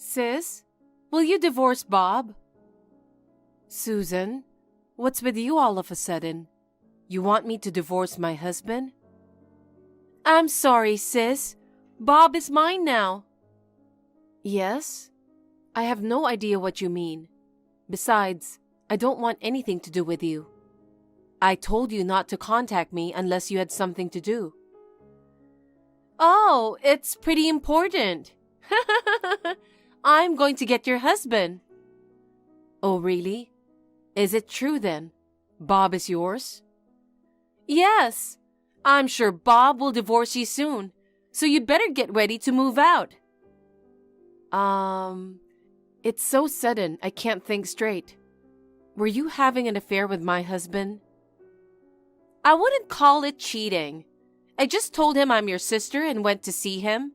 Sis, will you divorce Bob? Susan, what's with you all of a sudden? You want me to divorce my husband? I'm sorry, sis. Bob is mine now. Yes? I have no idea what you mean. Besides, I don't want anything to do with you. I told you not to contact me unless you had something to do. Oh, it's pretty important. I'm going to get your husband. Oh, really? Is it true then? Bob is yours? Yes. I'm sure Bob will divorce you soon, so you'd better get ready to move out. It's so sudden, I can't think straight. Were you having an affair with my husband? I wouldn't call it cheating. I just told him I'm your sister and went to see him.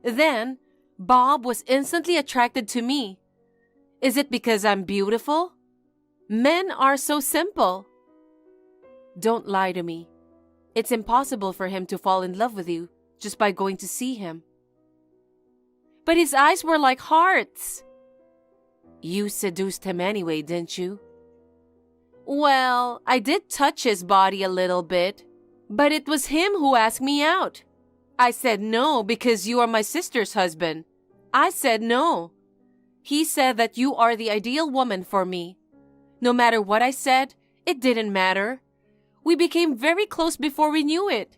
Then, Bob was instantly attracted to me. Is it because I'm beautiful? Men are so simple. Don't lie to me. It's impossible for him to fall in love with you just by going to see him. But his eyes were like hearts. You seduced him anyway, didn't you? Well, I did touch his body a little bit, but it was him who asked me out. I said no because you are my sister's husband. I said no. He said that you are the ideal woman for me. No matter what I said, it didn't matter. We became very close before we knew it.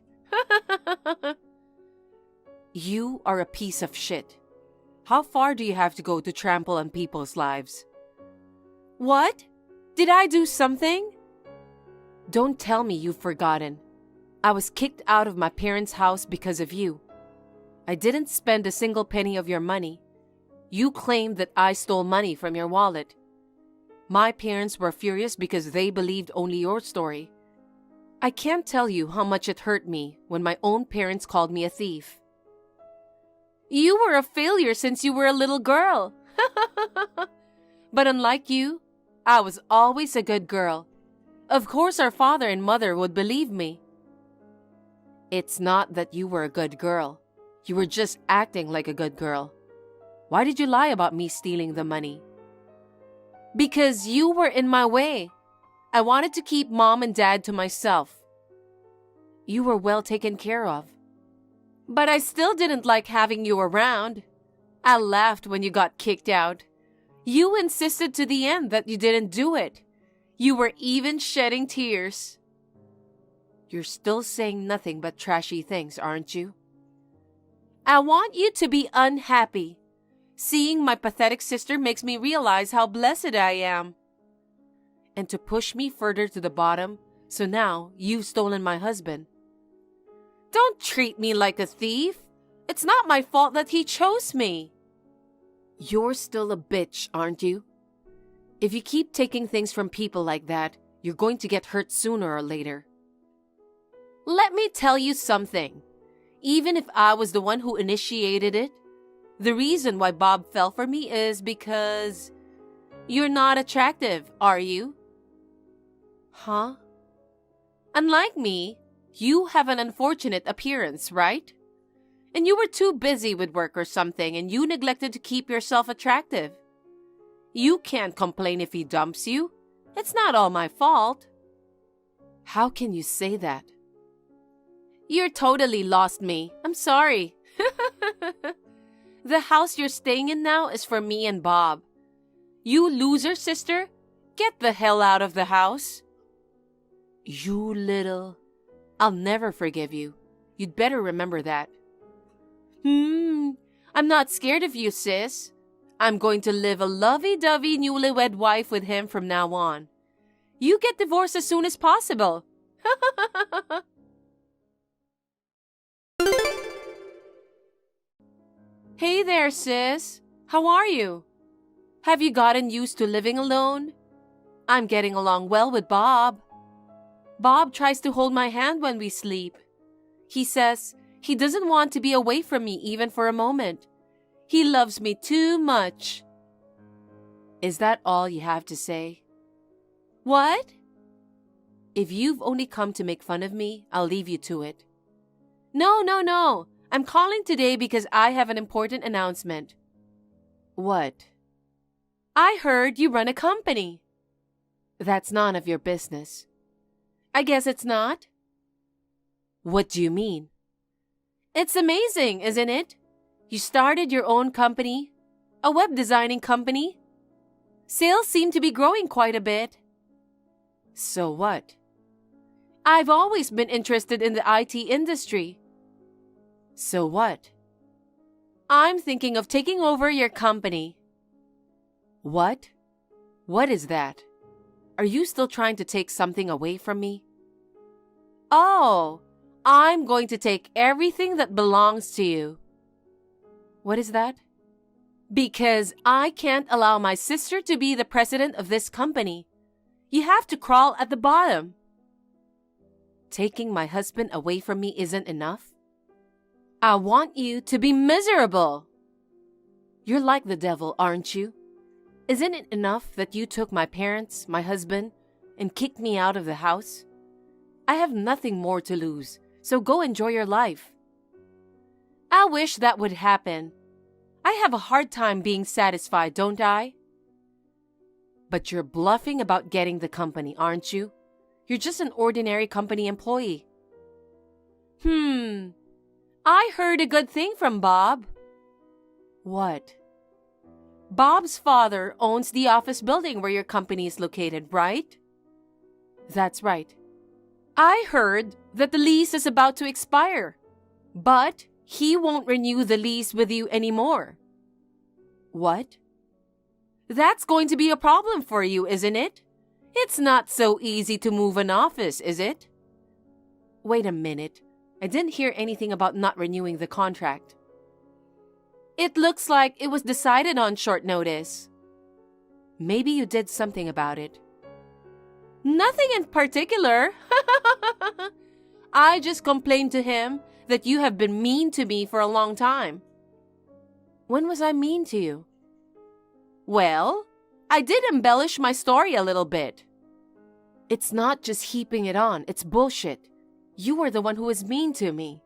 You are a piece of shit. How far do you have to go to trample on people's lives? What? Did I do something? Don't tell me you've forgotten. I was kicked out of my parents' house because of you. I didn't spend a single penny of your money. You claimed that I stole money from your wallet. My parents were furious because they believed only your story. I can't tell you how much it hurt me when my own parents called me a thief. You were a failure since you were a little girl. But unlike you, I was always a good girl. Of course our father and mother would believe me. It's not that you were a good girl. You were just acting like a good girl. Why did you lie about me stealing the money? Because you were in my way. I wanted to keep Mom and Dad to myself. You were well taken care of. But I still didn't like having you around. I laughed when you got kicked out. You insisted to the end that you didn't do it. You were even shedding tears. You're still saying nothing but trashy things, aren't you? I want you to be unhappy. Seeing my pathetic sister makes me realize how blessed I am. And to push me further to the bottom, so now you've stolen my husband. Don't treat me like a thief. It's not my fault that he chose me. You're still a bitch, aren't you? If you keep taking things from people like that, you're going to get hurt sooner or later. Let me tell you something. Even if I was the one who initiated it, the reason why Bob fell for me is because you're not attractive, are you? Huh? Unlike me, you have an unfortunate appearance, right? And you were too busy with work or something and you neglected to keep yourself attractive. You can't complain if he dumps you. It's not all my fault. How can you say that? You're totally lost me. I'm sorry. The house you're staying in now is for me and Bob. You loser, sister. Get the hell out of the house. You little... I'll never forgive you. You'd better remember that. I'm not scared of you, sis. I'm going to live a lovey-dovey newlywed wife with him from now on. You get divorced as soon as possible. Hey there, sis. How are you? Have you gotten used to living alone? I'm getting along well with Bob. Bob tries to hold my hand when we sleep. He says he doesn't want to be away from me even for a moment. He loves me too much. Is that all you have to say? What? If you've only come to make fun of me, I'll leave you to it. No. I'm calling today because I have an important announcement. What? I heard you run a company. That's none of your business. I guess it's not. What do you mean? It's amazing, isn't it? You started your own company, a web designing company. Sales seem to be growing quite a bit. So what? I've always been interested in the IT industry. So what? I'm thinking of taking over your company. What? What is that? Are you still trying to take something away from me? Oh, I'm going to take everything that belongs to you. What is that? Because I can't allow my sister to be the president of this company. You have to crawl at the bottom. Taking my husband away from me isn't enough? I want you to be miserable. You're like the devil, aren't you? Isn't it enough that you took my parents, my husband, and kicked me out of the house? I have nothing more to lose, so go enjoy your life. I wish that would happen. I have a hard time being satisfied, don't I? But you're bluffing about getting the company, aren't you? You're just an ordinary company employee. I heard a good thing from Bob. What? Bob's father owns the office building where your company is located, right? That's right. I heard that the lease is about to expire, but he won't renew the lease with you anymore. What? That's going to be a problem for you, isn't it? It's not so easy to move an office, is it? Wait a minute. I didn't hear anything about not renewing the contract. It looks like it was decided on short notice. Maybe you did something about it. Nothing in particular. I just complained to him that you have been mean to me for a long time. When was I mean to you? Well, I did embellish my story a little bit. It's not just heaping it on, it's bullshit. You were the one who was mean to me.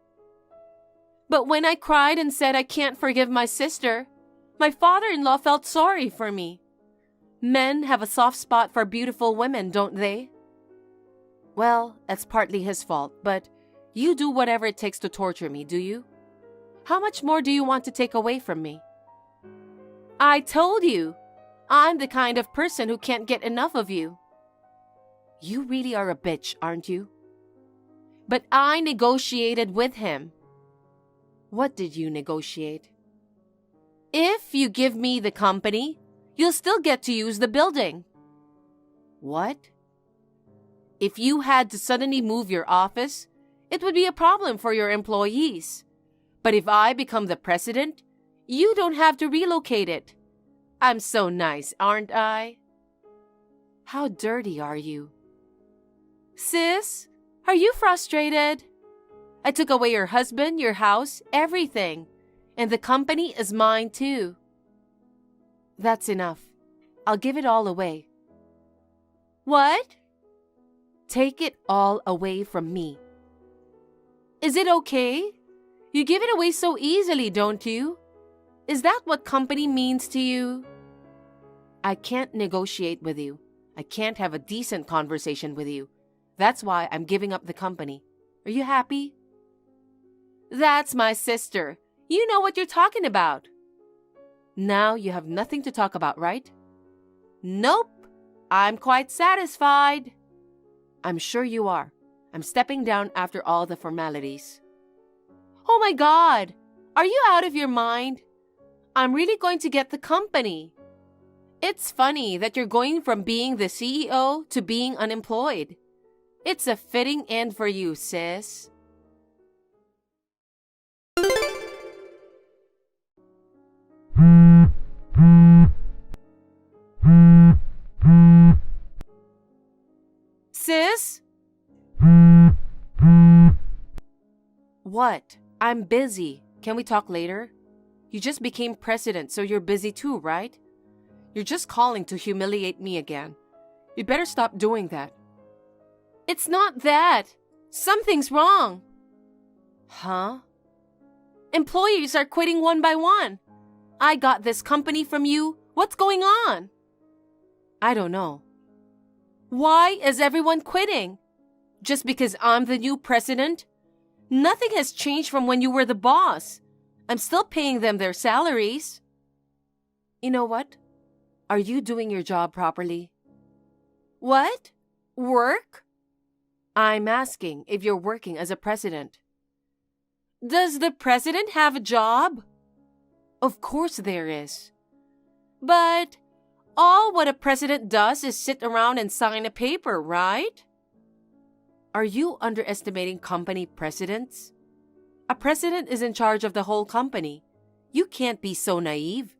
But when I cried and said I can't forgive my sister, my father-in-law felt sorry for me. Men have a soft spot for beautiful women, don't they? Well, that's partly his fault, but you do whatever it takes to torture me, do you? How much more do you want to take away from me? I told you, I'm the kind of person who can't get enough of you. You really are a bitch, aren't you? But I negotiated with him. What did you negotiate? If you give me the company, you'll still get to use the building. What? If you had to suddenly move your office, it would be a problem for your employees. But if I become the president, you don't have to relocate it. I'm so nice, aren't I? How dirty are you? Sis, are you frustrated? I took away your husband, your house, everything. And the company is mine too. That's enough. I'll give it all away. What? Take it all away from me. Is it okay? You give it away so easily, don't you? Is that what company means to you? I can't negotiate with you. I can't have a decent conversation with you. That's why I'm giving up the company. Are you happy? That's my sister. You know what you're talking about. Now you have nothing to talk about, right? Nope. I'm quite satisfied. I'm sure you are. I'm stepping down after all the formalities. Oh my God! Are you out of your mind? I'm really going to get the company. It's funny that you're going from being the CEO to being unemployed. It's a fitting end for you, sis. Sis? What? I'm busy. Can we talk later? You just became president, so you're busy too, right? You're just calling to humiliate me again. You better stop doing that. It's not that. Something's wrong. Huh? Employees are quitting one by one. I got this company from you. What's going on? I don't know. Why is everyone quitting? Just because I'm the new president? Nothing has changed from when you were the boss. I'm still paying them their salaries. You know what? Are you doing your job properly? What? Work? I'm asking if you're working as a president. Does the president have a job? Of course there is. But all what a president does is sit around and sign a paper, right? Are you underestimating company presidents? A president is in charge of the whole company. You can't be so naive.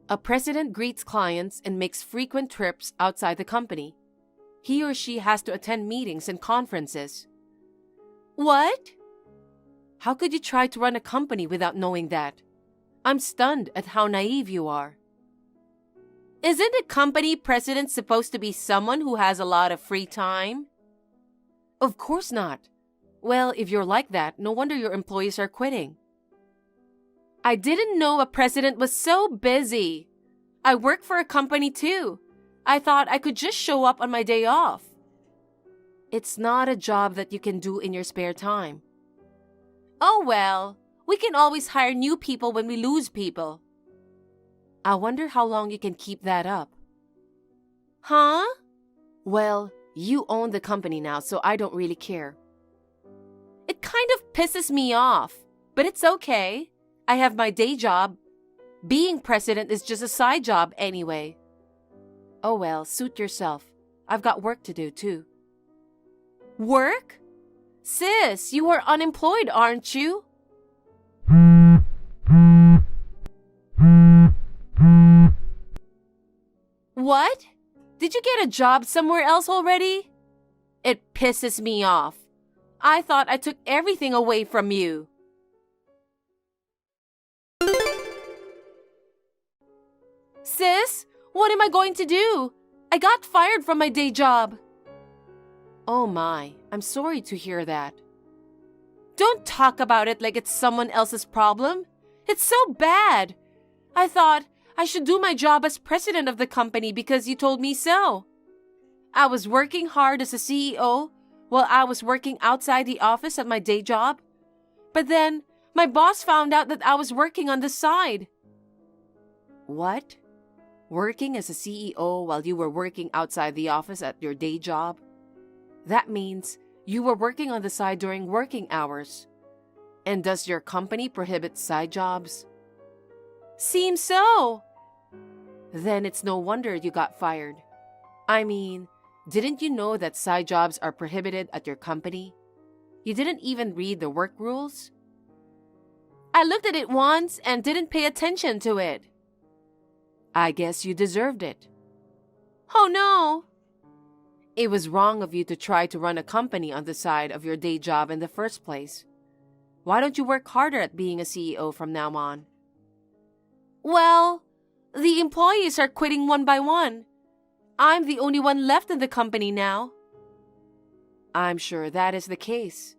A president greets clients and makes frequent trips outside the company. He or she has to attend meetings and conferences. What? How could you try to run a company without knowing that? I'm stunned at how naive you are. Isn't a company president supposed to be someone who has a lot of free time? Of course not. Well, if you're like that, no wonder your employees are quitting. I didn't know a president was so busy. I work for a company too. I thought I could just show up on my day off. It's not a job that you can do in your spare time. Oh well, we can always hire new people when we lose people. I wonder how long you can keep that up. Huh? Well, you own the company now, so I don't really care. It kind of pisses me off, but it's okay. I have my day job. Being president is just a side job anyway. Oh well, suit yourself. I've got work to do too. Work? Sis, you are unemployed, aren't you? What? Did you get a job somewhere else already? It pisses me off. I thought I took everything away from you. Sis, what am I going to do? I got fired from my day job. Oh my, I'm sorry to hear that. Don't talk about it like it's someone else's problem. It's so bad. I thought I should do my job as president of the company because you told me so. I was working hard as a CEO while I was working outside the office at my day job. But then my boss found out that I was working on the side. What? Working as a CEO while you were working outside the office at your day job? That means you were working on the side during working hours. And does your company prohibit side jobs? Seems so. Then it's no wonder you got fired. I mean, didn't you know that side jobs are prohibited at your company? You didn't even read the work rules? I looked at it once and didn't pay attention to it. I guess you deserved it. Oh no! It was wrong of you to try to run a company on the side of your day job in the first place. Why don't you work harder at being a CEO from now on? Well, the employees are quitting one by one. I'm the only one left in the company now. I'm sure that is the case.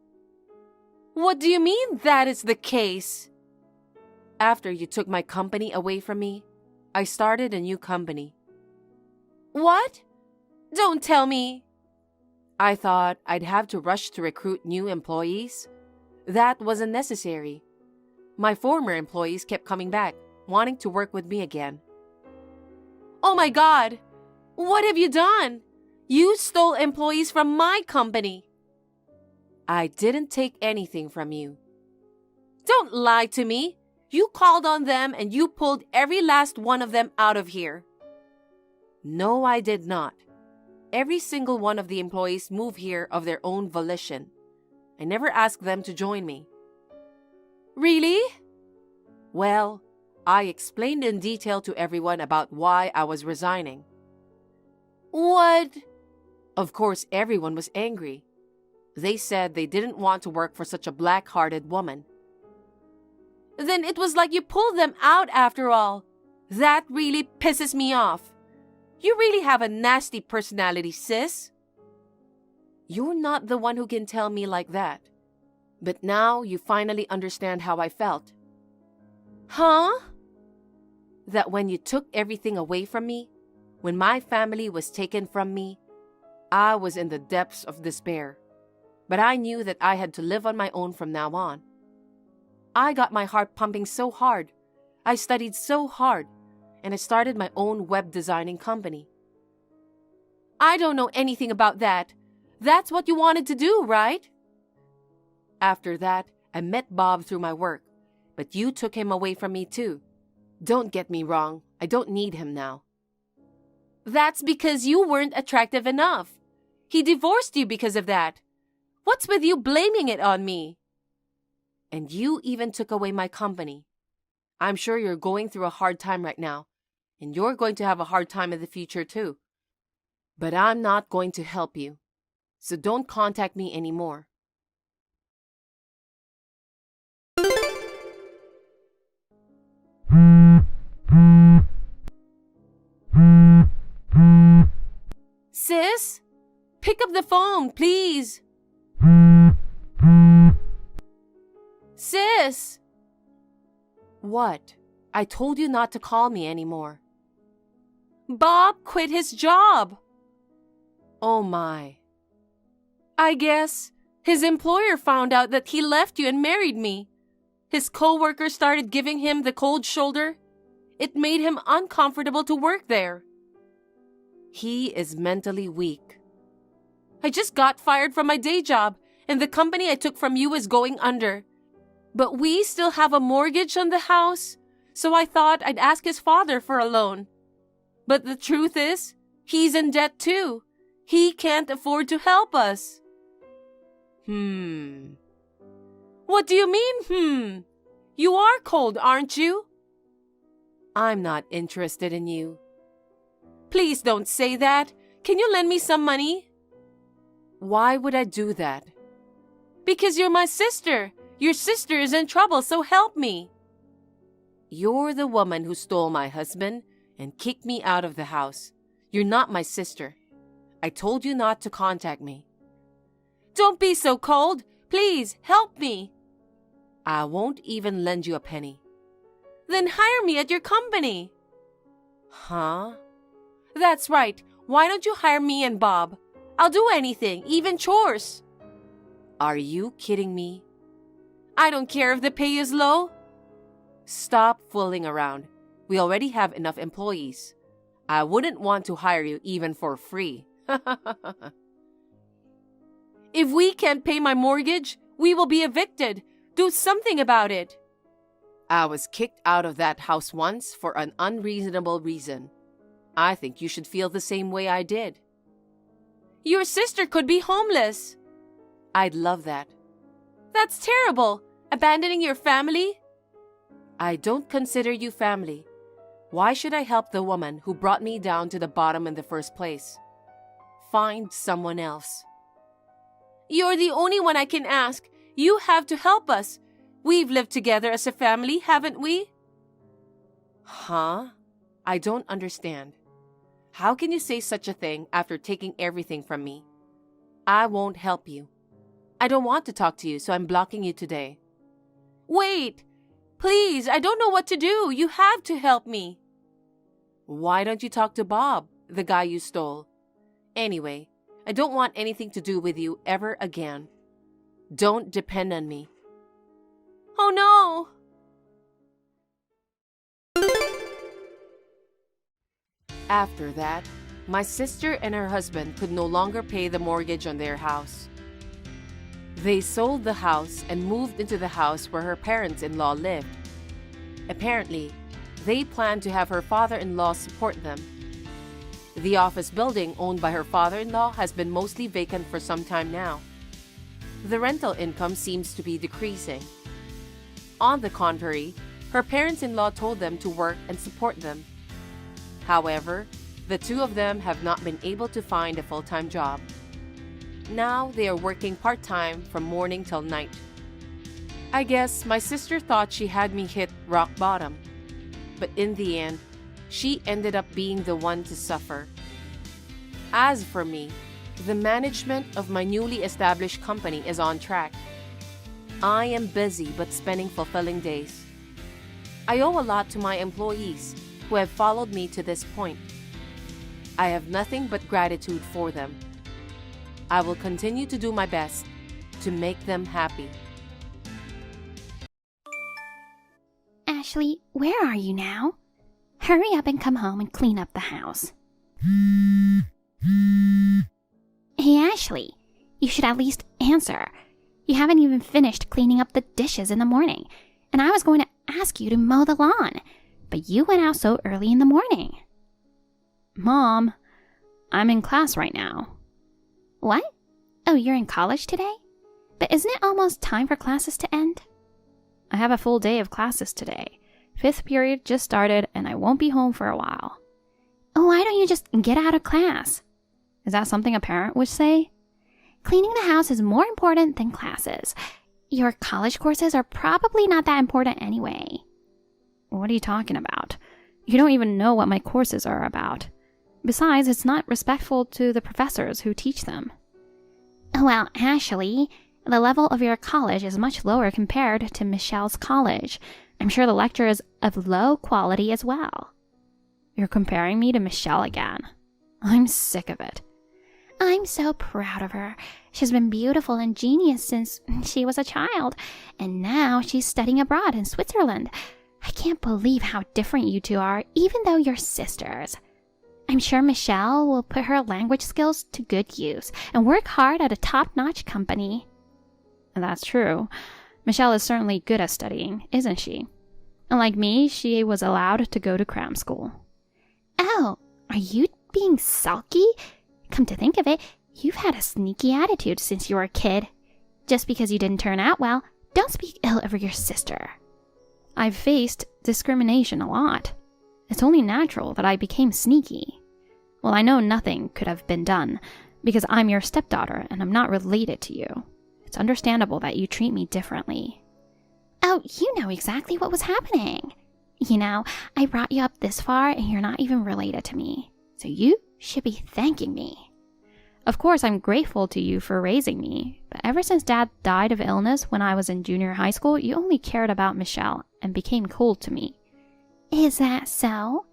What do you mean that is the case? After you took my company away from me, I started a new company. What? Don't tell me. I thought I'd have to rush to recruit new employees. That wasn't necessary. My former employees kept coming back, wanting to work with me again. Oh my God! What have you done? You stole employees from my company. I didn't take anything from you. Don't lie to me. You called on them and you pulled every last one of them out of here. No, I did not. Every single one of the employees moved here of their own volition. I never asked them to join me. Really? Well, I explained in detail to everyone about why I was resigning. What? Of course, everyone was angry. They said they didn't want to work for such a black-hearted woman. Then it was like you pulled them out after all. That really pisses me off. You really have a nasty personality, sis. You're not the one who can tell me like that. But now you finally understand how I felt. Huh? that when you took everything away from me, when my family was taken from me, I was in the depths of despair. But I knew that I had to live on my own from now on. I got my heart pumping so hard. I studied so hard, and I started my own web designing company. I don't know anything about that. That's what you wanted to do, right? After that, I met Bob through my work, but you took him away from me too. Don't get me wrong, I don't need him now. That's because you weren't attractive enough. He divorced you because of that. What's with you blaming it on me? And you even took away my company. I'm sure you're going through a hard time right now, and you're going to have a hard time in the future too. But I'm not going to help you, so don't contact me anymore. Sis, pick up the phone, please. Sis! What? I told you not to call me anymore. Bob quit his job. Oh my. I guess his employer found out that he left you and married me. His co-worker started giving him the cold shoulder. It made him uncomfortable to work there. He is mentally weak. I just got fired from my day job, and the company I took from you is going under. But we still have a mortgage on the house, so I thought I'd ask his father for a loan. But the truth is, he's in debt too. He can't afford to help us. What do you mean, You are cold, aren't you? I'm not interested in you. Please don't say that. Can you lend me some money? Why would I do that? Because you're my sister. Your sister is in trouble, so help me. You're the woman who stole my husband and kicked me out of the house. You're not my sister. I told you not to contact me. Don't be so cold. Please, help me. I won't even lend you a penny. Then hire me at your company. Huh? That's right. Why don't you hire me and Bob? I'll do anything, even chores. Are you kidding me? I don't care if the pay is low. Stop fooling around. We already have enough employees. I wouldn't want to hire you even for free. If we can't pay my mortgage, we will be evicted. Do something about it. I was kicked out of that house once for an unreasonable reason. I think you should feel the same way I did. Your sister could be homeless. I'd love that. That's terrible. Abandoning your family? I don't consider you family. Why should I help the woman who brought me down to the bottom in the first place? Find someone else. You're the only one I can ask. You have to help us. We've lived together as a family, haven't we? Huh? I don't understand. How can you say such a thing after taking everything from me? I won't help you. I don't want to talk to you, so I'm blocking you today. Wait! Please, I don't know what to do. You have to help me. Why don't you talk to Bob, the guy you stole? Anyway, I don't want anything to do with you ever again. Don't depend on me. Oh no! After that, my sister and her husband could no longer pay the mortgage on their house. They sold the house and moved into the house where her parents-in-law lived. Apparently, they planned to have her father-in-law support them. The office building owned by her father-in-law has been mostly vacant for some time now. The rental income seems to be decreasing. On the contrary, her parents-in-law told them to work and support them. However, the two of them have not been able to find a full-time job. Now they are working part-time from morning till night. I guess my sister thought she had me hit rock bottom. But in the end, she ended up being the one to suffer. As for me, the management of my newly established company is on track. I am busy but spending fulfilling days. I owe a lot to my employees, who have followed me to this point. I have nothing but gratitude for them. I will continue to do my best to make them happy. Ashley, where are you now? Hurry up and come home and clean up the house. Hey, Ashley, you should at least answer. You haven't even finished cleaning up the dishes in the morning, and I was going to ask you to mow the lawn, but you went out so early in the morning. Mom, I'm in class right now. What? Oh, you're in college today? But isn't it almost time for classes to end? I have a full day of classes today. 5th period just started, and I won't be home for a while. Oh, why don't you just get out of class? Is that something a parent would say? Cleaning the house is more important than classes. Your college courses are probably not that important anyway. What are you talking about? You don't even know what my courses are about. Besides, it's not respectful to the professors who teach them. Well, Ashley, the level of your college is much lower compared to Michelle's college. I'm sure the lecture is of low quality as well. You're comparing me to Michelle again. I'm sick of it. I'm so proud of her. She's been beautiful and genius since she was a child, and now she's studying abroad in Switzerland. I can't believe how different you two are, even though you're sisters. I'm sure Michelle will put her language skills to good use and work hard at a top-notch company. That's true. Michelle is certainly good at studying, isn't she? Unlike me, she was allowed to go to cram school. Oh, are you being sulky? Come to think of it, you've had a sneaky attitude since you were a kid. Just because you didn't turn out well, don't speak ill of your sister. I've faced discrimination a lot. It's only natural that I became sneaky. Well, I know nothing could have been done, because I'm your stepdaughter and I'm not related to you. It's understandable that you treat me differently. Oh, you know exactly what was happening. You know, I brought you up this far and you're not even related to me. So you should be thanking me. Of course, I'm grateful to you for raising me, but ever since Dad died of illness when I was in junior high school, you only cared about Michelle and became cold to me. Is that so?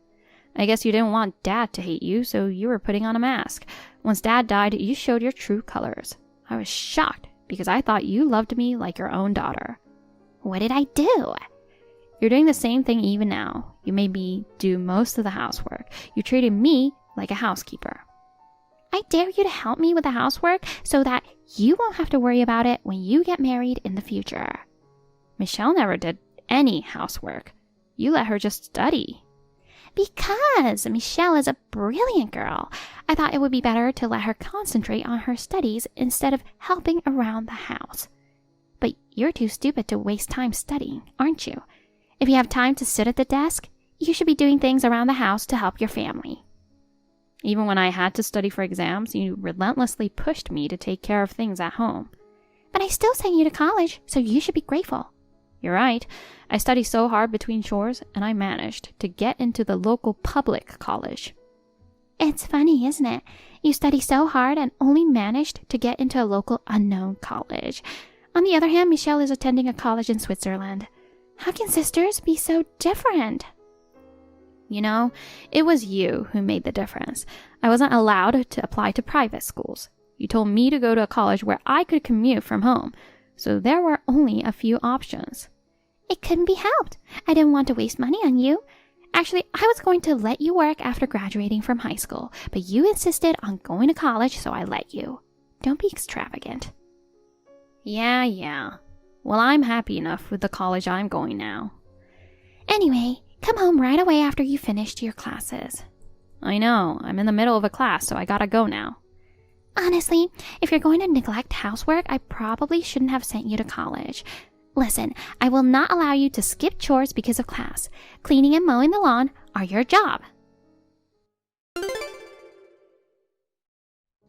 I guess you didn't want Dad to hate you, so you were putting on a mask. Once Dad died, you showed your true colors. I was shocked because I thought you loved me like your own daughter. What did I do? You're doing the same thing even now. You made me do most of the housework. You treated me like a housekeeper. I dare you to help me with the housework so that you won't have to worry about it when you get married in the future. Michelle never did any housework. You let her just study. Because Michelle is a brilliant girl. I thought it would be better to let her concentrate on her studies instead of helping around the house. But you're too stupid to waste time studying, aren't you? If you have time to sit at the desk, you should be doing things around the house to help your family. Even when I had to study for exams, you relentlessly pushed me to take care of things at home. But I still sent you to college, so you should be grateful. You're right. I studied so hard between chores, and I managed to get into the local public college. It's funny, isn't it? You study so hard and only managed to get into a local unknown college. On the other hand, Michelle is attending a college in Switzerland. How can sisters be so different? You know, it was you who made the difference. I wasn't allowed to apply to private schools. You told me to go to a college where I could commute from home, so there were only a few options. It couldn't be helped. I didn't want to waste money on you. Actually, I was going to let you work after graduating from high school, but you insisted on going to college, so I let you. Don't be extravagant. Yeah. Well, I'm happy enough with the college I'm going now. Anyway, come home right away after you finished your classes. I know. I'm in the middle of a class, so I gotta go now. Honestly, if you're going to neglect housework, I probably shouldn't have sent you to college. Listen, I will not allow you to skip chores because of class. Cleaning and mowing the lawn are your job.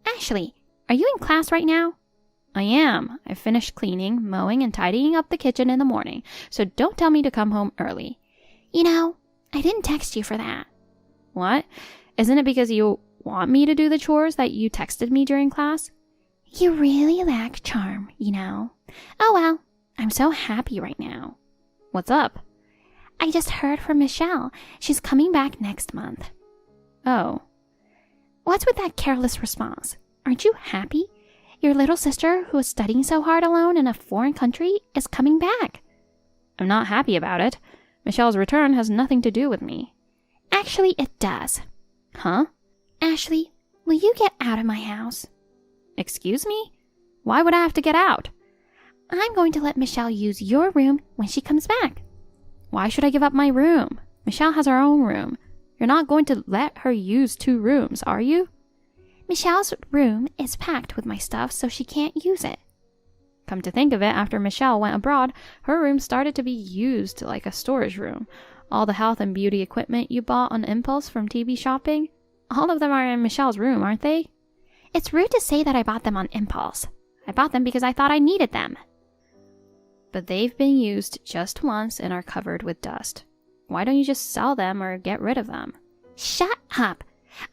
Ashley, are you in class right now? I am. I finished cleaning, mowing, and tidying up the kitchen in the morning, so don't tell me to come home early. You know, I didn't text you for that. What? Isn't it because you want me to do the chores that you texted me during class? You really lack charm, you know. Oh well, I'm so happy right now. What's up? I just heard from Michelle. She's coming back next month. Oh. What's with that careless response? Aren't you happy? Your little sister, who is studying so hard alone in a foreign country, is coming back. I'm not happy about it. Michelle's return has nothing to do with me. Actually, it does. Huh? Ashley, will you get out of my house? Excuse me? Why would I have to get out? I'm going to let Michelle use your room when she comes back. Why should I give up my room? Michelle has her own room. You're not going to let her use 2 rooms, are you? Michelle's room is packed with my stuff, so she can't use it. Come to think of it, after Michelle went abroad, her room started to be used like a storage room. All the health and beauty equipment you bought on impulse from TV shopping, all of them are in Michelle's room, aren't they? It's rude to say that I bought them on impulse. I bought them because I thought I needed them. But they've been used just once and are covered with dust. Why don't you just sell them or get rid of them? Shut up!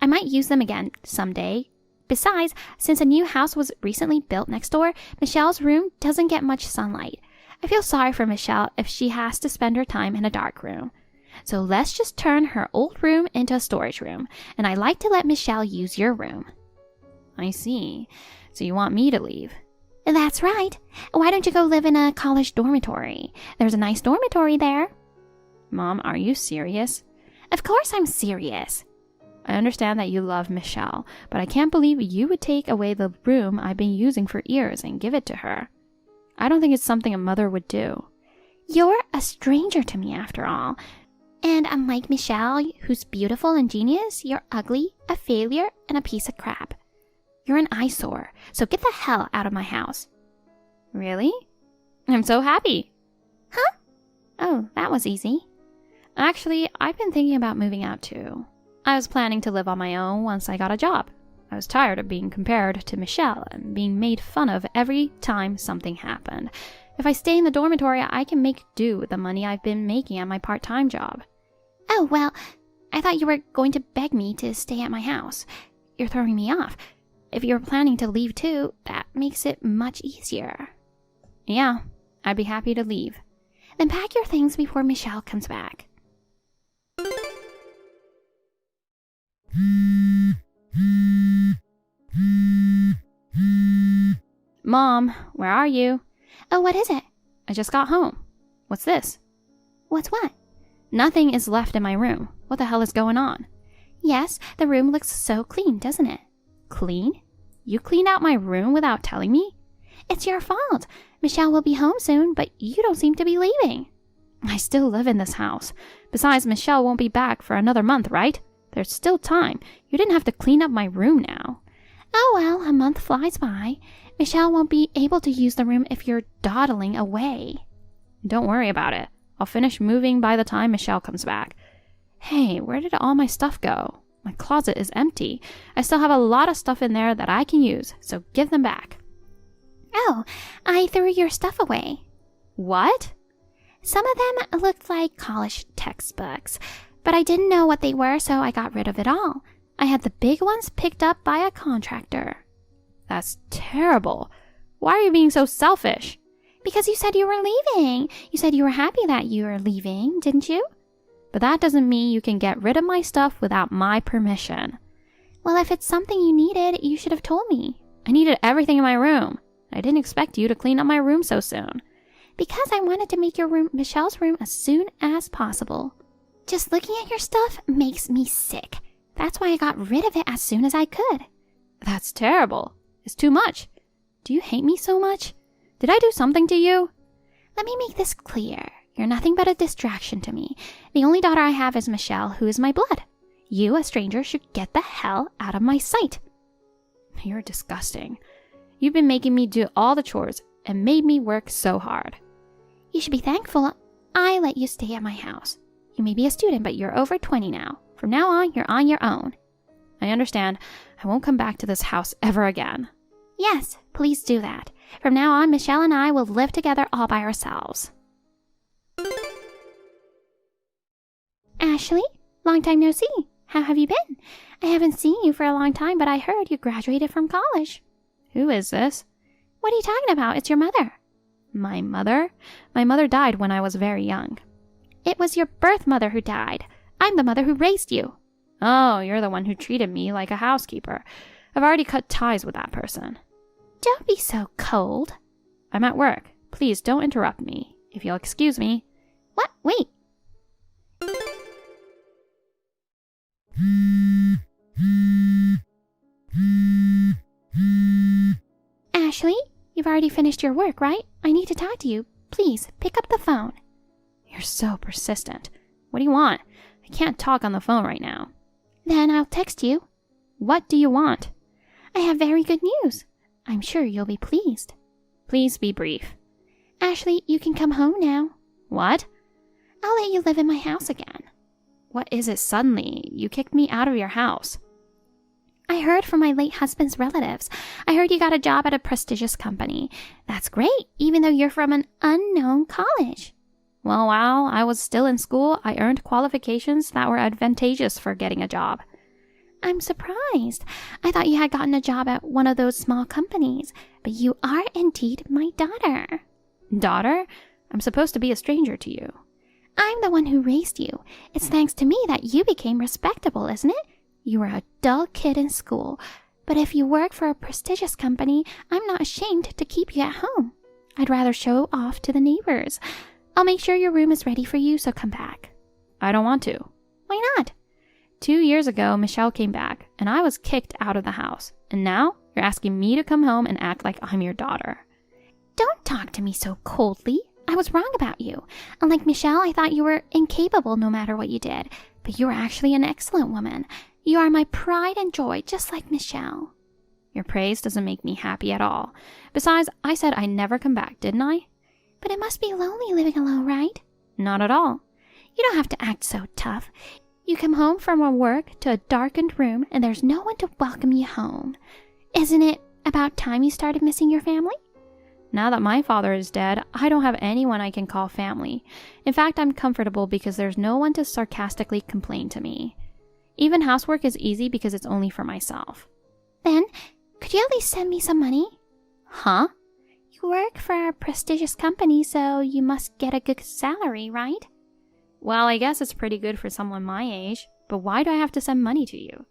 I might use them again someday. Besides, since a new house was recently built next door, Michelle's room doesn't get much sunlight. I feel sorry for Michelle if she has to spend her time in a dark room. So let's just turn her old room into a storage room, and I like to let Michelle use your room. I see. So you want me to leave? That's right. Why don't you go live in a college dormitory? There's a nice dormitory there. Mom, are you serious? Of course I'm serious. I understand that you love Michelle, but I can't believe you would take away the room I've been using for years and give it to her. I don't think it's something a mother would do. You're a stranger to me after all. And unlike Michelle, who's beautiful and genius, you're ugly, a failure, and a piece of crap. You're an eyesore, so get the hell out of my house. Really? I'm so happy. Huh? Oh, that was easy. Actually, I've been thinking about moving out too. I was planning to live on my own once I got a job. I was tired of being compared to Michelle and being made fun of every time something happened. If I stay in the dormitory, I can make do with the money I've been making at my part-time job. Oh, well, I thought you were going to beg me to stay at my house. You're throwing me off. If you're planning to leave too, that makes it much easier. Yeah, I'd be happy to leave. Then pack your things before Michelle comes back. Mom, where are you? Oh, what is it? I just got home. What's this? What's what? Nothing is left in my room. What the hell is going on? Yes, the room looks so clean, doesn't it? Clean? You cleaned out my room without telling me? It's your fault. Michelle will be home soon, but you don't seem to be leaving. I still live in this house. Besides, Michelle won't be back for another month, right? There's still time. You didn't have to clean up my room now. Oh, well, a month flies by. Michelle won't be able to use the room if you're dawdling away. Don't worry about it. I'll finish moving by the time Michelle comes back. Hey, where did all my stuff go? My closet is empty. I still have a lot of stuff in there that I can use, so give them back. Oh, I threw your stuff away. What? Some of them looked like college textbooks, but I didn't know what they were, so I got rid of it all. I had the big ones picked up by a contractor. That's terrible. Why are you being so selfish? Because you said you were leaving. You said you were happy that you were leaving, didn't you? But that doesn't mean you can get rid of my stuff without my permission. Well, if it's something you needed, you should have told me. I needed everything in my room. I didn't expect you to clean up my room so soon. Because I wanted to make your room Michelle's room as soon as possible. Just looking at your stuff makes me sick. That's why I got rid of it as soon as I could. That's terrible. It's too much. Do you hate me so much? Did I do something to you? Let me make this clear. You're nothing but a distraction to me. The only daughter I have is Michelle, who is my blood. You, a stranger, should get the hell out of my sight. You're disgusting. You've been making me do all the chores and made me work so hard. You should be thankful I let you stay at my house. You may be a student, but you're over 20 now. From now on, you're on your own. I understand. I won't come back to this house ever again. Yes, please do that. From now on, Michelle and I will live together all by ourselves. Ashley, long time no see. How have you been? I haven't seen you for a long time, but I heard you graduated from college. Who is this? What are you talking about? It's your mother. My mother? My mother died when I was very young. It was your birth mother who died. I'm the mother who raised you. Oh, you're the one who treated me like a housekeeper. I've already cut ties with that person. Don't be so cold. I'm at work. Please don't interrupt me. If you'll excuse me. What? Wait. Ashley, you've already finished your work, right? I need to talk to you. Please, pick up the phone. You're so persistent. What do you want? I can't talk on the phone right now. Then I'll text you. What do you want? I have very good news. I'm sure you'll be pleased. Please be brief. Ashley, you can come home now. What? I'll let you live in my house again. What is it suddenly? You kicked me out of your house. I heard from my late husband's relatives. I heard you got a job at a prestigious company. That's great, even though you're from an unknown college. Well, while I was still in school, I earned qualifications that were advantageous for getting a job. I'm surprised. I thought you had gotten a job at one of those small companies, but you are indeed my daughter. Daughter? I'm supposed to be a stranger to you. I'm the one who raised you. It's thanks to me that you became respectable, isn't it? You were a dull kid in school, but if you work for a prestigious company, I'm not ashamed to keep you at home. I'd rather show off to the neighbors. I'll make sure your room is ready for you, so come back. I don't want to. Why not? 2 years ago, Michelle came back, and I was kicked out of the house. And now, you're asking me to come home and act like I'm your daughter. Don't talk to me so coldly. I was wrong about you. Unlike Michelle, I thought you were incapable no matter what you did. But you are actually an excellent woman. You are my pride and joy, just like Michelle. Your praise doesn't make me happy at all. Besides, I said I'd never come back, didn't I? But it must be lonely living alone, right? Not at all. You don't have to act so tough. You come home from work to a darkened room, and there's no one to welcome you home. Isn't it about time you started missing your family? Now that my father is dead, I don't have anyone I can call family. In fact, I'm comfortable because there's no one to sarcastically complain to me. Even housework is easy because it's only for myself. Then, could you at least send me some money? Huh? You work for a prestigious company, so you must get a good salary, right? Well, I guess it's pretty good for someone my age, but why do I have to send money to you?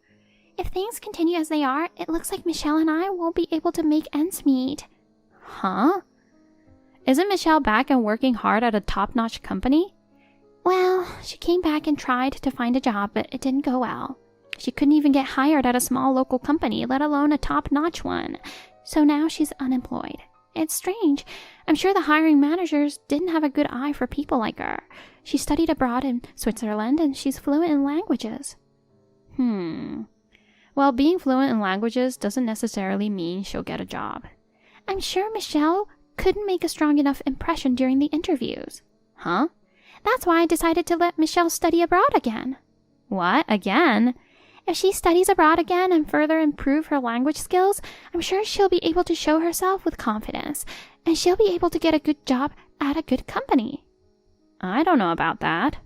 If things continue as they are, it looks like Michelle and I won't be able to make ends meet. Huh? Isn't Michelle back and working hard at a top-notch company? Well, she came back and tried to find a job, but it didn't go well. She couldn't even get hired at a small local company, let alone a top-notch one. So now she's unemployed. It's strange. I'm sure the hiring managers didn't have a good eye for people like her. She studied abroad in Switzerland, and she's fluent in languages. Well, being fluent in languages doesn't necessarily mean she'll get a job. I'm sure Michelle couldn't make a strong enough impression during the interviews. Huh? That's why I decided to let Michelle study abroad again. What? Again? If she studies abroad again and further improve her language skills, I'm sure she'll be able to show herself with confidence, and she'll be able to get a good job at a good company. I don't know about that.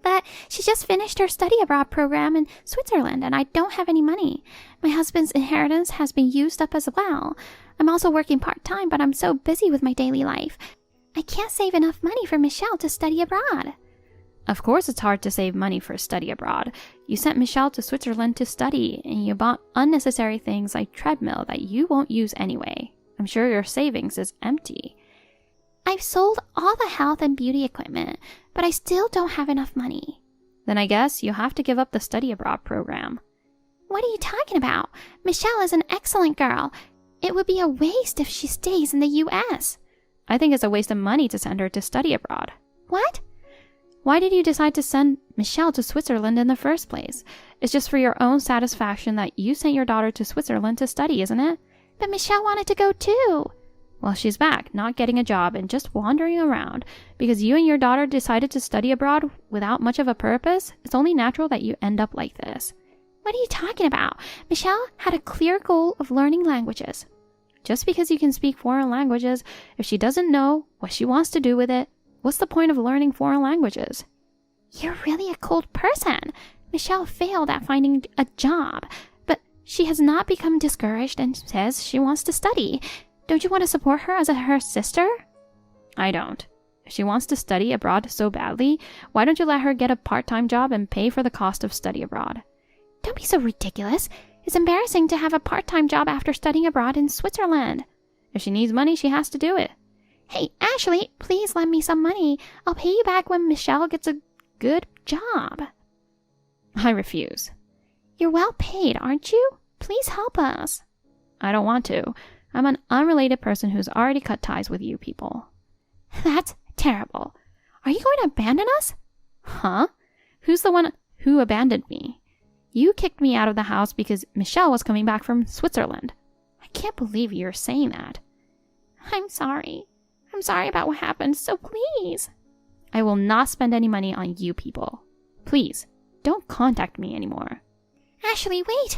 But she just finished her study abroad program in Switzerland, and I don't have any money. My husband's inheritance has been used up as well. I'm also working part-time, but I'm so busy with my daily life. I can't save enough money for Michelle to study abroad. Of course it's hard to save money for study abroad. You sent Michelle to Switzerland to study, and you bought unnecessary things like treadmill that you won't use anyway. I'm sure your savings is empty. I've sold all the health and beauty equipment, but I still don't have enough money. Then I guess you'll have to give up the study abroad program. What are you talking about? Michelle is an excellent girl. It would be a waste if she stays in the U.S. I think it's a waste of money to send her to study abroad. What? Why did you decide to send Michelle to Switzerland in the first place? It's just for your own satisfaction that you sent your daughter to Switzerland to study, isn't it? But Michelle wanted to go too. Well, she's back, not getting a job and just wandering around. Because you and your daughter decided to study abroad without much of a purpose, it's only natural that you end up like this. What are you talking about? Michelle had a clear goal of learning languages. Just because you can speak foreign languages, if she doesn't know what she wants to do with it, what's the point of learning foreign languages? You're really a cold person. Michelle failed at finding a job, but she has not become discouraged and says she wants to study. Don't you want to support her as her sister? I don't. If she wants to study abroad so badly, why don't you let her get a part-time job and pay for the cost of study abroad? Don't be so ridiculous. It's embarrassing to have a part-time job after studying abroad in Switzerland. If she needs money, she has to do it. Hey, Ashley, please lend me some money. I'll pay you back when Michelle gets a good job. I refuse. You're well paid, aren't you? Please help us. I don't want to. I'm an unrelated person who's already cut ties with you people. That's terrible. Are you going to abandon us? Huh? Who's the one who abandoned me? You kicked me out of the house because Michelle was coming back from Switzerland. I can't believe you're saying that. I'm sorry. I'm sorry about what happened, so please. I will not spend any money on you people. Please, don't contact me anymore. Ashley, wait!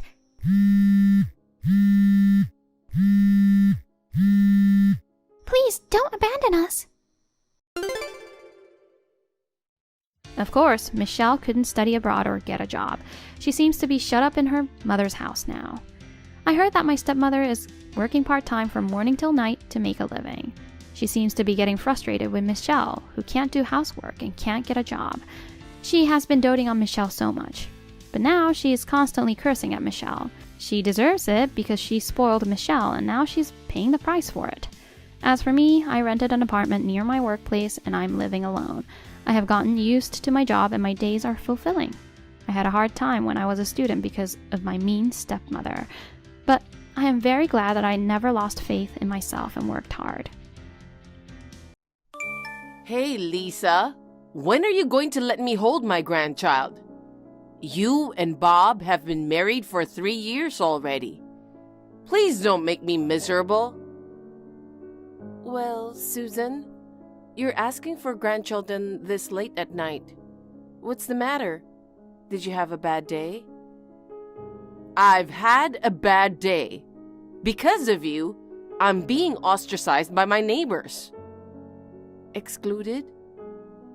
Please, don't abandon us. Of course, Michelle couldn't study abroad or get a job. She seems to be shut up in her mother's house now. I heard that my stepmother is working part-time from morning till night to make a living. She seems to be getting frustrated with Michelle, who can't do housework and can't get a job. She has been doting on Michelle so much. But now she is constantly cursing at Michelle. She deserves it because she spoiled Michelle and now she's paying the price for it. As for me, I rented an apartment near my workplace and I'm living alone. I have gotten used to my job and my days are fulfilling. I had a hard time when I was a student because of my mean stepmother. But I am very glad that I never lost faith in myself and worked hard. Hey, Lisa. When are you going to let me hold my grandchild? You and Bob have been married for 3 years already. Please don't make me miserable. Well, Susan, you're asking for grandchildren this late at night. What's the matter? Did you have a bad day? I've had a bad day. Because of you, I'm being ostracized by my neighbors. Excluded?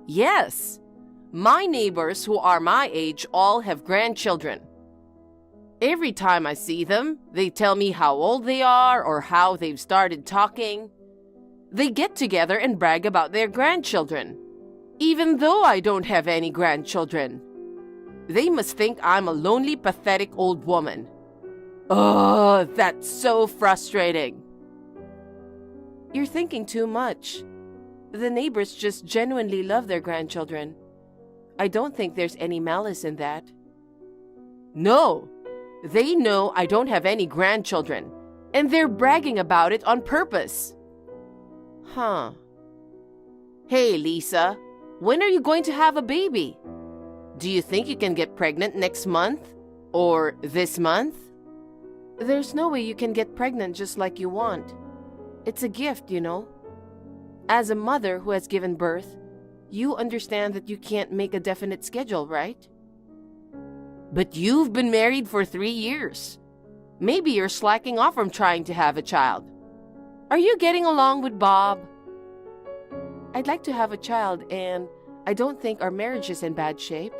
Yes. My neighbors who are my age all have grandchildren. Every time I see them, they tell me how old they are or how they've started talking. They get together and brag about their grandchildren, even though I don't have any grandchildren. They must think I'm a lonely, pathetic old woman. Oh, that's so frustrating. You're thinking too much. The neighbors just genuinely love their grandchildren. I don't think there's any malice in that. No, they know I don't have any grandchildren, and they're bragging about it on purpose. Huh. Hey, Lisa, when are you going to have a baby? Do you think you can get pregnant next month? Or this month? There's no way you can get pregnant just like you want. It's a gift, you know. As a mother who has given birth, you understand that you can't make a definite schedule, right? But you've been married for 3 years. Maybe you're slacking off from trying to have a child. Are you getting along with Bob? I'd like to have a child, and I don't think our marriage is in bad shape.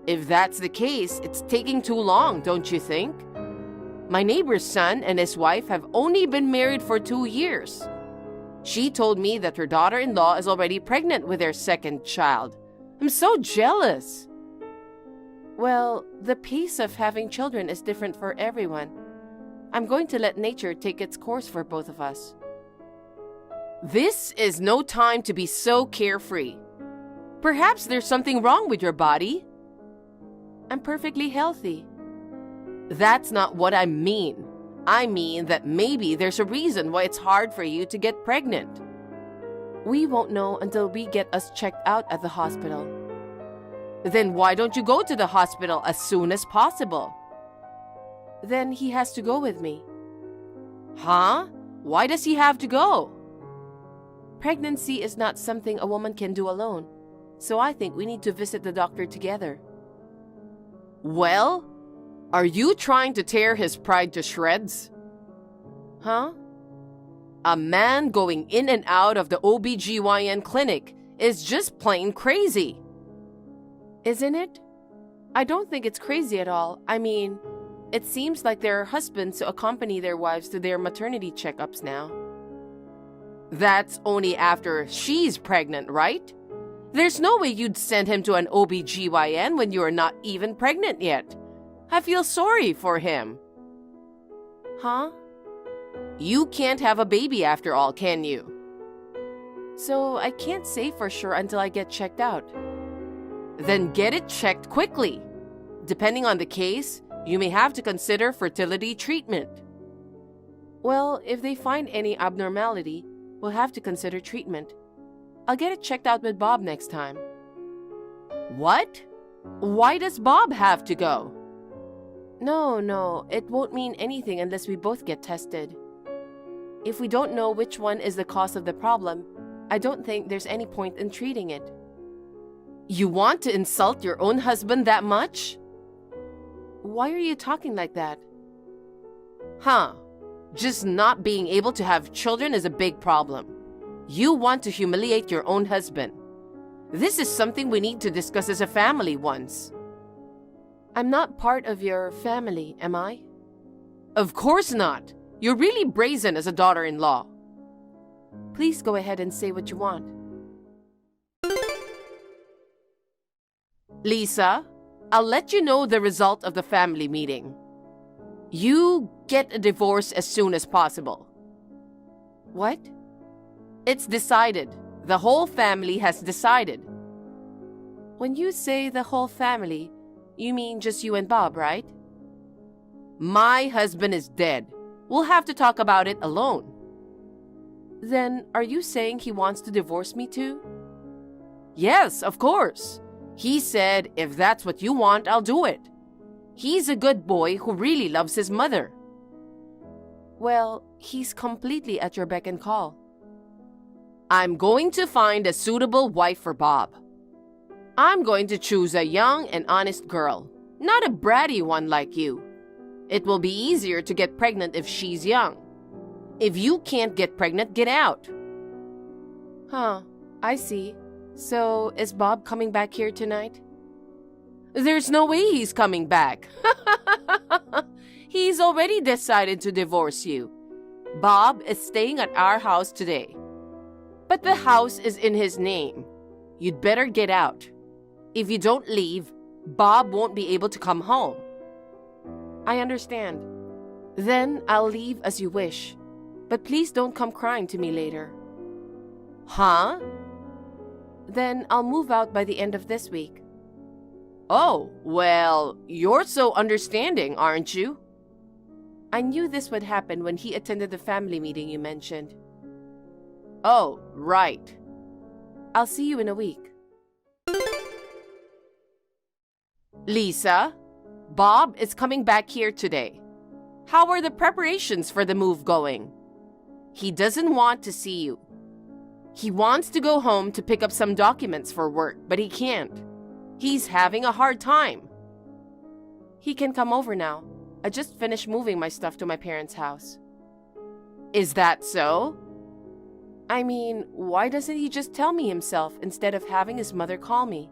If that's the case, it's taking too long, don't you think? My neighbor's son and his wife have only been married for 2 years. She told me that her daughter-in-law is already pregnant with their second child. I'm so jealous. Well, the pace of having children is different for everyone. I'm going to let nature take its course for both of us. This is no time to be so carefree. Perhaps there's something wrong with your body. I'm perfectly healthy. That's not what I mean. I mean that maybe there's a reason why it's hard for you to get pregnant. We won't know until we get us checked out at the hospital. Then why don't you go to the hospital as soon as possible? Then he has to go with me. Huh? Why does he have to go? Pregnancy is not something a woman can do alone, so I think we need to visit the doctor together. Well, are you trying to tear his pride to shreds? Huh? A man going in and out of the OBGYN clinic is just plain crazy. Isn't it? I don't think it's crazy at all. I mean, it seems like there are husbands who accompany their wives to their maternity checkups now. That's only after she's pregnant, right? There's no way you'd send him to an OBGYN when you're not even pregnant yet. I feel sorry for him. Huh? You can't have a baby after all, can you? So I can't say for sure until I get checked out. Then get it checked quickly. Depending on the case, you may have to consider fertility treatment. Well, if they find any abnormality, we'll have to consider treatment. I'll get it checked out with Bob next time. What? Why does Bob have to go? No, it won't mean anything unless we both get tested. If we don't know which one is the cause of the problem, I don't think there's any point in treating it. You want to insult your own husband that much? Why are you talking like that? Huh. Just not being able to have children is a big problem. You want to humiliate your own husband. This is something we need to discuss as a family once. I'm not part of your family, am I? Of course not. You're really brazen as a daughter-in-law. Please go ahead and say what you want. Lisa, I'll let you know the result of the family meeting. You get a divorce as soon as possible. What? It's decided. The whole family has decided. When you say the whole family, you mean just you and Bob, right? My husband is dead. We'll have to talk about it alone. Then, are you saying he wants to divorce me too? Yes, of course. He said, if that's what you want, I'll do it. He's a good boy who really loves his mother. Well, he's completely at your beck and call. I'm going to find a suitable wife for Bob. I'm going to choose a young and honest girl, not a bratty one like you. It will be easier to get pregnant if she's young. If you can't get pregnant, get out. Huh, I see. So, is Bob coming back here tonight? There's no way he's coming back. He's already decided to divorce you. Bob is staying at our house today. But the house is in his name. You'd better get out. If you don't leave, Bob won't be able to come home. I understand. Then I'll leave as you wish. But please don't come crying to me later. Huh? Then I'll move out by the end of this week. Oh, well, you're so understanding, aren't you? I knew this would happen when he attended the family meeting you mentioned. Oh, right. I'll see you in a week. Lisa, Bob is coming back here today. How are the preparations for the move going? He doesn't want to see you. He wants to go home to pick up some documents for work, but he can't. He's having a hard time. He can come over now. I just finished moving my stuff to my parents' house. Is that so? I mean, why doesn't he just tell me himself instead of having his mother call me?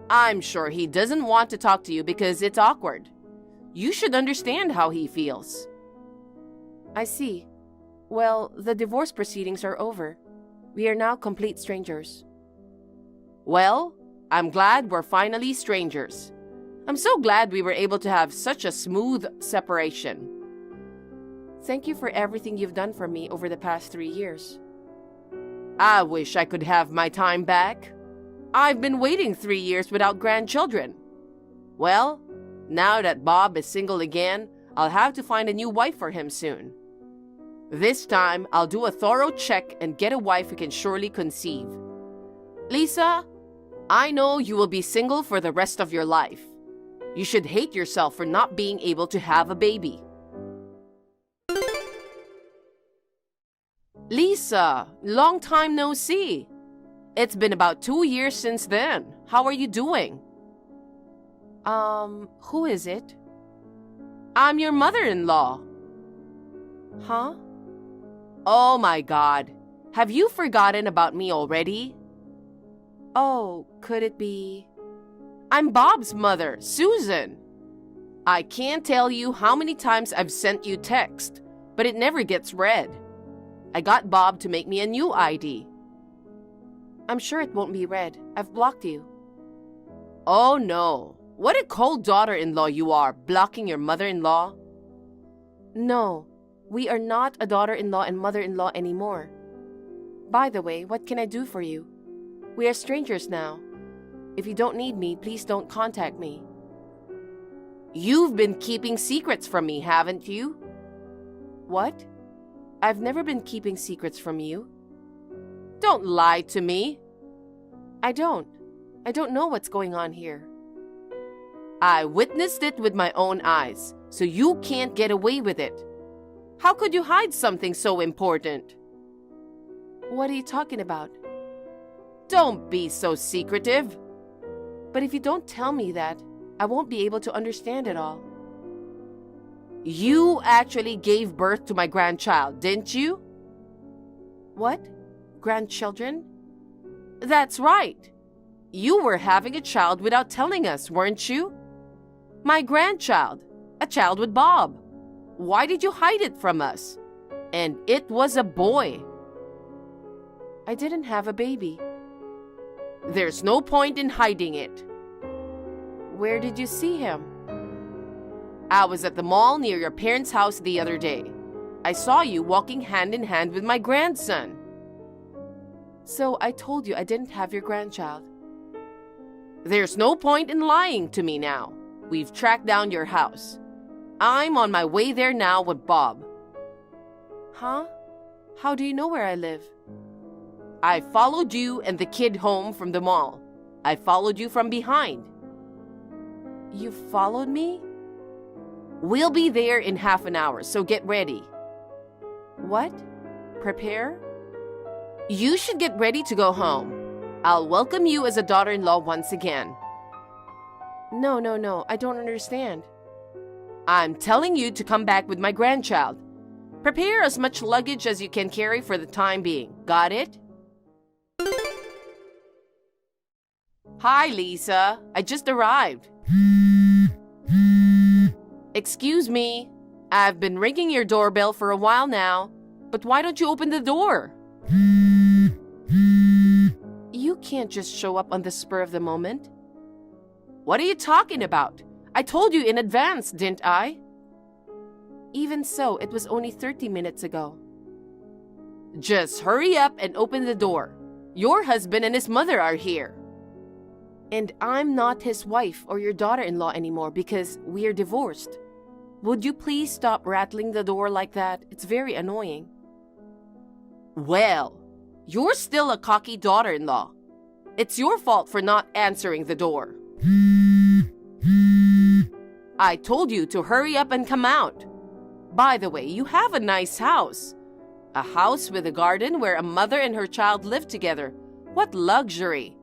I'm sure he doesn't want to talk to you because it's awkward. You should understand how he feels. I see. Well, the divorce proceedings are over. We are now complete strangers. Well, I'm glad we're finally strangers. I'm so glad we were able to have such a smooth separation. Thank you for everything you've done for me over the past 3 years. I wish I could have my time back. I've been waiting 3 years without grandchildren. Well, now that Bob is single again, I'll have to find a new wife for him soon. This time, I'll do a thorough check and get a wife who can surely conceive. Lisa, I know you will be single for the rest of your life. You should hate yourself for not being able to have a baby. Lisa, long time no see. It's been about 2 years since then. How are you doing? Who is it? I'm your mother-in-law. Huh? Oh my God. Have you forgotten about me already? Oh, could it be? I'm Bob's mother, Susan. I can't tell you how many times I've sent you text, but it never gets read. I got Bob to make me a new ID. I'm sure it won't be read. I've blocked you. Oh no. What a cold daughter-in-law you are, blocking your mother-in-law. No, we are not a daughter-in-law and mother-in-law anymore. By the way, what can I do for you? We are strangers now. If you don't need me, please don't contact me. You've been keeping secrets from me, haven't you? What? I've never been keeping secrets from you. Don't lie to me. I don't know what's going on here. I witnessed it with my own eyes, so you can't get away with it. How could you hide something so important? What are you talking about? Don't be so secretive. But if you don't tell me that, I won't be able to understand it all. You actually gave birth to my grandchild, didn't you? What? Grandchildren? That's right. You were having a child without telling us, weren't you? My grandchild, a child with Bob. Why did you hide it from us? And it was a boy. I didn't have a baby. There's no point in hiding it. Where did you see him? I was at the mall near your parents' house the other day. I saw you walking hand in hand with my grandson. So I told you I didn't have your grandchild. There's no point in lying to me now. We've tracked down your house. I'm on my way there now with Bob. Huh? How do you know where I live? I followed you and the kid home from the mall. I followed you from behind. You followed me? We'll be there in half an hour, so get ready. What? Prepare? You should get ready to go home. I'll welcome you as a daughter-in-law once again. No, I don't understand. I'm telling you to come back with my grandchild. Prepare as much luggage as you can carry for the time being. Got it? Hi, Lisa. I just arrived. Excuse me. I've been ringing your doorbell for a while now, but why don't you open the door? You can't just show up on the spur of the moment. What are you talking about? I told you in advance, didn't I? Even so, it was only 30 minutes ago. Just hurry up and open the door. Your husband and his mother are here. And I'm not his wife or your daughter-in-law anymore because we're divorced. Would you please stop rattling the door like that? It's very annoying. Well, you're still a cocky daughter-in-law. It's your fault for not answering the door. I told you to hurry up and come out. By the way, you have a nice house. A house with a garden where a mother and her child live together. What luxury.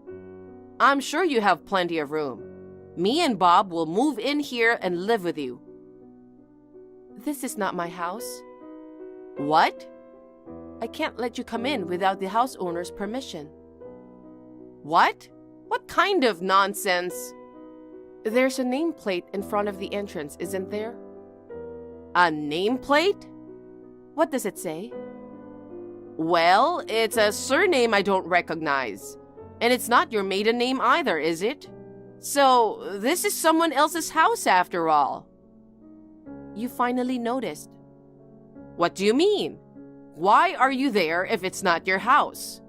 I'm sure you have plenty of room. Me and Bob will move in here and live with you. This is not my house. What? I can't let you come in without the house owner's permission. What? What kind of nonsense? There's a nameplate in front of the entrance, isn't there? A nameplate? What does it say? Well, it's a surname I don't recognize. And it's not your maiden name either, is it? So, this is someone else's house after all. You finally noticed. What do you mean? Why are you there if it's not your house?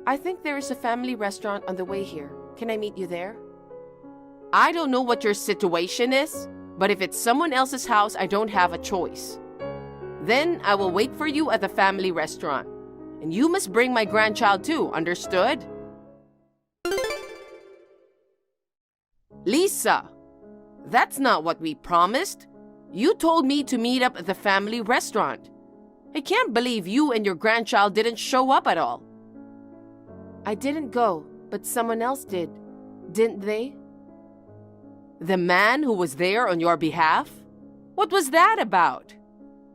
I think there is a family restaurant on the way here. Can I meet you there? I don't know what your situation is, but if it's someone else's house, I don't have a choice. Then I will wait for you at the family restaurant. And you must bring my grandchild too, understood? Lisa, that's not what we promised. You told me to meet up at the family restaurant. I can't believe you and your grandchild didn't show up at all. I didn't go, but someone else did, didn't they? The man who was there on your behalf? What was that about?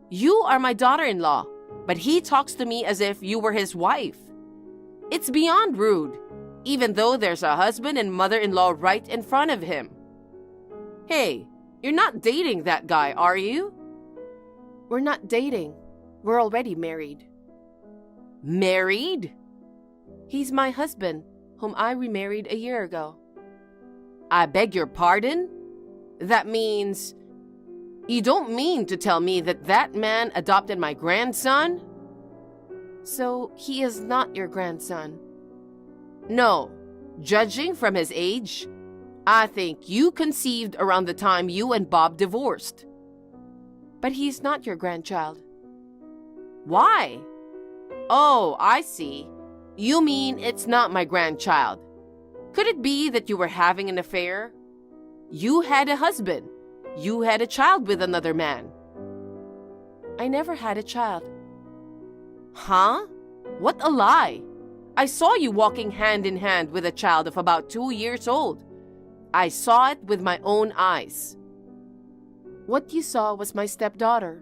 You are my daughter-in-law, but he talks to me as if you were his wife. It's beyond rude, even though there's a husband and mother-in-law right in front of him. Hey, you're not dating that guy, are you? We're not dating. We're already married. Married? He's my husband, whom I remarried a year ago. I beg your pardon? That means... You don't mean to tell me that that man adopted my grandson? So he is not your grandson? No. Judging from his age, I think you conceived around the time you and Bob divorced. But he's not your grandchild. Why? Oh, I see. You mean it's not my grandchild. Could it be that you were having an affair? You had a husband. You had a child with another man. I never had a child. Huh? What a lie! I saw you walking hand in hand with a child of about 2 years old. I saw it with my own eyes. What you saw was my stepdaughter.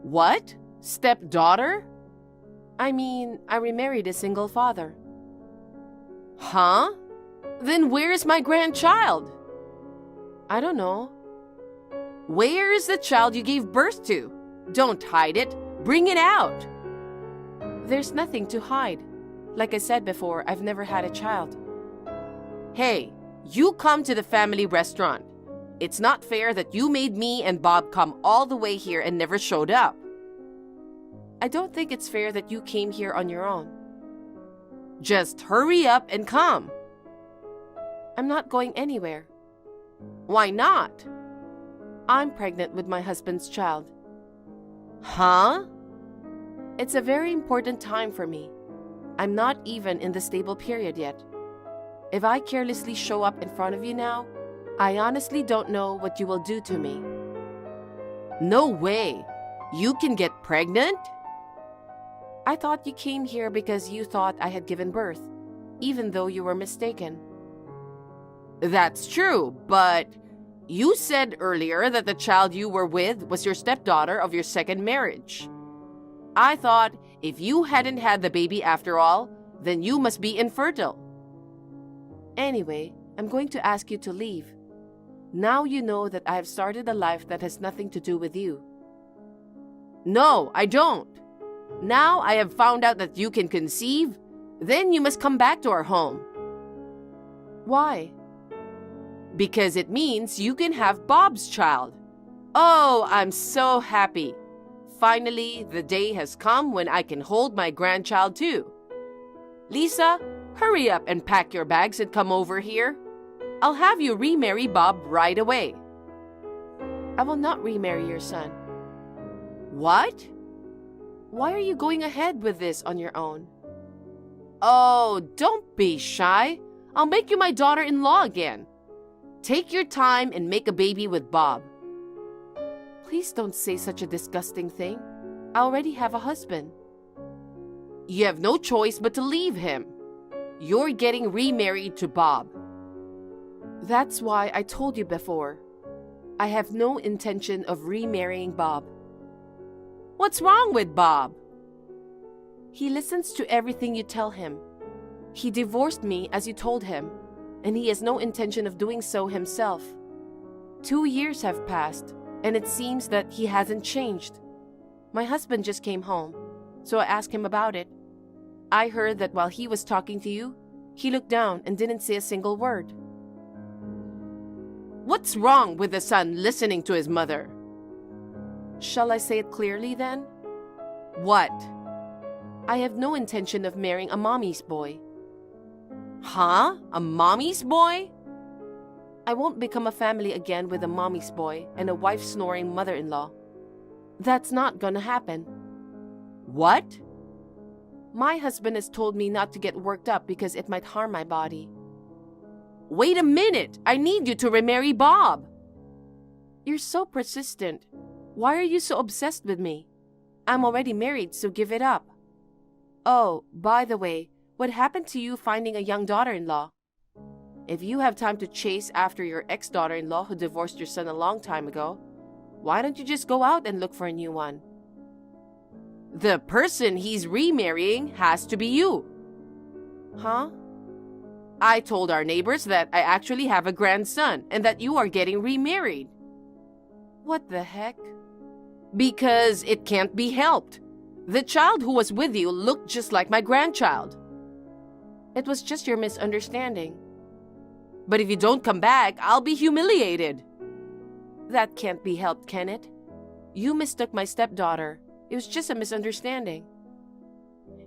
What? Stepdaughter? I mean, I remarried a single father. Huh? Then where's my grandchild? I don't know. Where's the child you gave birth to? Don't hide it. Bring it out. There's nothing to hide. Like I said before, I've never had a child. Hey, you come to the family restaurant. It's not fair that you made me and Bob come all the way here and never showed up. I don't think it's fair that you came here on your own. Just hurry up and come. I'm not going anywhere. Why not? I'm pregnant with my husband's child. Huh? It's a very important time for me. I'm not even in the stable period yet. If I carelessly show up in front of you now, I honestly don't know what you will do to me. No way. You can get pregnant? I thought you came here because you thought I had given birth, even though you were mistaken. That's true, but you said earlier that the child you were with was your stepdaughter of your second marriage. I thought if you hadn't had the baby after all, then you must be infertile. Anyway, I'm going to ask you to leave. Now you know that I have started a life that has nothing to do with you. No, I don't. Now I have found out that you can conceive, then you must come back to our home. Why? Because it means you can have Bob's child. Oh, I'm so happy. Finally, the day has come when I can hold my grandchild too. Lisa, hurry up and pack your bags and come over here. I'll have you remarry Bob right away. I will not remarry your son. What? Why are you going ahead with this on your own? Oh, don't be shy. I'll make you my daughter-in-law again. Take your time and make a baby with Bob. Please don't say such a disgusting thing. I already have a husband. You have no choice but to leave him. You're getting remarried to Bob. That's why I told you before. I have no intention of remarrying Bob. What's wrong with Bob? He listens to everything you tell him. He divorced me as you told him, and he has no intention of doing so himself. 2 years have passed, and it seems that he hasn't changed. My husband just came home, so I asked him about it. I heard that while he was talking to you, he looked down and didn't say a single word. What's wrong with the son listening to his mother? Shall I say it clearly then? What? I have no intention of marrying a mommy's boy. Huh? A mommy's boy? I won't become a family again with a mommy's boy and a wife-snoring mother-in-law. That's not gonna happen. What? My husband has told me not to get worked up because it might harm my body. Wait a minute! I need you to remarry Bob! You're so persistent. Why are you so obsessed with me? I'm already married, so give it up. Oh, by the way, what happened to you finding a young daughter-in-law? If you have time to chase after your ex-daughter-in-law who divorced your son a long time ago, why don't you just go out and look for a new one? The person he's remarrying has to be you. Huh? I told our neighbors that I actually have a grandson and that you are getting remarried. What the heck? Because it can't be helped. The child who was with you looked just like my grandchild. It was just your misunderstanding. But if you don't come back, I'll be humiliated. That can't be helped, can it? You mistook my stepdaughter. It was just a misunderstanding.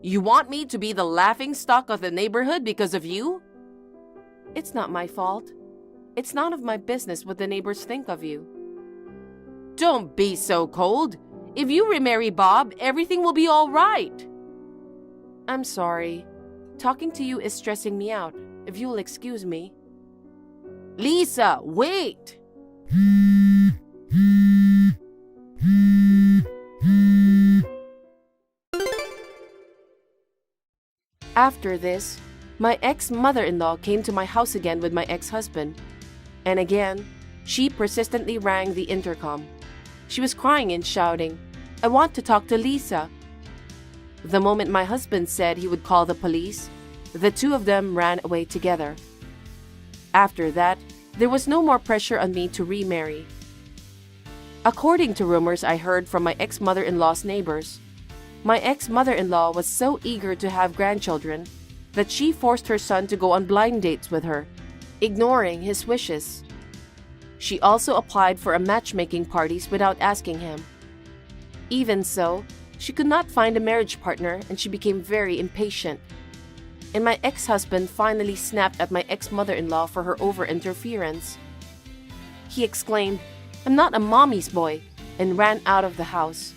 You want me to be the laughingstock of the neighborhood because of you? It's not my fault. It's none of my business what the neighbors think of you. Don't be so cold. If you remarry Bob, everything will be all right. I'm sorry. Talking to you is stressing me out, if you'll excuse me. Lisa, wait! After this, my ex-mother-in-law came to my house again with my ex-husband. And again, she persistently rang the intercom. She was crying and shouting, "I want to talk to Lisa." The moment my husband said he would call the police, the two of them ran away together. After that, there was no more pressure on me to remarry. According to rumors I heard from my ex-mother-in-law's neighbors, my ex-mother-in-law was so eager to have grandchildren that she forced her son to go on blind dates with her, ignoring his wishes. She also applied for a matchmaking parties without asking him. Even so, she could not find a marriage partner and she became very impatient. And my ex-husband finally snapped at my ex-mother-in-law for her over-interference. He exclaimed, "I'm not a mommy's boy," and ran out of the house.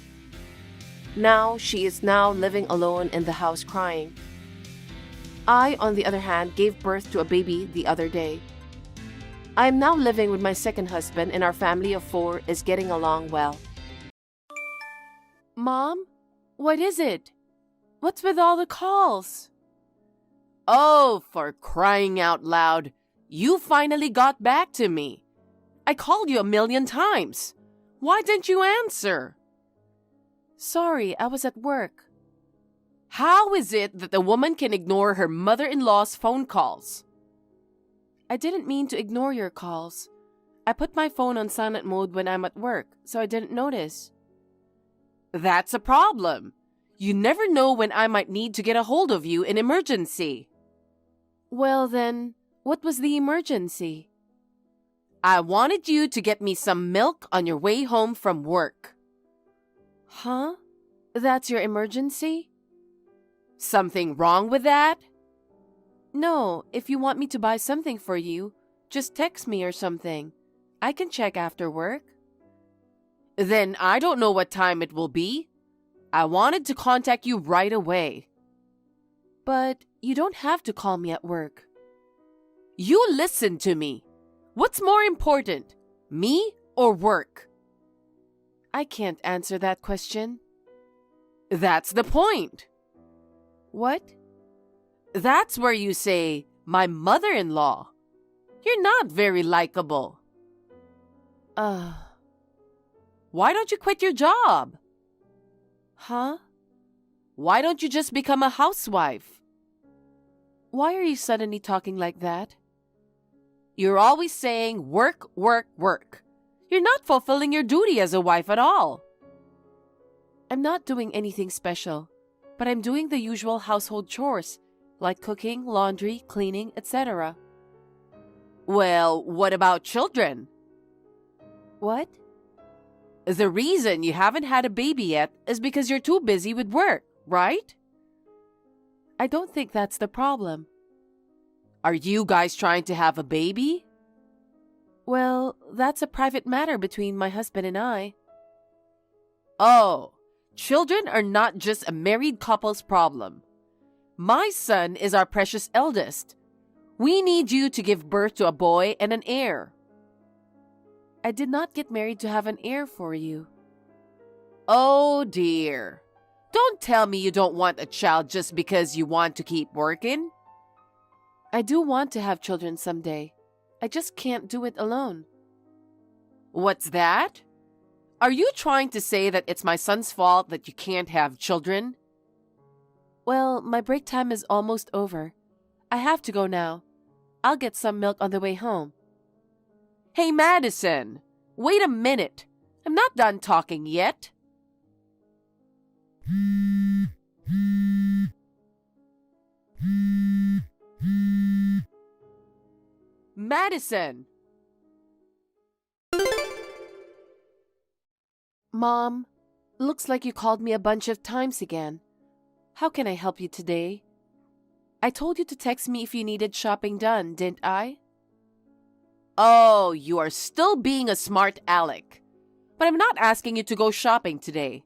Now she is living alone in the house crying. I, on the other hand, gave birth to a baby the other day. I am now living with my second husband and our family of 4 is getting along well. Mom? What is it? What's with all the calls? Oh, for crying out loud. You finally got back to me. I called you 1,000,000 times. Why didn't you answer? Sorry, I was at work. How is it that a woman can ignore her mother-in-law's phone calls? I didn't mean to ignore your calls. I put my phone on silent mode when I'm at work, so I didn't notice. That's a problem. You never know when I might need to get a hold of you in emergency. Well then, what was the emergency? I wanted you to get me some milk on your way home from work. Huh? That's your emergency? Something wrong with that? No, if you want me to buy something for you, just text me or something. I can check after work. Then I don't know what time it will be. I wanted to contact you right away. But you don't have to call me at work. You listen to me. What's more important, me or work? I can't answer that question. That's the point. What? That's where you say, my mother-in-law. You're not very likable. Why don't you quit your job? Huh? Why don't you just become a housewife? Why are you suddenly talking like that? You're always saying work, work, work. You're not fulfilling your duty as a wife at all. I'm not doing anything special, but I'm doing the usual household chores, like cooking, laundry, cleaning, etc. Well, what about children? What? The reason you haven't had a baby yet is because you're too busy with work, right? I don't think that's the problem. Are you guys trying to have a baby? Well, that's a private matter between my husband and I. Oh, children are not just a married couple's problem. My son is our precious eldest. We need you to give birth to a boy and an heir. I did not get married to have an heir for you. Oh dear. Don't tell me you don't want a child just because you want to keep working. I do want to have children someday. I just can't do it alone. What's that? Are you trying to say that it's my son's fault that you can't have children? Well, my break time is almost over. I have to go now. I'll get some milk on the way home. Hey, Madison, wait a minute. I'm not done talking yet. Madison! Mom, looks like you called me a bunch of times again. How can I help you today? I told you to text me if you needed shopping done, didn't I? Oh, you are still being a smart aleck. But I'm not asking you to go shopping today.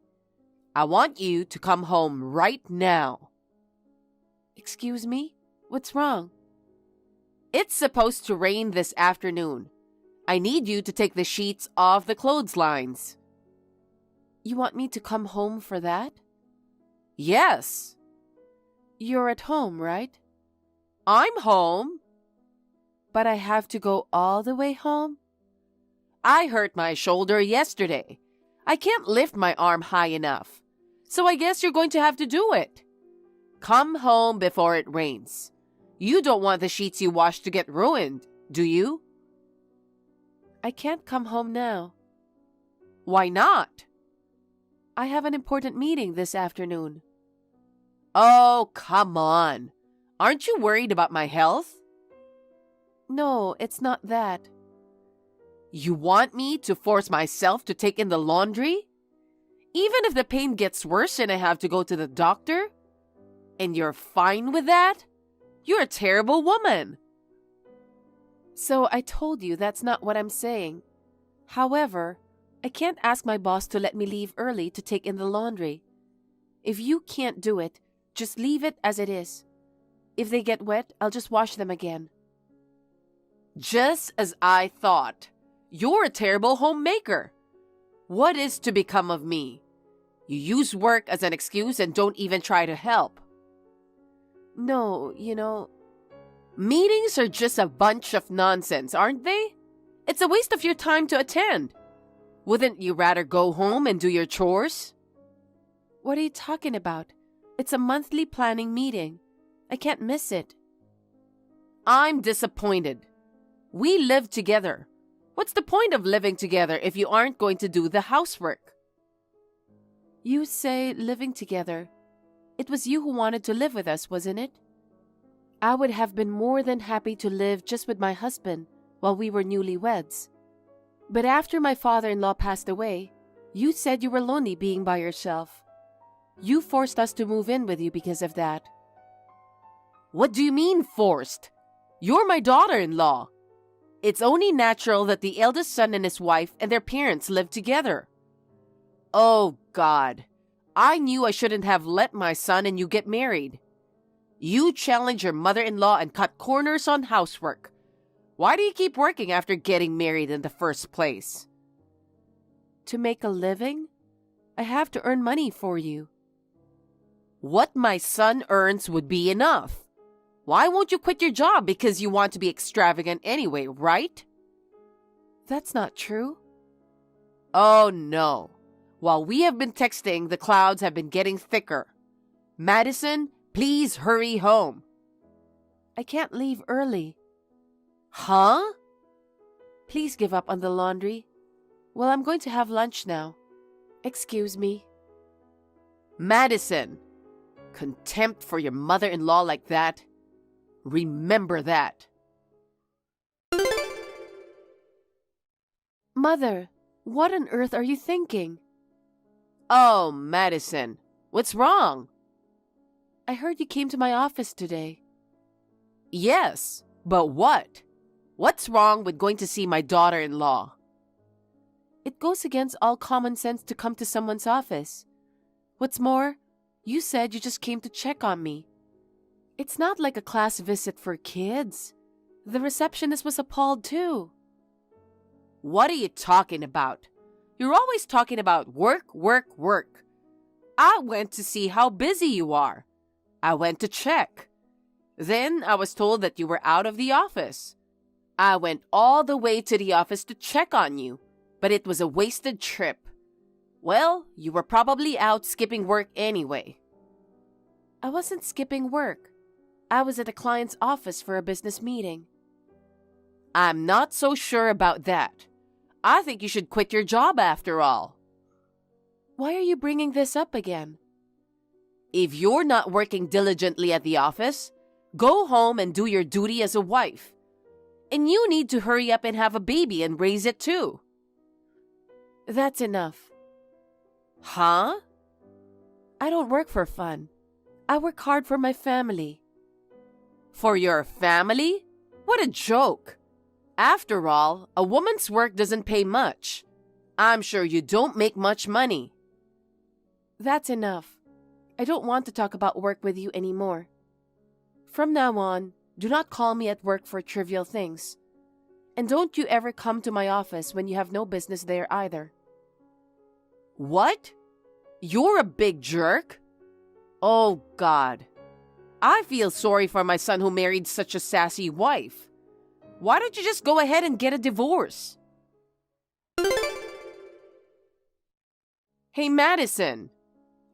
I want you to come home right now. Excuse me? What's wrong? It's supposed to rain this afternoon. I need you to take the sheets off the clotheslines. You want me to come home for that? Yes. You're at home, right? I'm home. But I have to go all the way home? I hurt my shoulder yesterday. I can't lift my arm high enough. So I guess you're going to have to do it. Come home before it rains. You don't want the sheets you washed to get ruined, do you? I can't come home now. Why not? I have an important meeting this afternoon. Oh, come on. Aren't you worried about my health? No, it's not that. You want me to force myself to take in the laundry? Even if the pain gets worse and I have to go to the doctor? And you're fine with that? You're a terrible woman. So I told you that's not what I'm saying. However, I can't ask my boss to let me leave early to take in the laundry. If you can't do it, just leave it as it is. If they get wet, I'll just wash them again. Just as I thought. You're a terrible homemaker. What is to become of me? You use work as an excuse and don't even try to help. No, meetings are just a bunch of nonsense, aren't they? It's a waste of your time to attend. Wouldn't you rather go home and do your chores? What are you talking about? It's a monthly planning meeting. I can't miss it. I'm disappointed. We live together. What's the point of living together if you aren't going to do the housework? You say living together. It was you who wanted to live with us, wasn't it? I would have been more than happy to live just with my husband while we were newlyweds. But after my father-in-law passed away, you said you were lonely being by yourself. You forced us to move in with you because of that. What do you mean forced? You're my daughter-in-law. It's only natural that the eldest son and his wife and their parents live together. Oh, God. I knew I shouldn't have let my son and you get married. You challenge your mother-in-law and cut corners on housework. Why do you keep working after getting married in the first place? To make a living? I have to earn money for you. What my son earns would be enough. Why won't you quit your job because you want to be extravagant anyway, right? That's not true. Oh, no. While we have been texting, the clouds have been getting thicker. Madison, please hurry home. I can't leave early. Huh? Please give up on the laundry. Well, I'm going to have lunch now. Excuse me. Madison, contempt for your mother-in-law like that? Remember that. Mother, what on earth are you thinking? Oh, Madison, what's wrong? I heard you came to my office today. Yes, but what? What's wrong with going to see my daughter-in-law? It goes against all common sense to come to someone's office. What's more, you said you just came to check on me. It's not like a class visit for kids. The receptionist was appalled too. What are you talking about? You're always talking about work, work, work. I went to see how busy you are. I went to check. Then I was told that you were out of the office. I went all the way to the office to check on you, but it was a wasted trip. Well, you were probably out skipping work anyway. I wasn't skipping work. I was at a client's office for a business meeting. I'm not so sure about that. I think you should quit your job after all. Why are you bringing this up again? If you're not working diligently at the office, go home and do your duty as a wife. And you need to hurry up and have a baby and raise it too. That's enough. Huh? I don't work for fun. I work hard for my family. For your family? What a joke. After all, a woman's work doesn't pay much. I'm sure you don't make much money. That's enough. I don't want to talk about work with you anymore. From now on, do not call me at work for trivial things. And don't you ever come to my office when you have no business there either. What? You're a big jerk? Oh, God. I feel sorry for my son who married such a sassy wife. Why don't you just go ahead and get a divorce? Hey, Madison.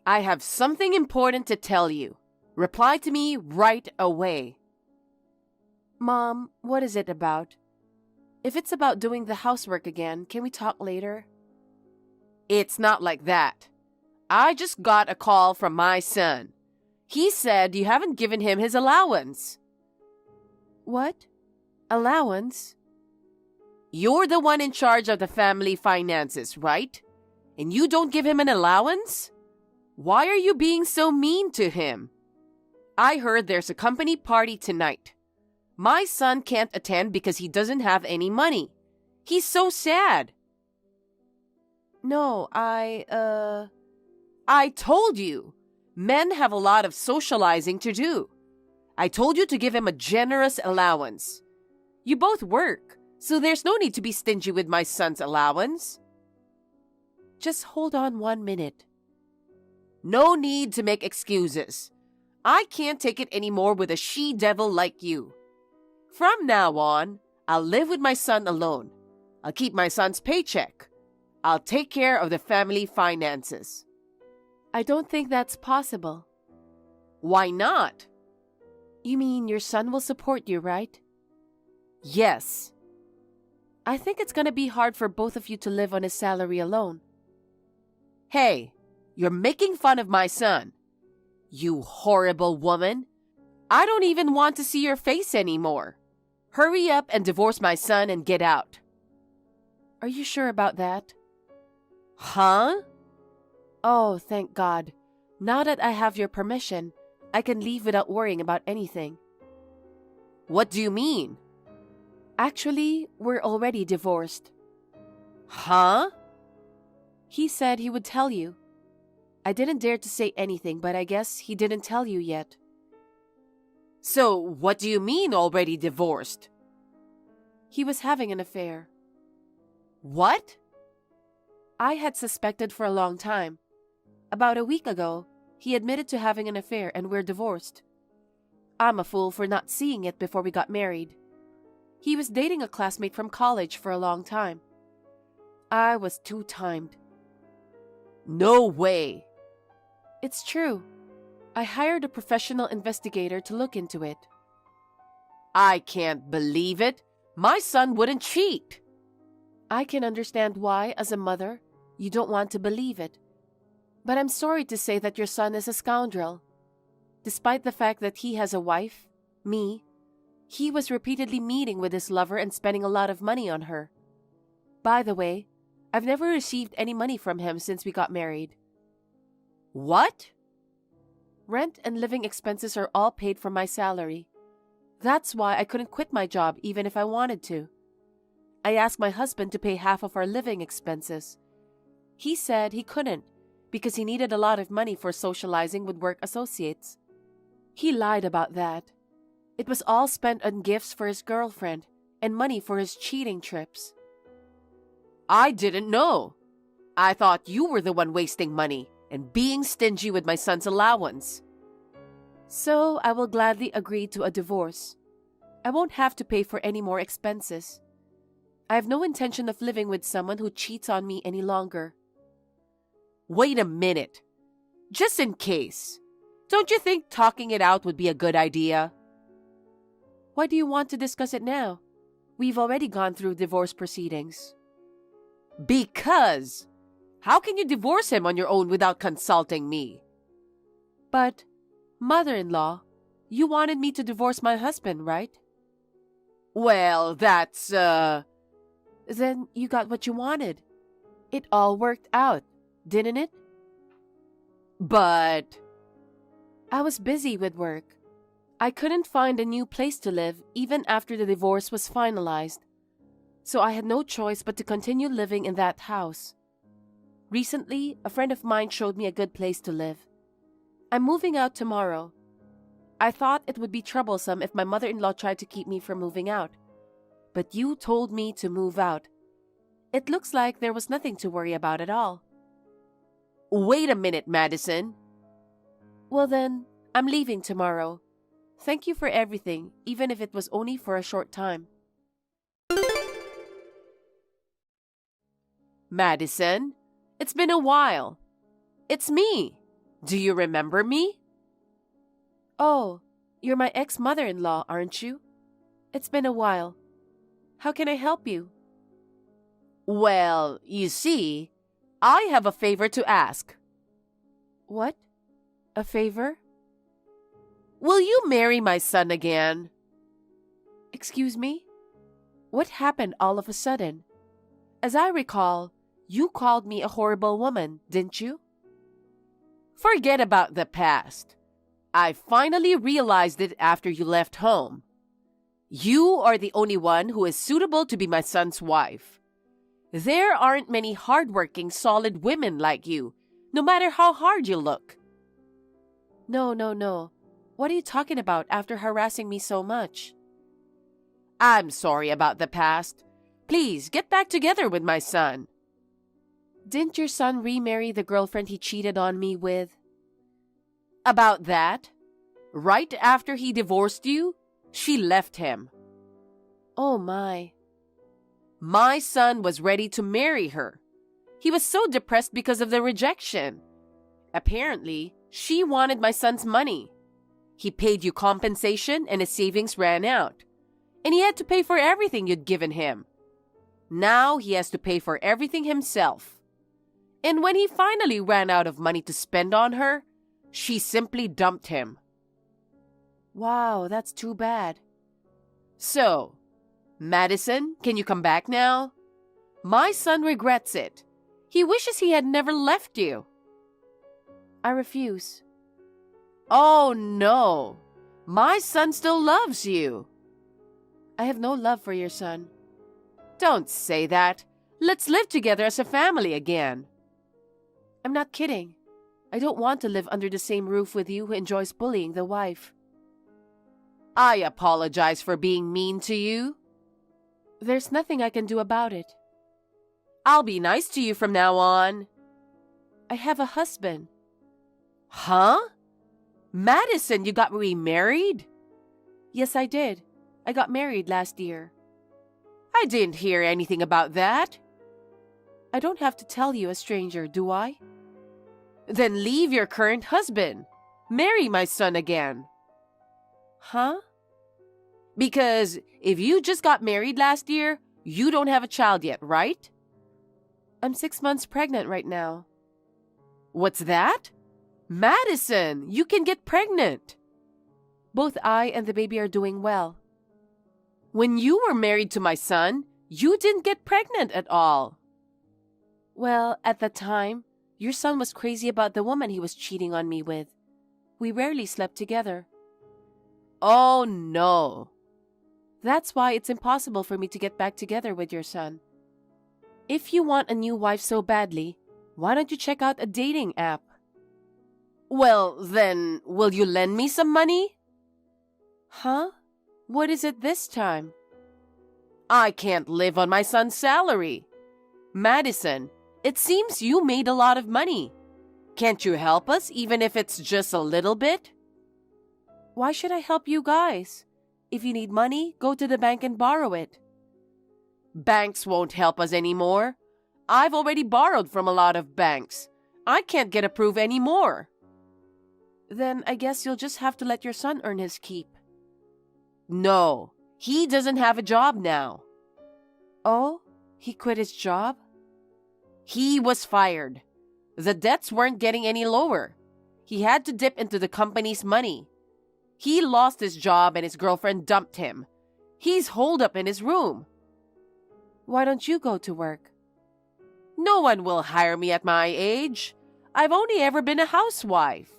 I have something important to tell you. Reply to me right away. Mom, what is it about? If it's about doing the housework again, can we talk later? It's not like that. I just got a call from my son. He said you haven't given him his allowance. What? Allowance? You're the one in charge of the family finances, right? And you don't give him an allowance? Why are you being so mean to him? I heard there's a company party tonight. My son can't attend because he doesn't have any money. He's so sad. No, I told you. Men have a lot of socializing to do. I told you to give him a generous allowance. You both work, so there's no need to be stingy with my son's allowance. Just hold on 1 minute. No need to make excuses. I can't take it anymore with a she-devil like you. From now on, I'll live with my son alone. I'll keep my son's paycheck. I'll take care of the family finances. I don't think that's possible. Why not? You mean your son will support you, right? Yes. I think it's gonna be hard for both of you to live on his salary alone. Hey, you're making fun of my son. You horrible woman. I don't even want to see your face anymore. Hurry up and divorce my son and get out. Are you sure about that? Huh? Oh, thank God. Now that I have your permission, I can leave without worrying about anything. What do you mean? Actually, we're already divorced. Huh? He said he would tell you. I didn't dare to say anything, but I guess he didn't tell you yet. So, what do you mean already divorced? He was having an affair. What? I had suspected for a long time. About a week ago, he admitted to having an affair and we're divorced. I'm a fool for not seeing it before we got married. He was dating a classmate from college for a long time. I was two-timed. No way! It's true. I hired a professional investigator to look into it. I can't believe it. My son wouldn't cheat. I can understand why, as a mother, you don't want to believe it. But I'm sorry to say that your son is a scoundrel. Despite the fact that he has a wife, me, he was repeatedly meeting with his lover and spending a lot of money on her. By the way, I've never received any money from him since we got married. What? Rent and living expenses are all paid from my salary. That's why I couldn't quit my job even if I wanted to. I asked my husband to pay half of our living expenses. He said he couldn't because he needed a lot of money for socializing with work associates. He lied about that. It was all spent on gifts for his girlfriend and money for his cheating trips. I didn't know. I thought you were the one wasting money and being stingy with my son's allowance. So I will gladly agree to a divorce. I won't have to pay for any more expenses. I have no intention of living with someone who cheats on me any longer. Wait a minute. Just in case, don't you think talking it out would be a good idea? Why do you want to discuss it now? We've already gone through divorce proceedings. Because how can you divorce him on your own without consulting me? But, mother-in-law, you wanted me to divorce my husband, right? Well, Then you got what you wanted. It all worked out, didn't it? But... I was busy with work. I couldn't find a new place to live even after the divorce was finalized. So I had no choice but to continue living in that house. Recently, a friend of mine showed me a good place to live. I'm moving out tomorrow. I thought it would be troublesome if my mother-in-law tried to keep me from moving out. But you told me to move out. It looks like there was nothing to worry about at all. Wait a minute, Madison. Well then, I'm leaving tomorrow. Thank you for everything, even if it was only for a short time. Madison, it's been a while. It's me. Do you remember me? Oh, you're my ex-mother-in-law, aren't you? It's been a while. How can I help you? Well, you see, I have a favor to ask. What? A favor? Will you marry my son again? Excuse me? What happened all of a sudden? As I recall, you called me a horrible woman, didn't you? Forget about the past. I finally realized it after you left home. You are the only one who is suitable to be my son's wife. There aren't many hardworking, solid women like you, no matter how hard you look. No. What are you talking about after harassing me so much? I'm sorry about the past. Please, get back together with my son. Didn't your son remarry the girlfriend he cheated on me with? About that? Right after he divorced you, she left him. Oh my. My son was ready to marry her. He was so depressed because of the rejection. Apparently, she wanted my son's money. He paid you compensation and his savings ran out. And he had to pay for everything you'd given him. Now he has to pay for everything himself. And when he finally ran out of money to spend on her, she simply dumped him. Wow, that's too bad. So, Madison, can you come back now? My son regrets it. He wishes he had never left you. I refuse. Oh no, my son still loves you. I have no love for your son. Don't say that. Let's live together as a family again. I'm not kidding. I don't want to live under the same roof with you who enjoys bullying the wife. I apologize for being mean to you. There's nothing I can do about it. I'll be nice to you from now on. I have a husband. Huh? Madison, you got remarried? Yes, I did. I got married last year. I didn't hear anything about that. I don't have to tell you, a stranger, do I? Then leave your current husband. Marry my son again. Huh? Because if you just got married last year, you don't have a child yet, right? I'm 6 months pregnant right now. What's that? Madison, you can get pregnant. Both I and the baby are doing well. When you were married to my son, you didn't get pregnant at all. Well, at the time, your son was crazy about the woman he was cheating on me with. We rarely slept together. Oh no. That's why it's impossible for me to get back together with your son. If you want a new wife so badly, why don't you check out a dating app? Well, then, will you lend me some money? Huh? What is it this time? I can't live on my son's salary. Madison, it seems you made a lot of money. Can't you help us, even if it's just a little bit? Why should I help you guys? If you need money, go to the bank and borrow it. Banks won't help us anymore. I've already borrowed from a lot of banks. I can't get approved anymore. Then I guess you'll just have to let your son earn his keep. No, he doesn't have a job now. Oh, he quit his job? He was fired. The debts weren't getting any lower. He had to dip into the company's money. He lost his job and his girlfriend dumped him. He's holed up in his room. Why don't you go to work? No one will hire me at my age. I've only ever been a housewife.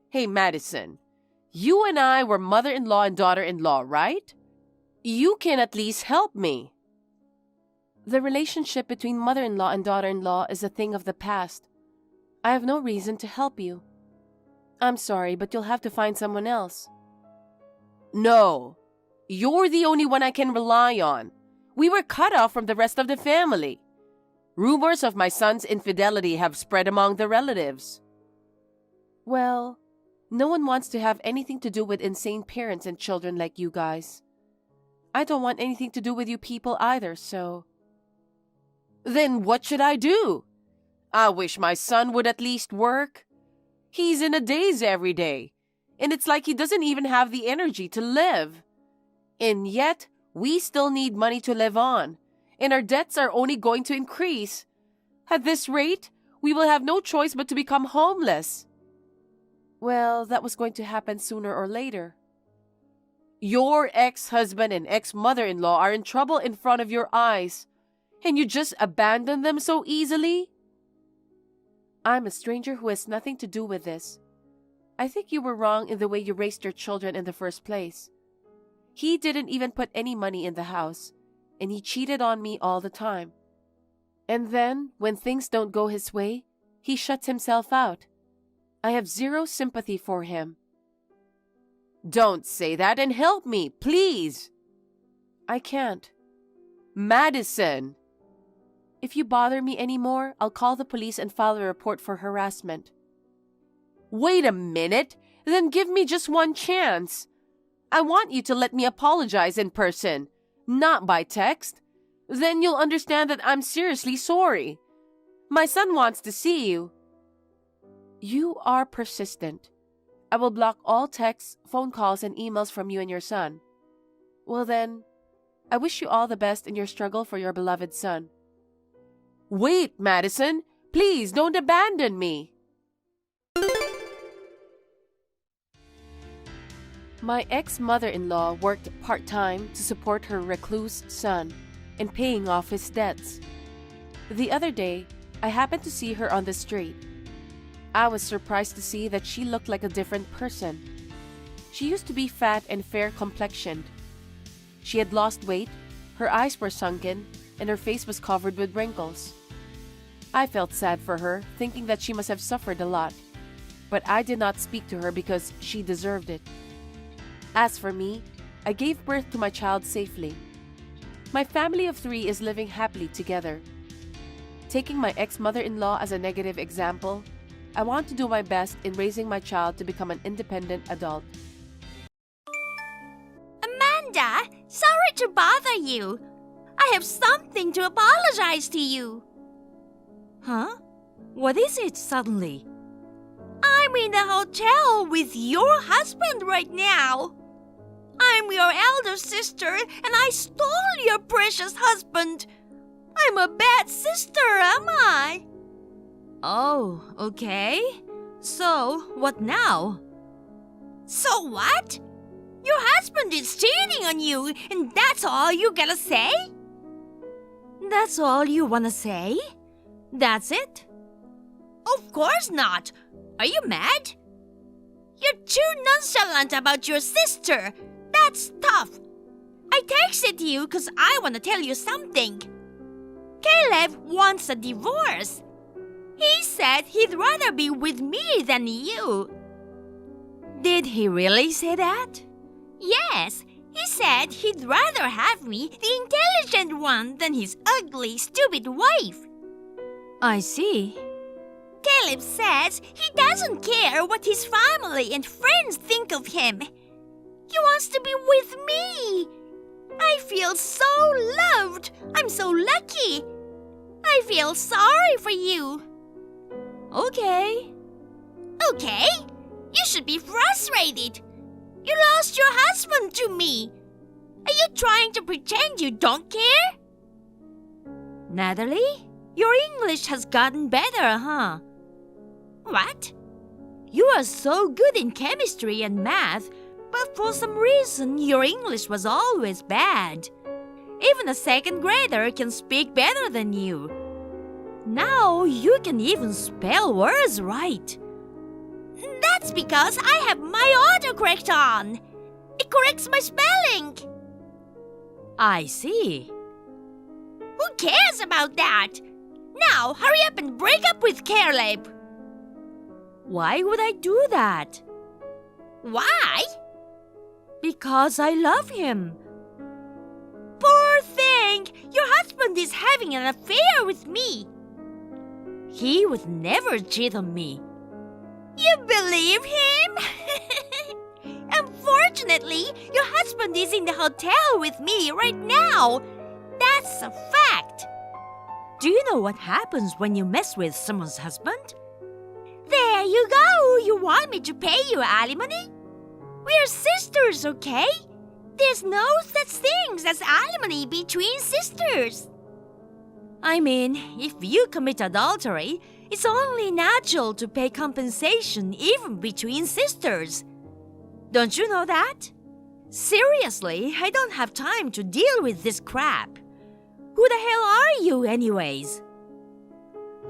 Hey, Madison, you and I were mother-in-law and daughter-in-law, right? You can at least help me. The relationship between mother-in-law and daughter-in-law is a thing of the past. I have no reason to help you. I'm sorry, but you'll have to find someone else. No, you're the only one I can rely on. We were cut off from the rest of the family. Rumors of my son's infidelity have spread among the relatives. Well, no one wants to have anything to do with insane parents and children like you guys. I don't want anything to do with you people either, so... Then what should I do? I wish my son would at least work. He's in a daze every day, and it's like he doesn't even have the energy to live. And yet, we still need money to live on, and our debts are only going to increase. At this rate, we will have no choice but to become homeless. Well, that was going to happen sooner or later. Your ex-husband and ex-mother-in-law are in trouble in front of your eyes, and you just abandon them so easily? I'm a stranger who has nothing to do with this. I think you were wrong in the way you raised your children in the first place. He didn't even put any money in the house, and he cheated on me all the time. And then, when things don't go his way, he shuts himself out. I have zero sympathy for him. Don't say that and help me, please. I can't. Madison! If you bother me anymore, I'll call the police and file a report for harassment. Wait a minute, then give me just one chance. I want you to let me apologize in person, not by text. Then you'll understand that I'm seriously sorry. My son wants to see you. You are persistent. I will block all texts, phone calls, and emails from you and your son. Well then, I wish you all the best in your struggle for your beloved son. Wait, Madison, please don't abandon me. My ex-mother-in-law worked part-time to support her recluse son and paying off his debts. The other day, I happened to see her on the street. I was surprised to see that she looked like a different person. She used to be fat and fair-complexioned. She had lost weight, her eyes were sunken, and her face was covered with wrinkles. I felt sad for her, thinking that she must have suffered a lot. But I did not speak to her because she deserved it. As for me, I gave birth to my child safely. My family of 3 is living happily together. Taking my ex-mother-in-law as a negative example, I want to do my best in raising my child to become an independent adult. Amanda, sorry to bother you. I have something to apologize to you. Huh? What is it suddenly? I'm in the hotel with your husband right now. I'm your elder sister and I stole your precious husband. I'm a bad sister, am I? Oh, okay. So, what now? So what? Your husband is cheating on you and that's all you gotta say? That's all you wanna say? That's it? Of course not. Are you mad? You're too nonchalant about your sister. That's tough. I texted you because I want to tell you something. Caleb wants a divorce. He said he'd rather be with me than you. Did he really say that? Yes, he said he'd rather have me, the intelligent one, than his ugly, stupid wife. I see. Caleb says he doesn't care what his family and friends think of him. He wants to be with me. I feel so loved. I'm so lucky. I feel sorry for you. Okay. Okay? You should be frustrated. You lost your husband to me. Are you trying to pretend you don't care? Natalie, your English has gotten better, huh? What? You are so good in chemistry and math, but for some reason your English was always bad. Even a second grader can speak better than you. Now you can even spell words right. That's because I have my autocorrect on. It corrects my spelling. I see. Who cares about that? Now, hurry up and break up with Caleb. Why would I do that? Why? Because I love him. Poor thing! Your husband is having an affair with me. He would never cheat on me. You believe him? Unfortunately, your husband is in the hotel with me right now. That's a fact. Do you know what happens when you mess with someone's husband? There you go. You want me to pay you alimony? We're sisters, okay? There's no such things as alimony between sisters. I mean, if you commit adultery, it's only natural to pay compensation even between sisters. Don't you know that? Seriously, I don't have time to deal with this crap. Who the hell are you anyways?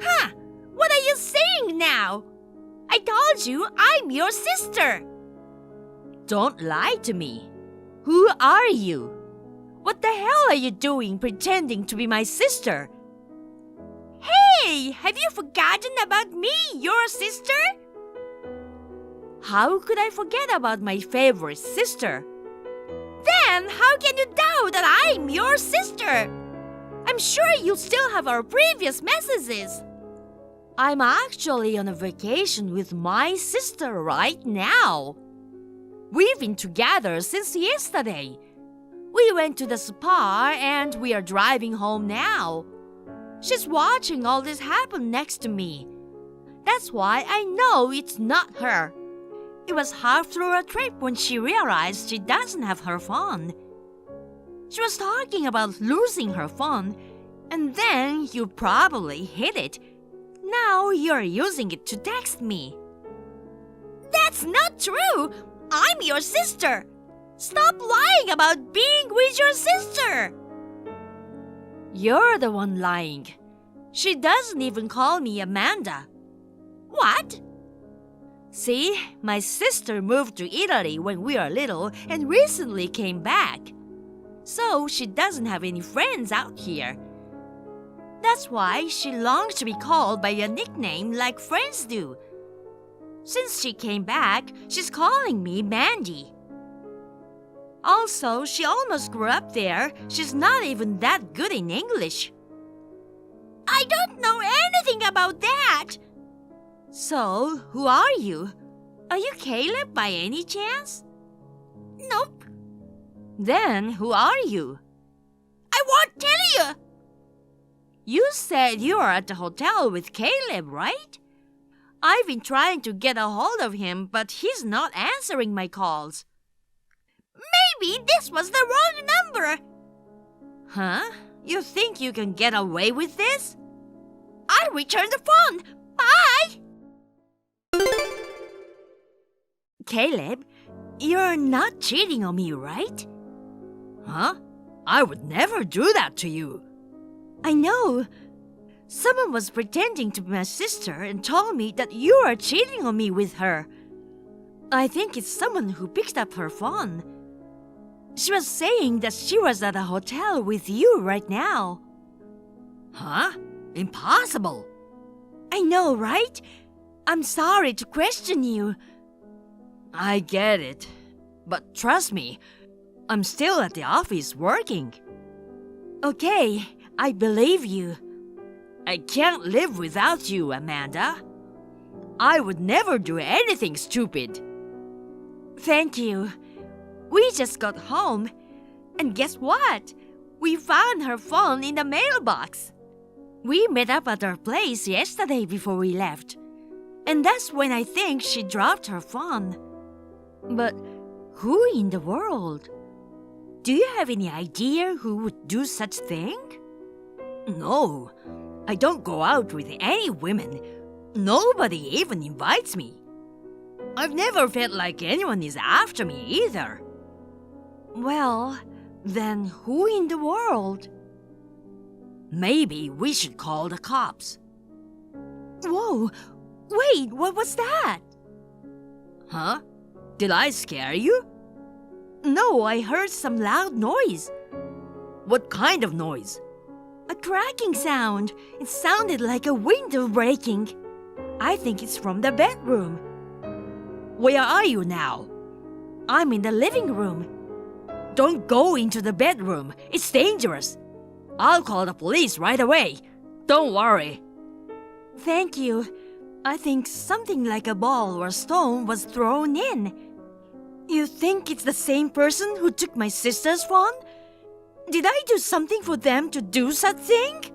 Huh? What are you saying now? I told you I'm your sister. Don't lie to me. Who are you? What the hell are you doing pretending to be my sister? Hey, have you forgotten about me, your sister? How could I forget about my favorite sister? Then how can you doubt that I'm your sister? I'm sure you still have our previous messages. I'm actually on a vacation with my sister right now. We've been together since yesterday. We went to the spa and we are driving home now. She's watching all this happen next to me. That's why I know it's not her. It was half through a trip when she realized she doesn't have her phone. She was talking about losing her phone, and then you probably hid it. Now you're using it to text me. That's not true! I'm your sister! Stop lying about being with your sister! You're the one lying. She doesn't even call me Amanda. What? See, my sister moved to Italy when we were little and recently came back. So she doesn't have any friends out here. That's why she longs to be called by a nickname like friends do. Since she came back, she's calling me Mandy. Also, she almost grew up there. She's not even that good in English. I don't know anything about that. So, who are you? Are you Caleb by any chance? Nope. Then, who are you? I won't tell you. You said you are at the hotel with Caleb, right? I've been trying to get a hold of him, but he's not answering my calls. Maybe this was the wrong number. Huh? You think you can get away with this? I'll return the phone. Bye! Caleb, you're not cheating on me, right? Huh? I would never do that to you. I know. Someone was pretending to be my sister and told me that you are cheating on me with her. I think it's someone who picked up her phone. She was saying that she was at a hotel with you right now. Huh? Impossible. I know, right? I'm sorry to question you. I get it. But trust me, I'm still at the office working. Okay, I believe you. I can't live without you, Amanda. I would never do anything stupid. Thank you. We just got home, and guess what? We found her phone in the mailbox. We met up at her place yesterday before we left, and that's when I think she dropped her phone. But who in the world? Do you have any idea who would do such thing? No, I don't go out with any women. Nobody even invites me. I've never felt like anyone is after me either. Well, then who in the world? Maybe we should call the cops. Whoa, wait, what was that? Huh? Did I scare you? No, I heard some loud noise. What kind of noise? A cracking sound. It sounded like a window breaking. I think it's from the bedroom. Where are you now? I'm in the living room. Don't go into the bedroom. It's dangerous. I'll call the police right away. Don't worry. Thank you. I think something like a ball or stone was thrown in. You think it's the same person who took my sister's phone? Did I do something for them to do such thing?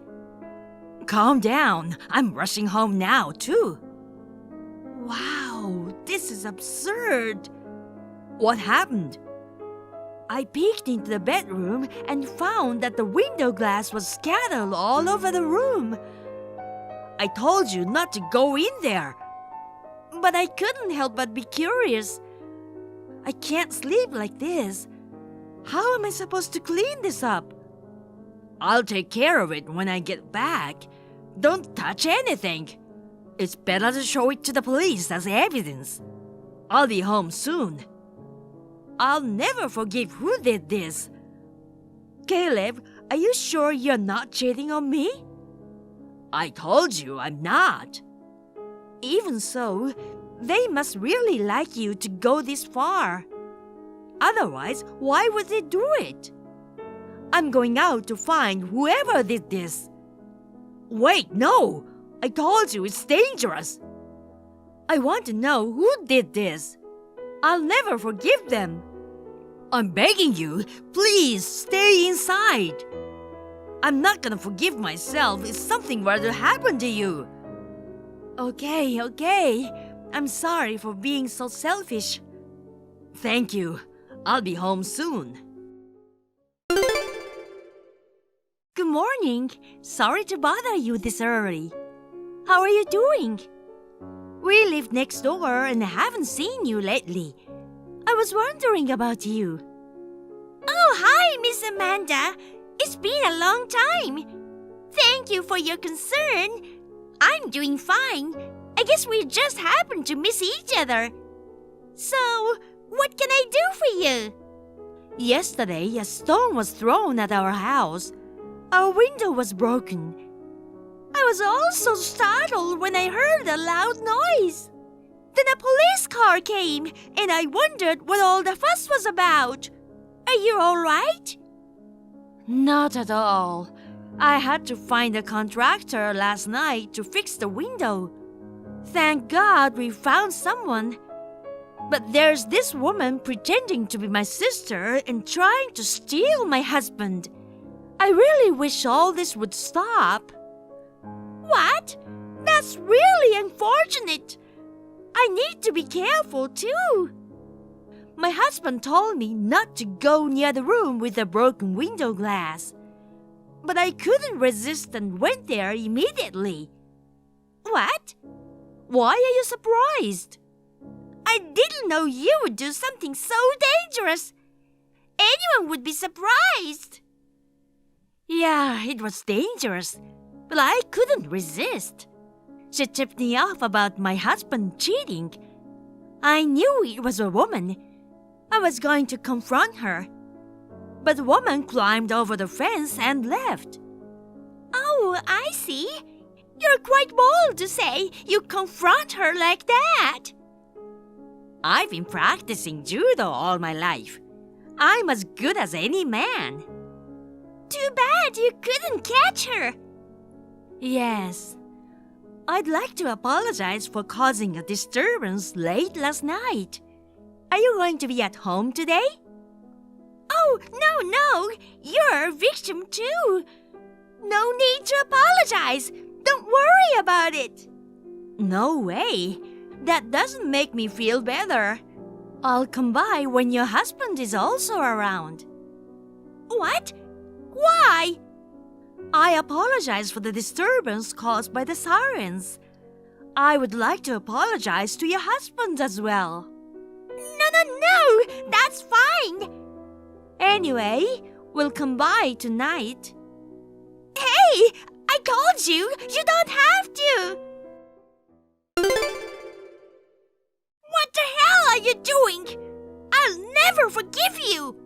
Calm down. I'm rushing home now, too. Wow, this is absurd. What happened? I peeked into the bedroom and found that the window glass was scattered all over the room. I told you not to go in there. But I couldn't help but be curious. I can't sleep like this. How am I supposed to clean this up? I'll take care of it when I get back. Don't touch anything. It's better to show it to the police as evidence. I'll be home soon. I'll never forgive who did this. Caleb, are you sure you're not cheating on me? I told you I'm not. Even so, they must really like you to go this far. Otherwise, why would they do it? I'm going out to find whoever did this. Wait, no! I told you it's dangerous. I want to know who did this. I'll never forgive them. I'm begging you, please stay inside. I'm not gonna forgive myself if something were to happen to you. Okay. I'm sorry for being so selfish. Thank you. I'll be home soon. Good morning. Sorry to bother you this early. How are you doing? We live next door and I haven't seen you lately. I was wondering about you. Oh, hi, Miss Amanda. It's been a long time. Thank you for your concern. I'm doing fine. I guess we just happened to miss each other. So, what can I do for you? Yesterday, a stone was thrown at our house. Our window was broken. I was also startled when I heard a loud noise. Then a police car came, and I wondered what all the fuss was about. Are you all right? Not at all. I had to find a contractor last night to fix the window. Thank God we found someone. But there's this woman pretending to be my sister and trying to steal my husband. I really wish all this would stop. What? That's really unfortunate. I need to be careful too. My husband told me not to go near the room with the broken window glass. But I couldn't resist and went there immediately. What? Why are you surprised? I didn't know you would do something so dangerous. Anyone would be surprised. Yeah, it was dangerous, but I couldn't resist. She tipped me off about my husband cheating. I knew it was a woman. I was going to confront her. But the woman climbed over the fence and left. Oh, I see. You're quite bold to say you confront her like that. I've been practicing judo all my life. I'm as good as any man. Too bad you couldn't catch her. Yes. I'd like to apologize for causing a disturbance late last night. Are you going to be at home today? Oh, no. You're a victim too. No need to apologize. Don't worry about it. No way. That doesn't make me feel better. I'll come by when your husband is also around. What? Why? I apologize for the disturbance caused by the sirens. I would like to apologize to your husband as well. No, that's fine. Anyway, we'll come by tonight. Hey, I told you, you don't have to. What the hell are you doing? I'll never forgive you.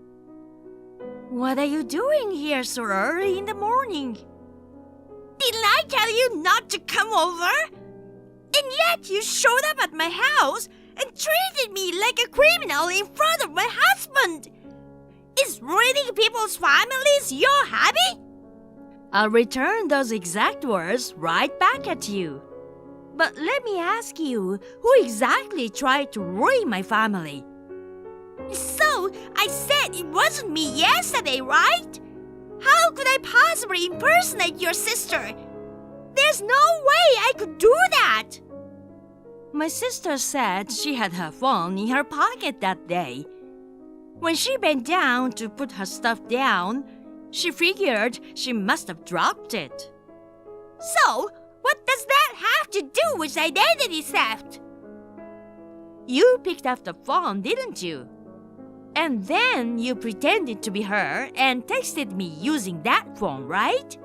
What are you doing here so early in the morning? Didn't I tell you not to come over? And yet you showed up at my house and treated me like a criminal in front of my husband. Is ruining people's families your hobby? I'll return those exact words right back at you. But let me ask you, who exactly tried to ruin my family? So, I said it wasn't me yesterday, right? How could I possibly impersonate your sister? There's no way I could do that. My sister said she had her phone in her pocket that day. When she bent down to put her stuff down, she figured she must have dropped it. So, what does that have to do with identity theft? You picked up the phone, didn't you? And then you pretended to be her and texted me using that phone, right?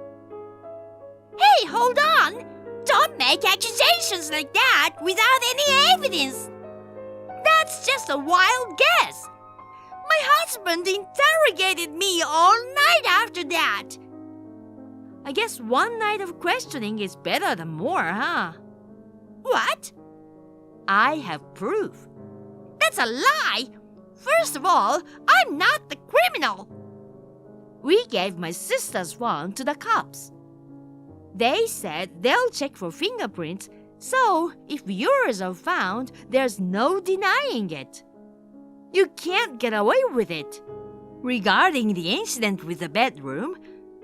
Hey, hold on! Don't make accusations like that without any evidence. That's just a wild guess. My husband interrogated me all night after that. I guess one night of questioning is better than more, huh? What? I have proof. That's a lie. First of all, I'm not the criminal. We gave my sister's phone to the cops. They said they'll check for fingerprints, so if yours are found, there's no denying it. You can't get away with it. Regarding the incident with the bedroom,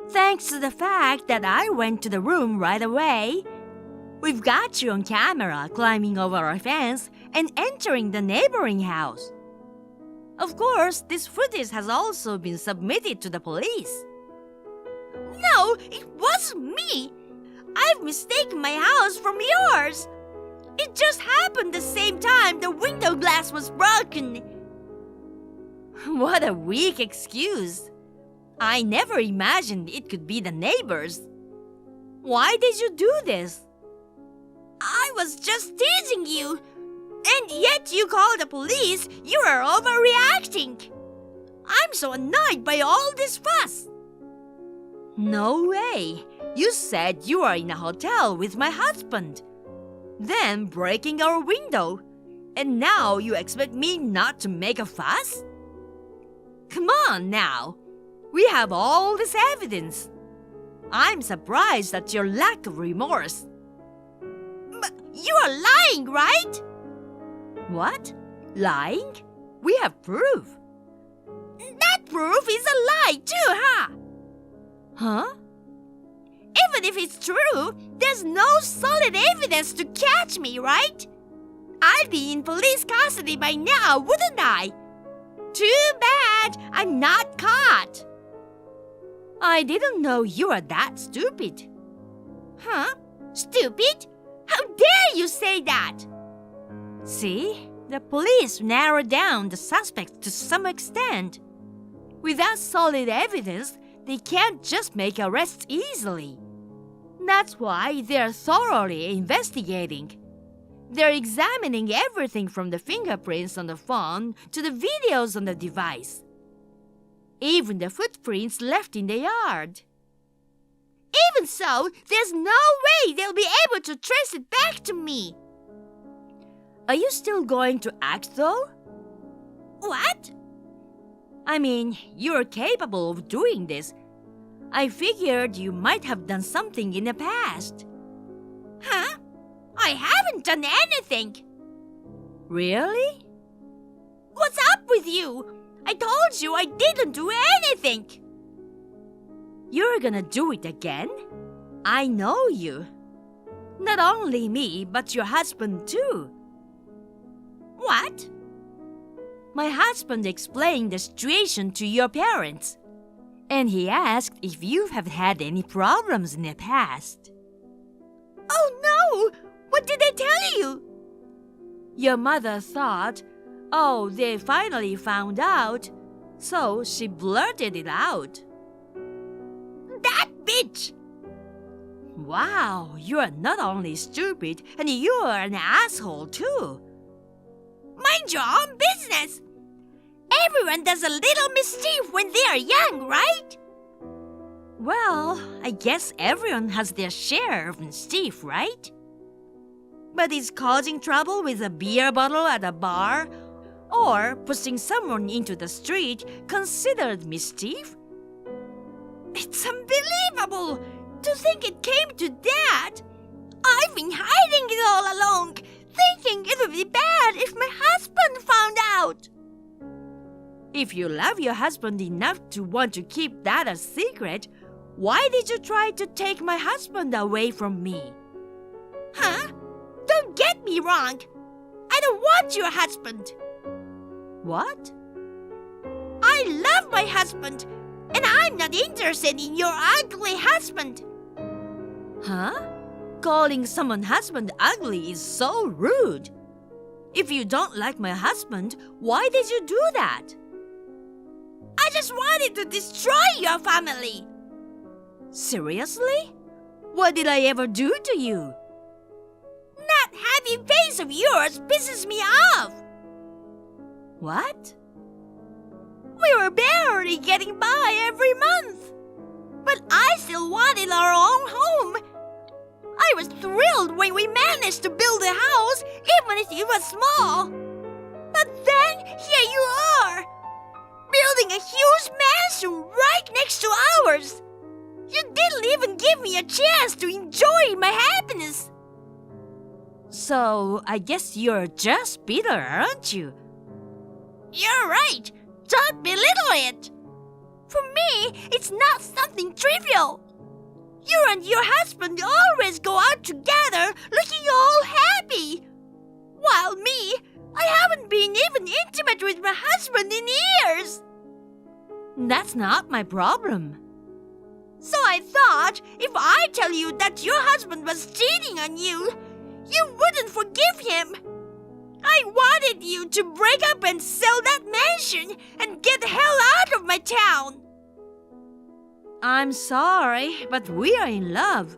thanks to the fact that I went to the room right away, we've got you on camera climbing over our fence and entering the neighboring house. Of course, this footage has also been submitted to the police. No, it wasn't me. I've mistaken my house from yours. It just happened the same time the window glass was broken. What a weak excuse. I never imagined it could be the neighbors. Why did you do this? I was just teasing you. And yet you call the police. You are overreacting. I'm so annoyed by all this fuss. No way. You said you are in a hotel with my husband, then breaking our window, and now you expect me not to make a fuss? Come on now. We have all this evidence. I'm surprised at your lack of remorse. But you are lying, right? What? Lying? We have proof. That proof is a lie too, huh? Huh? Even if it's true, there's no solid evidence to catch me, right? I'd be in police custody by now, wouldn't I? Too bad I'm not caught. I didn't know you were that stupid. Huh? Stupid? How dare you say that? See, the police narrowed down the suspect to some extent. Without solid evidence, they can't just make arrests easily. That's why they're thoroughly investigating. They're examining everything from the fingerprints on the phone to the videos on the device. Even the footprints left in the yard. Even so, there's no way they'll be able to trace it back to me. Are you still going to act though? What? I mean, you're capable of doing this. I figured you might have done something in the past. Huh? I haven't done anything. Really? What's up with you? I told you I didn't do anything. You're gonna do it again? I know you. Not only me, but your husband too. What? My husband explained the situation to your parents, and he asked if you have had any problems in the past. Oh no! What did they tell you? Your mother thought, oh, they finally found out, so she blurted it out. That bitch! Wow, you are not only stupid, and you are an asshole too. Mind your own business. Everyone does a little mischief when they are young, right? Well, I guess everyone has their share of mischief, right? But is causing trouble with a beer bottle at a bar or pushing someone into the street considered mischief? It's unbelievable to think it came to that. I've been hiding it all along, thinking it would be bad if my husband found out. If you love your husband enough to want to keep that a secret, why did you try to take my husband away from me? Huh? Don't get me wrong. I don't want your husband. What? I love my husband, and I'm not interested in your ugly husband. Huh? Calling someone's husband ugly is so rude. If you don't like my husband, why did you do that? I just wanted to destroy your family. Seriously? What did I ever do to you? That happy face of yours pisses me off. What? We were barely getting by every month, but I still wanted our own home. I was thrilled when we managed to build a house, even if it was small. But then, here you are, building a huge mansion right next to ours. You didn't even give me a chance to enjoy my happiness. So, I guess you're just bitter, aren't you? You're right. Don't belittle it. For me, it's not something trivial. You and your husband always go out together looking all happy. While me, I haven't been even intimate with my husband in years. That's not my problem. So I thought if I tell you that your husband was cheating on you, you wouldn't forgive him. I wanted you to break up and sell that mansion and get the hell out of my town. I'm sorry, but we are in love.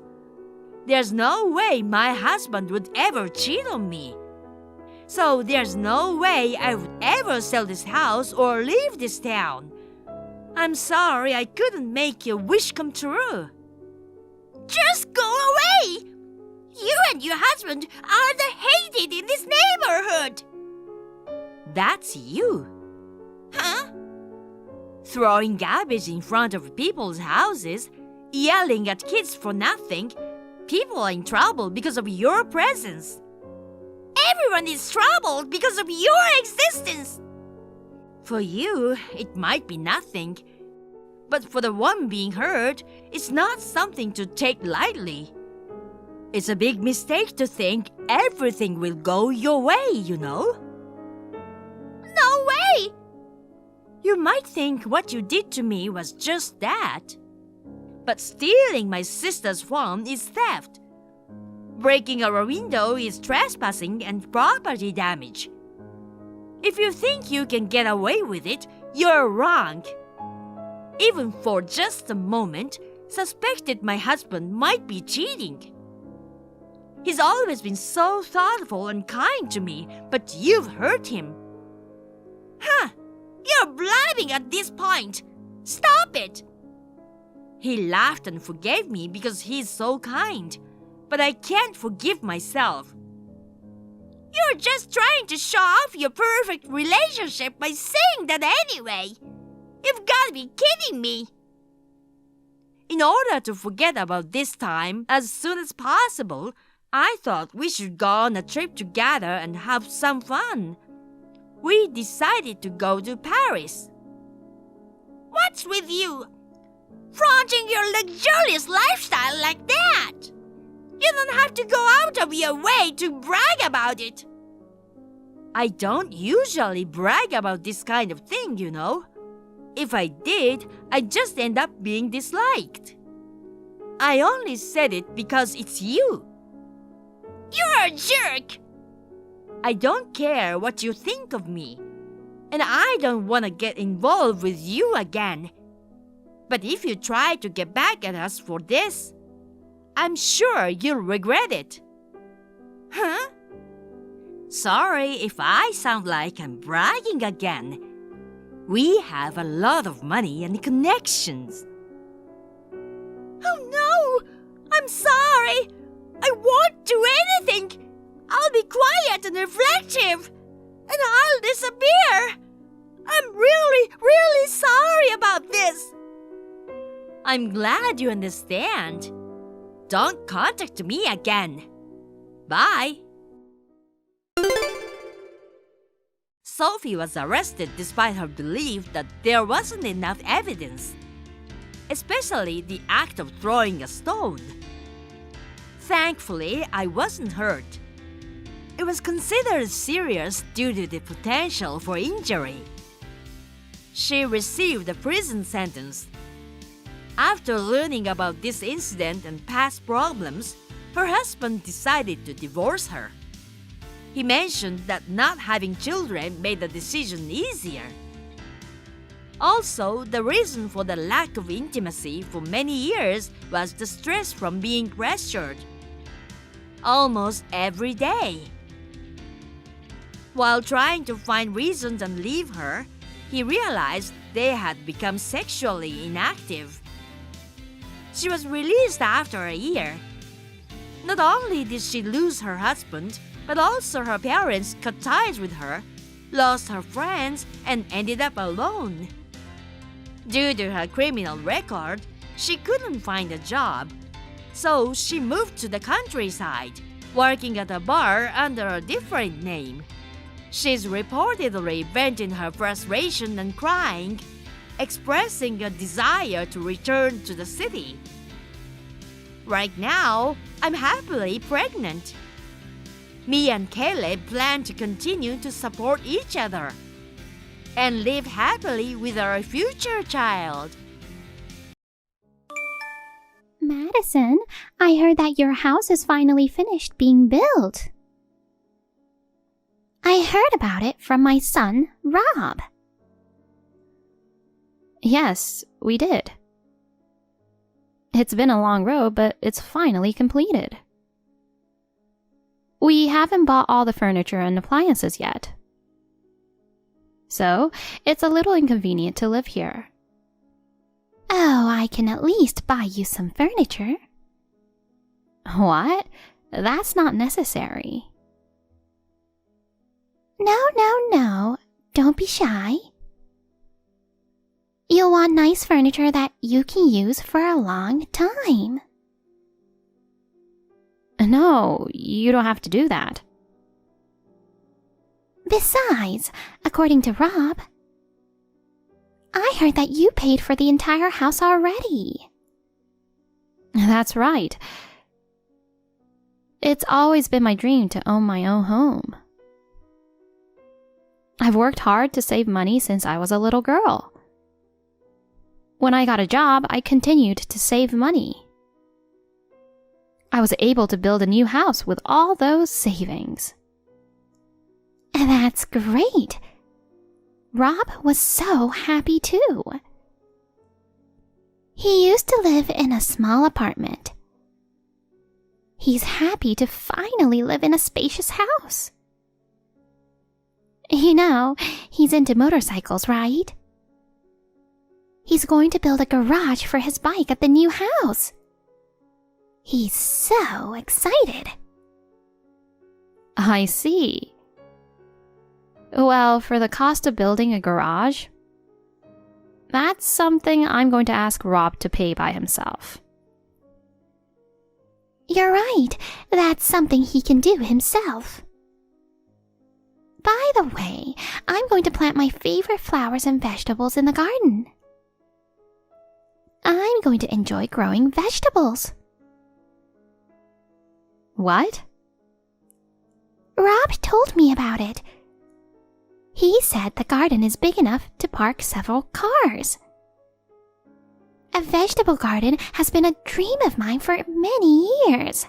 There's no way my husband would ever cheat on me. So there's no way I would ever sell this house or leave this town. I'm sorry I couldn't make your wish come true. Just go away! You and your husband are the hated in this neighborhood. That's you. Huh? Throwing garbage in front of people's houses, yelling at kids for nothing. People are in trouble because of your presence. Everyone is troubled because of your existence. For you, it might be nothing. But for the one being hurt, it's not something to take lightly. It's a big mistake to think everything will go your way, you know? No way! You might think what you did to me was just that. But stealing my sister's phone is theft. Breaking our window is trespassing and property damage. If you think you can get away with it, you're wrong. Even for just a moment, suspected my husband might be cheating. He's always been so thoughtful and kind to me, but you've hurt him. Huh! You're blabbing at this point. Stop it! He laughed and forgave me because he's so kind. But I can't forgive myself. You're just trying to show off your perfect relationship by saying that anyway. You've got to be kidding me. In order to forget about this time as soon as possible, I thought we should go on a trip together and have some fun. We decided to go to Paris. What's with you? Flaunting your luxurious lifestyle like that? You don't have to go out of your way to brag about it. I don't usually brag about this kind of thing, you know. If I did, I'd just end up being disliked. I only said it because it's you. You're a jerk! I don't care what you think of me, and I don't want to get involved with you again. But if you try to get back at us for this, I'm sure you'll regret it. Huh? Sorry if I sound like I'm bragging again. We have a lot of money and connections. Oh no! I'm sorry! I won't do anything! I'll be quiet and reflective! And I'll disappear! I'm really, really sorry about this! I'm glad you understand. Don't contact me again. Bye. Sophie was arrested despite her belief that there wasn't enough evidence, especially the act of throwing a stone. Thankfully, I wasn't hurt. It was considered serious due to the potential for injury. She received a prison sentence. After learning about this incident and past problems, her husband decided to divorce her. He mentioned that not having children made the decision easier. Also, the reason for the lack of intimacy for many years was the stress from being pressured almost every day. While trying to find reasons and leave her, he realized they had become sexually inactive. She was released after a year. Not only did she lose her husband, but also her parents cut ties with her, lost her friends, and ended up alone. Due to her criminal record, she couldn't find a job, so she moved to the countryside, working at a bar under a different name. She's reportedly venting her frustration and crying, expressing a desire to return to the city. Right now, I'm happily pregnant. Me and Caleb plan to continue to support each other and live happily with our future child. Madison, I heard that your house is finally finished being built. I heard about it from my son, Rob. Yes, we did. It's been a long road, but it's finally completed. We haven't bought all the furniture and appliances yet. So, it's a little inconvenient to live here. Oh, I can at least buy you some furniture. What? That's not necessary. No. Don't be shy. You'll want nice furniture that you can use for a long time. No, you don't have to do that. Besides, according to Rob, I heard that you paid for the entire house already. That's right. It's always been my dream to own my own home. I've worked hard to save money since I was a little girl. When I got a job, I continued to save money. I was able to build a new house with all those savings. That's great. Rob was so happy too. He used to live in a small apartment. He's happy to finally live in a spacious house. You know, he's into motorcycles, right? He's going to build a garage for his bike at the new house. He's so excited. I see. Well, for the cost of building a garage, that's something I'm going to ask Rob to pay by himself. You're right. That's something he can do himself. By the way, I'm going to plant my favorite flowers and vegetables in the garden. I'm going to enjoy growing vegetables. What? Rob told me about it. He said the garden is big enough to park several cars. A vegetable garden has been a dream of mine for many years.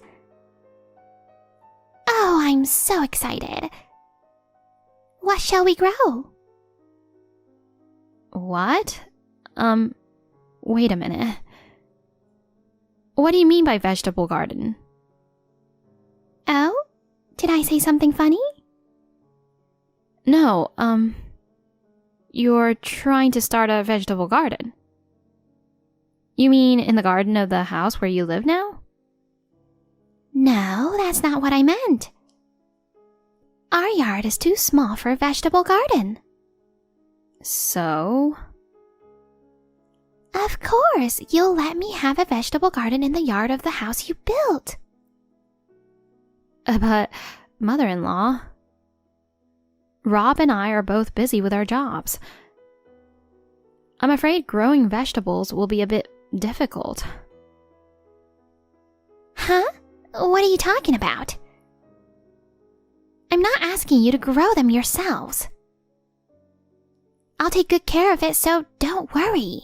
I'm so excited. What shall we grow? What? Wait a minute. What do you mean by vegetable garden? Oh? Did I say something funny? No, you're trying to start a vegetable garden. You mean in the garden of the house where you live now? No, that's not what I meant. Our yard is too small for a vegetable garden. So? Of course, you'll let me have a vegetable garden in the yard of the house you built. But, mother-in-law, Rob and I are both busy with our jobs. I'm afraid growing vegetables will be a bit difficult. Huh? What are you talking about? I'm not asking you to grow them yourselves. I'll take good care of it, so don't worry.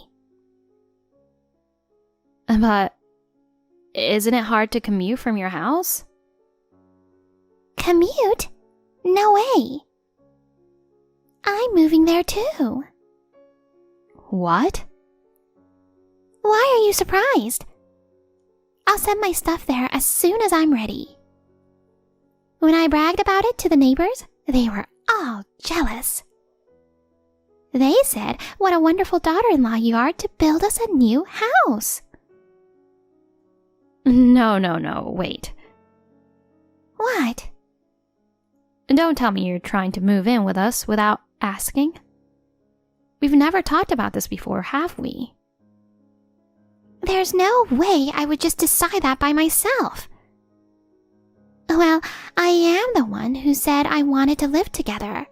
But, isn't it hard to commute from your house? Commute? No way. I'm moving there too. What? Why are you surprised? I'll send my stuff there as soon as I'm ready. When I bragged about it to the neighbors, they were all jealous. They said what a wonderful daughter-in-law you are to build us a new house. No, wait. What? Don't tell me you're trying to move in with us without asking. We've never talked about this before, have we? There's no way I would just decide that by myself. Well, I am the one who said I wanted to live together.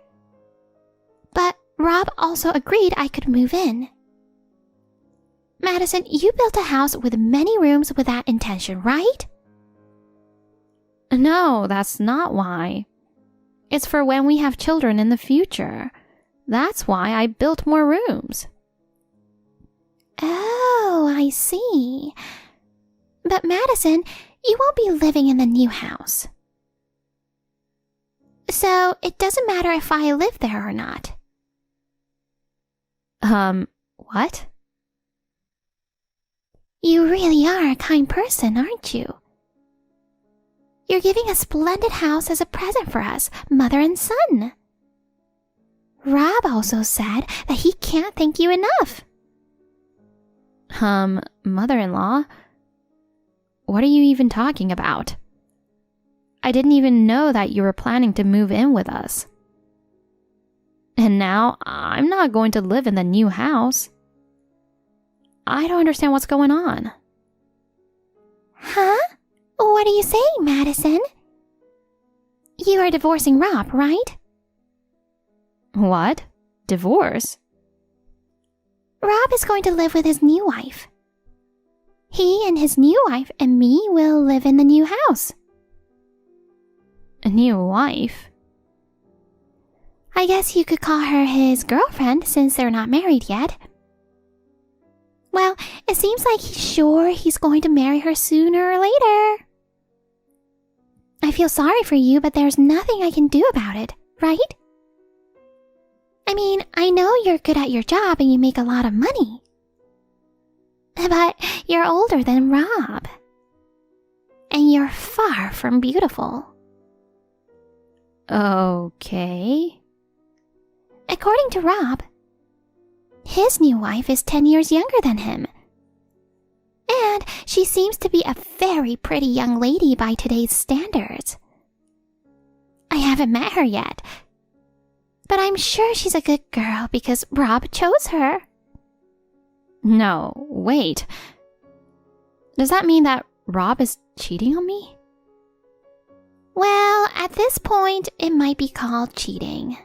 But Rob also agreed I could move in. Madison, you built a house with many rooms with that intention, right? No, that's not why. It's for when we have children in the future. That's why I built more rooms. Oh, I see. But Madison, you won't be living in the new house. So it doesn't matter if I live there or not. What? You really are a kind person, aren't you? You're giving a splendid house as a present for us, mother and son. Rob also said that he can't thank you enough. Mother-in-law? What are you even talking about? I didn't even know that you were planning to move in with us. And now I'm not going to live in the new house. I don't understand what's going on. Huh? What are you saying, Madison? You are divorcing Rob, right? What? Divorce? Rob is going to live with his new wife. He and his new wife and me will live in the new house. A new wife? I guess you could call her his girlfriend since they're not married yet. Well, it seems like he's going to marry her sooner or later. I feel sorry for you, but there's nothing I can do about it, right? I mean, I know you're good at your job and you make a lot of money. But you're older than Rob. And you're far from beautiful. Okay. According to Rob, his new wife is 10 years younger than him. And she seems to be a very pretty young lady by today's standards. I haven't met her yet, but I'm sure she's a good girl because Rob chose her. No, wait. Does that mean that Rob is cheating on me? Well, at this point, it might be called cheating.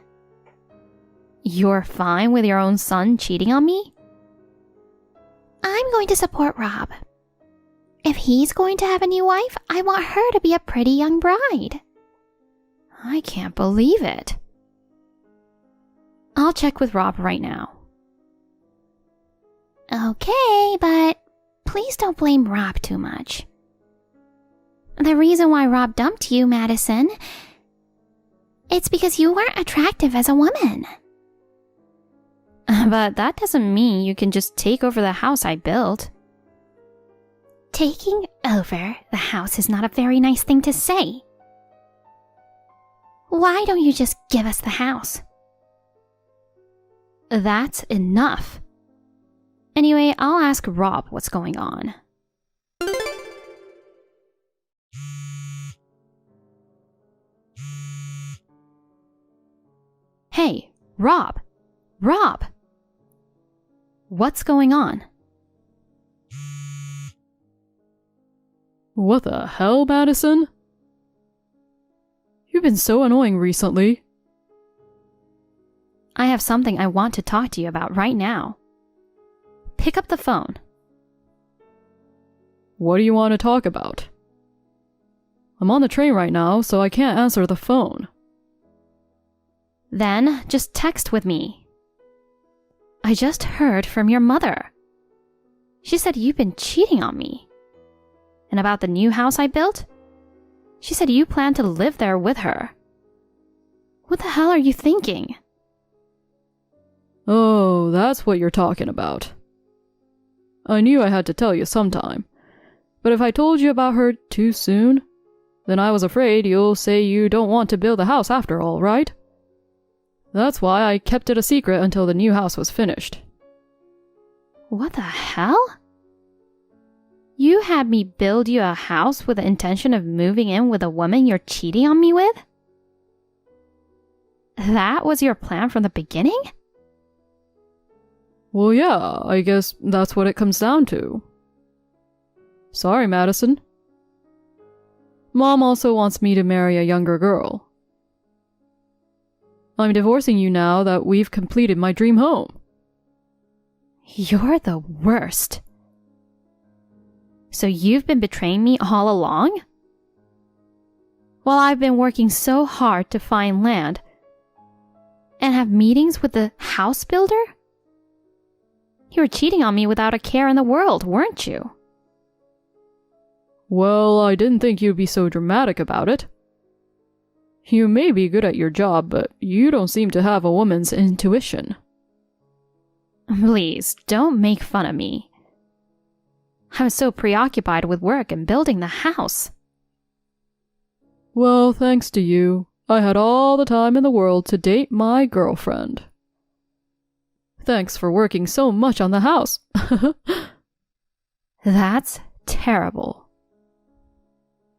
You're fine with your own son cheating on me? I'm going to support Rob. If he's going to have a new wife, I want her to be a pretty young bride. I can't believe it. I'll check with Rob right now. Okay, but please don't blame Rob too much. The reason why Rob dumped you, Madison, It's because you weren't attractive as a woman. But that doesn't mean you can just take over the house I built. Taking over the house is not a very nice thing to say. Why don't you just give us the house? That's enough. Anyway, I'll ask Rob what's going on. Hey, Rob! Rob! What's going on? What the hell, Madison? You've been so annoying recently. I have something I want to talk to you about right now. Pick up the phone. What do you want to talk about? I'm on the train right now, so I can't answer the phone. Then just text with me. I just heard from your mother. She said you've been cheating on me. And about the new house I built? She said you plan to live there with her. What the hell are you thinking? Oh, that's what you're talking about. I knew I had to tell you sometime. But if I told you about her too soon, then I was afraid you'll say you don't want to build the house after all, right? That's why I kept it a secret until the new house was finished. What the hell? You had me build you a house with the intention of moving in with a woman you're cheating on me with? That was your plan from the beginning? Well, yeah, I guess that's what it comes down to. Sorry, Madison. Mom also wants me to marry a younger girl. I'm divorcing you now that we've completed my dream home. You're the worst. So you've been betraying me all along? While I've been working so hard to find land and have meetings with the house builder? You were cheating on me without a care in the world, weren't you? Well, I didn't think you'd be so dramatic about it. You may be good at your job, but you don't seem to have a woman's intuition. Please, don't make fun of me. I was so preoccupied with work and building the house. Well, thanks to you, I had all the time in the world to date my girlfriend. Thanks for working so much on the house. That's terrible.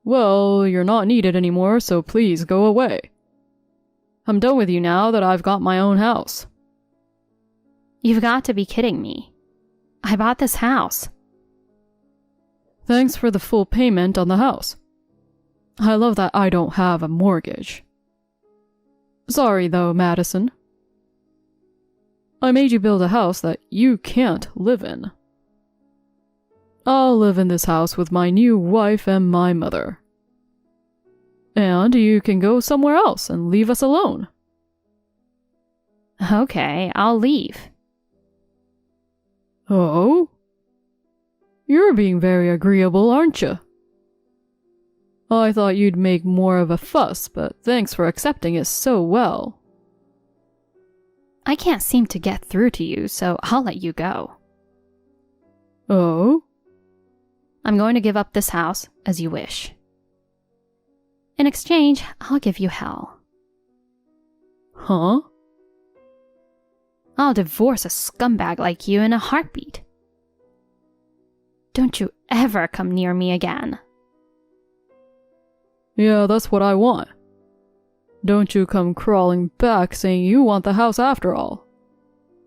Well, you're not needed anymore, so please go away. I'm done with you now that I've got my own house. You've got to be kidding me. I bought this house. Thanks for the full payment on the house. I love that I don't have a mortgage. Sorry though, Madison. I made you build a house that you can't live in. I'll live in this house with my new wife and my mother. And you can go somewhere else and leave us alone. Okay, I'll leave. Oh? You're being very agreeable, aren't you? I thought you'd make more of a fuss, but thanks for accepting it so well. I can't seem to get through to you, so I'll let you go. Oh? I'm going to give up this house as you wish. In exchange, I'll give you hell. Huh? I'll divorce a scumbag like you in a heartbeat. Don't you ever come near me again. Yeah, that's what I want. Don't you come crawling back saying you want the house after all.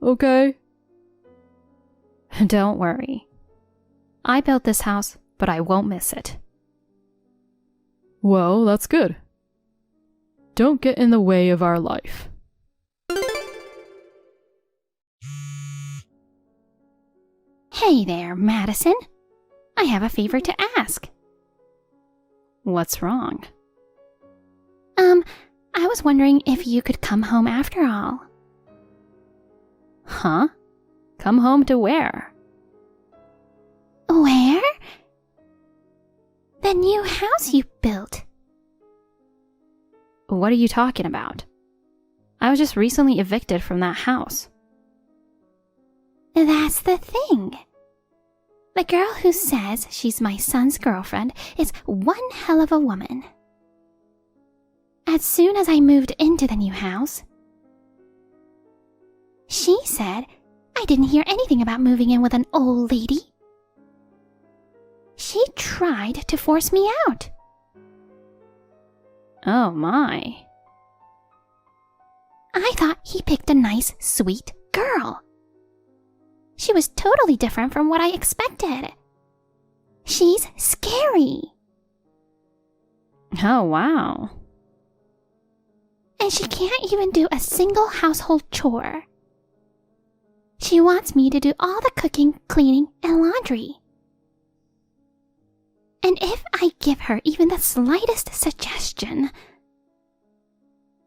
Okay? Don't worry. I built this house, but I won't miss it. Well, that's good. Don't get in the way of our life. Hey there, Madison. I have a favor to ask. What's wrong? I was wondering if you could come home after all. Huh? Come home to where? Where? The new house you built. What are you talking about? I was just recently evicted from that house. That's the thing. The girl who says she's my son's girlfriend is one hell of a woman. As soon as I moved into the new house, she said I didn't hear anything about moving in with an old lady. She tried to force me out. Oh my. I thought he picked a nice, sweet girl. She was totally different from what I expected. She's scary. Oh, wow. And she can't even do a single household chore. She wants me to do all the cooking, cleaning, and laundry. And if I give her even the slightest suggestion,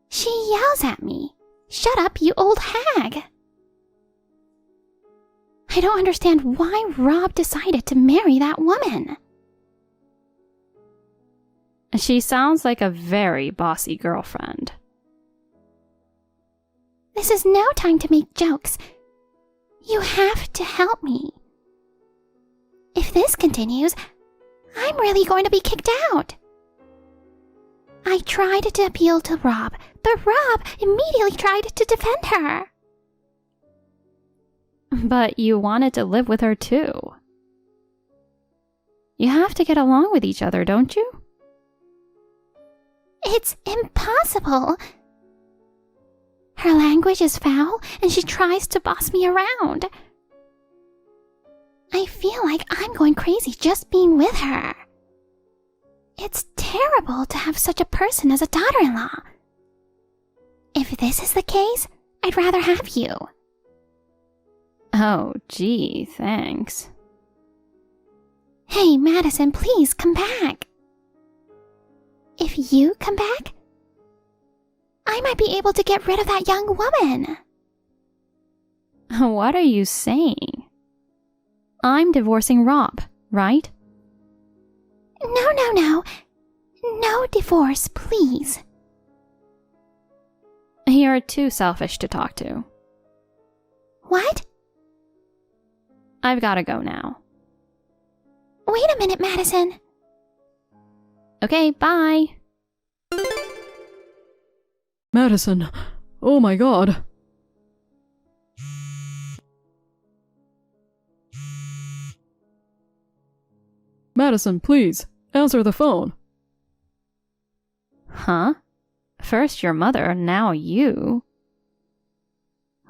she yells at me, "Shut up, you old hag!" I don't understand why Rob decided to marry that woman. She sounds like a very bossy girlfriend. This is no time to make jokes. You have to help me. If this continues, I'm really going to be kicked out. I tried to appeal to Rob, but Rob immediately tried to defend her. But you wanted to live with her too. You have to get along with each other, don't you? It's impossible. Her language is foul, and she tries to boss me around. I feel like I'm going crazy just being with her. It's terrible to have such a person as a daughter-in-law. If this is the case, I'd rather have you. Oh, gee, thanks. Hey, Madison, please come back. If you come back, I might be able to get rid of that young woman. What are you saying? I'm divorcing Rob, right? No. No divorce, please. You're too selfish to talk to. What? I've gotta go now. Wait a minute, Madison. Okay, bye. Madison, oh my god. Madison, please, answer the phone. Huh? First your mother, now you.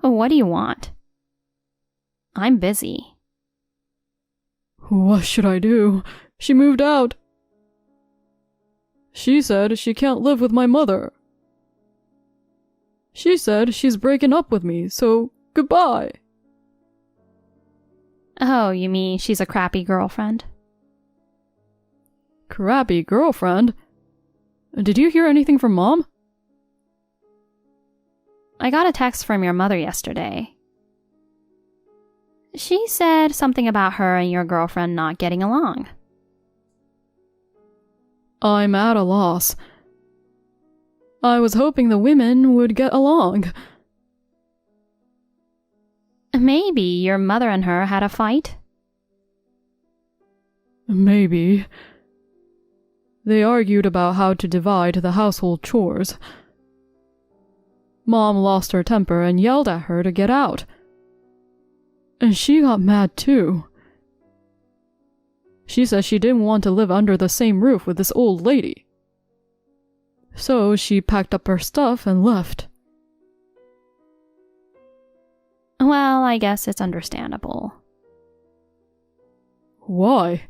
What do you want? I'm busy. What should I do? She moved out. She said she can't live with my mother. She said she's breaking up with me, so goodbye. Oh, you mean she's a crappy girlfriend? Crappy girlfriend? Did you hear anything from Mom? I got a text from your mother yesterday. She said something about her and your girlfriend not getting along. I'm at a loss. I was hoping the women would get along. Maybe your mother and her had a fight? Maybe. They argued about how to divide the household chores. Mom lost her temper and yelled at her to get out. And she got mad too. She said she didn't want to live under the same roof with this old lady. So she packed up her stuff and left. Well, I guess it's understandable. Why?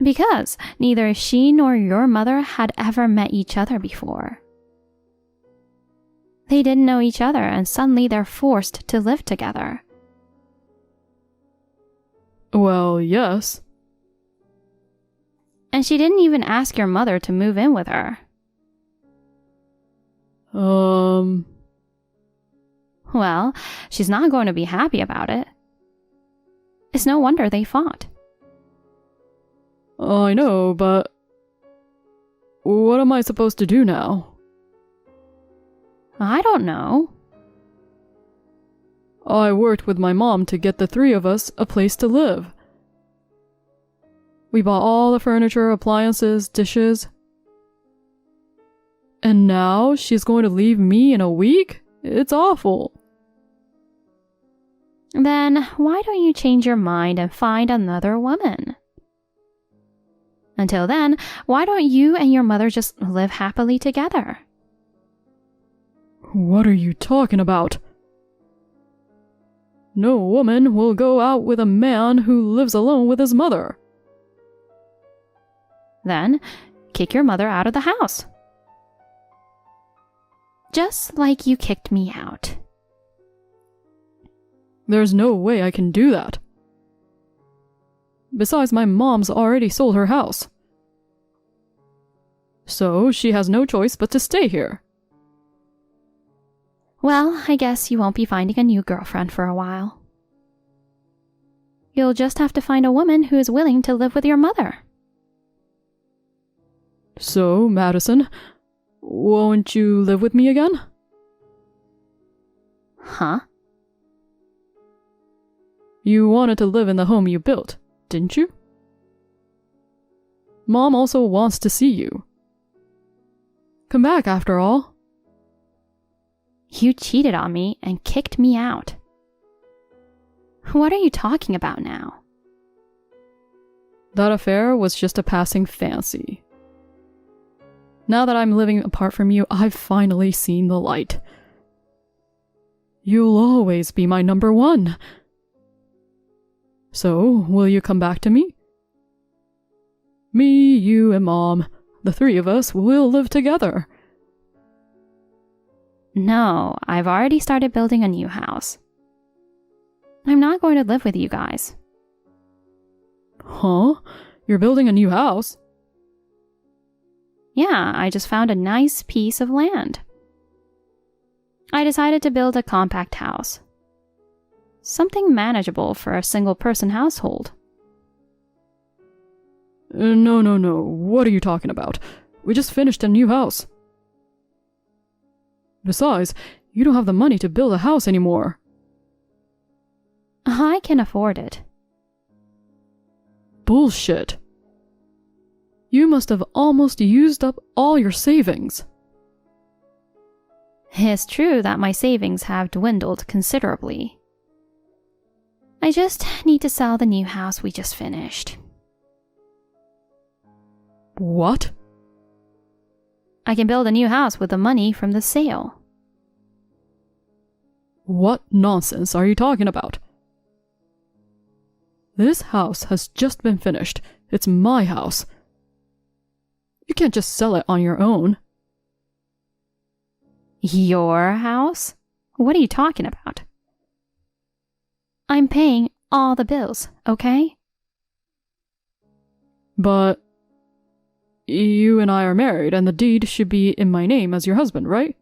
Because neither she nor your mother had ever met each other before. They didn't know each other and suddenly they're forced to live together. Well, yes. And she didn't even ask your mother to move in with her. Well, she's not going to be happy about it. It's no wonder they fought. I know, but... what am I supposed to do now? I don't know. I worked with my mom to get the three of us a place to live. We bought all the furniture, appliances, dishes. And now she's going to leave me in a week? It's awful. Then why don't you change your mind and find another woman? Until then, why don't you and your mother just live happily together? What are you talking about? No woman will go out with a man who lives alone with his mother. Then, kick your mother out of the house. Just like you kicked me out. There's no way I can do that. Besides, my mom's already sold her house. So she has no choice but to stay here. Well, I guess you won't be finding a new girlfriend for a while. You'll just have to find a woman who is willing to live with your mother. So, Madison, won't you live with me again? Huh? You wanted to live in the home you built, didn't you? Mom also wants to see you. Come back, after all. You cheated on me and kicked me out. What are you talking about now? That affair was just a passing fancy. Now that I'm living apart from you, I've finally seen the light. You'll always be my number one. So, will you come back to me? Me, you, and Mom, the three of us will live together. No, I've already started building a new house. I'm not going to live with you guys. Huh? You're building a new house? Yeah, I just found a nice piece of land. I decided to build a compact house. Something manageable for a single-person household. No. What are you talking about? We just finished a new house. Besides, you don't have the money to build a house anymore. I can afford it. Bullshit. You must have almost used up all your savings. It's true that my savings have dwindled considerably. I just need to sell the new house we just finished. What? I can build a new house with the money from the sale. What nonsense are you talking about? This house has just been finished. It's my house. You can't just sell it on your own. Your house? What are you talking about? I'm paying all the bills, okay? But you and I are married, and the deed should be in my name as your husband, right?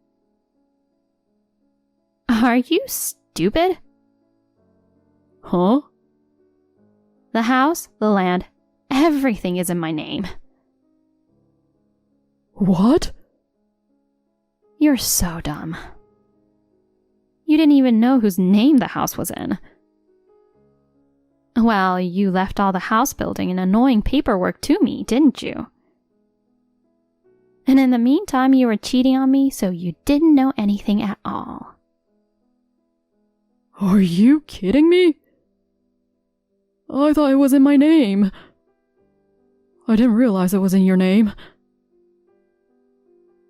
Are you stupid? Huh? The house, the land, everything is in my name. What? You're so dumb. You didn't even know whose name the house was in. Well, you left all the house building and annoying paperwork to me, didn't you? And in the meantime, you were cheating on me, so you didn't know anything at all. Are you kidding me? I thought it was in my name. I didn't realize it was in your name.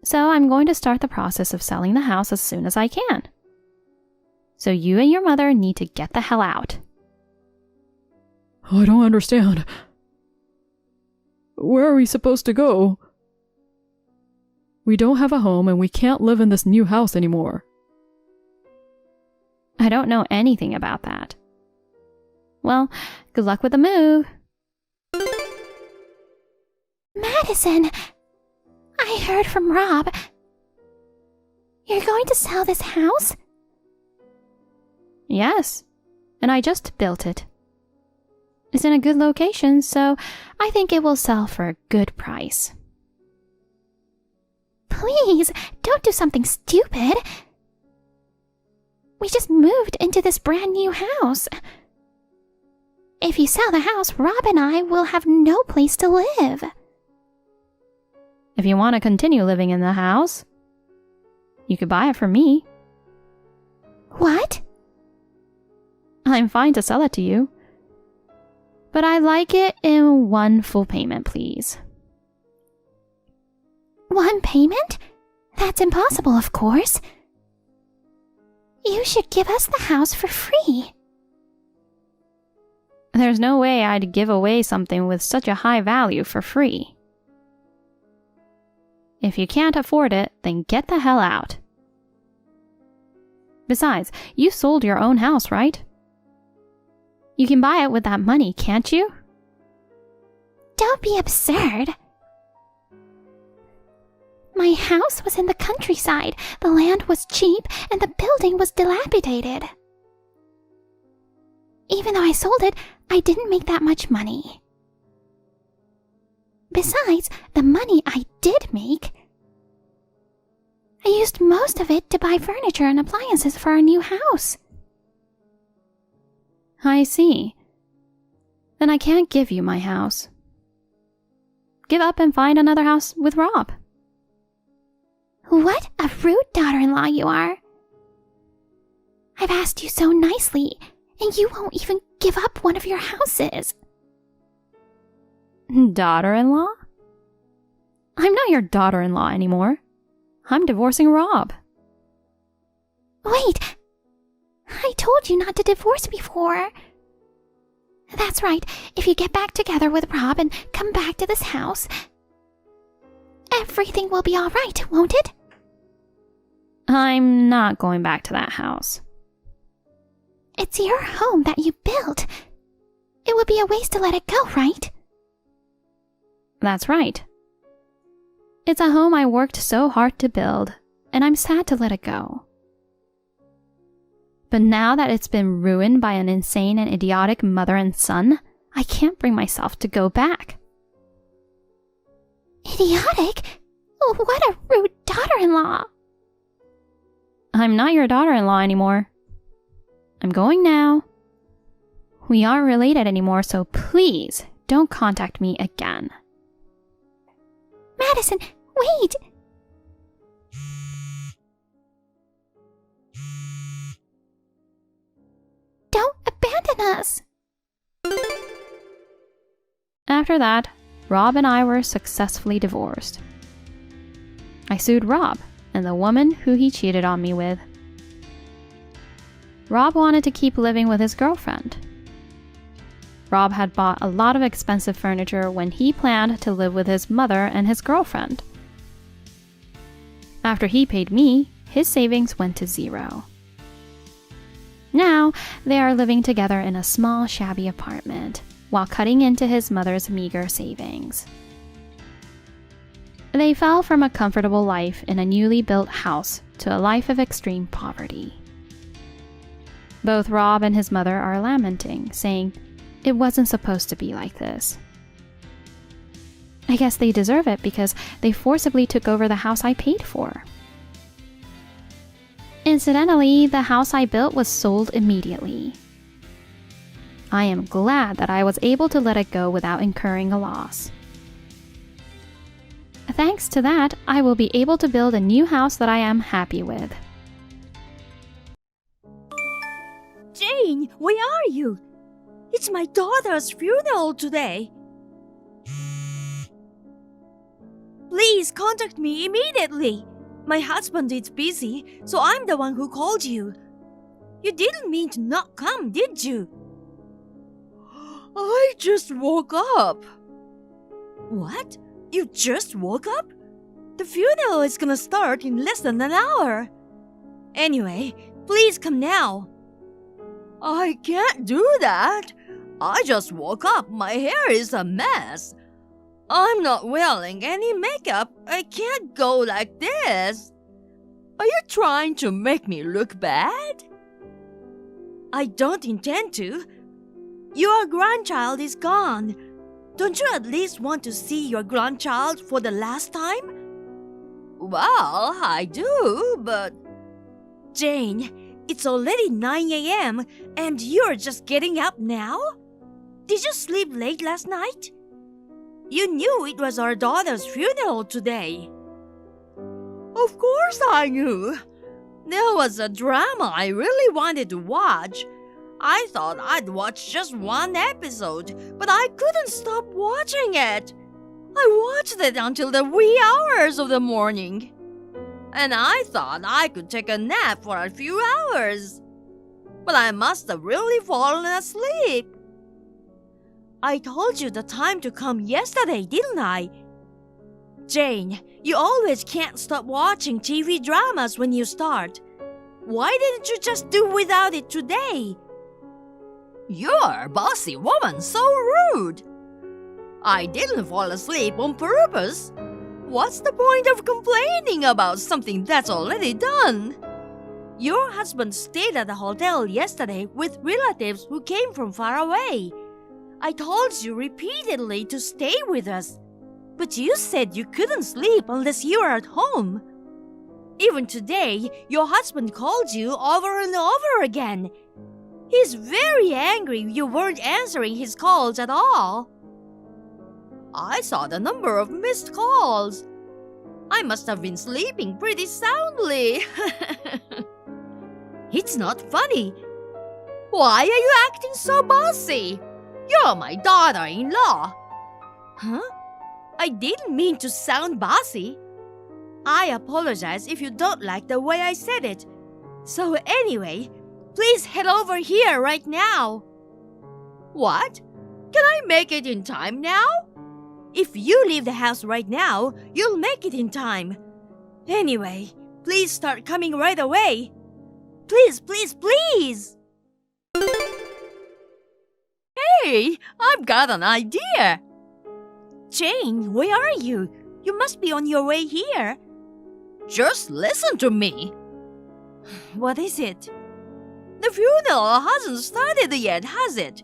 So I'm going to start the process of selling the house as soon as I can. So you and your mother need to get the hell out. I don't understand. Where are we supposed to go? We don't have a home and we can't live in this new house anymore. I don't know anything about that. Well, good luck with the move. Madison, I heard from Rob. You're going to sell this house? Yes, and I just built it. It's in a good location, so I think it will sell for a good price. Please, don't do something stupid. We just moved into this brand new house. If you sell the house, Rob and I will have no place to live. If you want to continue living in the house, you could buy it from me. What? I'm fine to sell it to you. But I'd like it in one full payment, please. One payment? That's impossible, of course. You should give us the house for free. There's no way I'd give away something with such a high value for free. If you can't afford it, then get the hell out. Besides, you sold your own house, right? You can buy it with that money, can't you? Don't be absurd. My house was in the countryside, the land was cheap, and the building was dilapidated. Even though I sold it, I didn't make that much money. Besides, the money I did make, I used most of it to buy furniture and appliances for our new house. I see. Then I can't give you my house. Give up and find another house with Rob. What a rude daughter-in-law you are. I've asked you so nicely, and you won't even give up one of your houses. Daughter-in-law? I'm not your daughter-in-law anymore. I'm divorcing Rob. Wait, I told you not to divorce before. That's right, if you get back together with Rob and come back to this house, everything will be all right, won't it? I'm not going back to that house. It's your home that you built. It would be a waste to let it go, right? That's right. It's a home I worked so hard to build, and I'm sad to let it go. But now that it's been ruined by an insane and idiotic mother and son, I can't bring myself to go back. Idiotic? Oh, what a rude daughter-in-law. I'm not your daughter-in-law anymore. I'm going now. We aren't related anymore, so please don't contact me again. Madison, wait! Don't abandon us! After that, Rob and I were successfully divorced. I sued Rob and the woman who he cheated on me with. Rob wanted to keep living with his girlfriend. Rob had bought a lot of expensive furniture when he planned to live with his mother and his girlfriend. After he paid me, his savings went to zero. Now, they are living together in a small, shabby apartment, while cutting into his mother's meager savings. They fell from a comfortable life in a newly built house to a life of extreme poverty. Both Rob and his mother are lamenting, saying, "It wasn't supposed to be like this." I guess they deserve it because they forcibly took over the house I paid for. Incidentally, the house I built was sold immediately. I am glad that I was able to let it go without incurring a loss. Thanks to that, I will be able to build a new house that I am happy with. Jane, where are you? It's my daughter's funeral today. Please contact me immediately. My husband is busy, so I'm the one who called you. You didn't mean to not come, did you? I just woke up. What? You just woke up? The funeral is gonna start in less than an hour. Anyway, please come now. I can't do that. I just woke up. My hair is a mess. I'm not wearing any makeup. I can't go like this. Are you trying to make me look bad? I don't intend to. Your grandchild is gone. Don't you at least want to see your grandchild for the last time? Well, I do, but... Jane, it's already 9 a.m. and you're just getting up now? Did you sleep late last night? You knew it was our daughter's funeral today. Of course I knew. There was a drama I really wanted to watch. I thought I'd watch just one episode, but I couldn't stop watching it. I watched it until the wee hours of the morning. And I thought I could take a nap for a few hours. But I must have really fallen asleep. I told you the time to come yesterday, didn't I? Jane, you always can't stop watching TV dramas when you start. Why didn't you just do without it today? You're a bossy woman, so rude. I didn't fall asleep on purpose. What's the point of complaining about something that's already done? Your husband stayed at the hotel yesterday with relatives who came from far away. I told you repeatedly to stay with us, but you said you couldn't sleep unless you were at home. Even today, your husband called you over and over again. He's very angry you weren't answering his calls at all. I saw the number of missed calls. I must have been sleeping pretty soundly. It's not funny. Why are you acting so bossy? You're my daughter-in-law. Huh? I didn't mean to sound bossy. I apologize if you don't like the way I said it. So anyway, please head over here right now. What? Can I make it in time now? If you leave the house right now, you'll make it in time. Anyway, please start coming right away. Please, please, please! Hey, I've got an idea. Jane, where are you? You must be on your way here. Just listen to me. What is it? The funeral hasn't started yet, has it?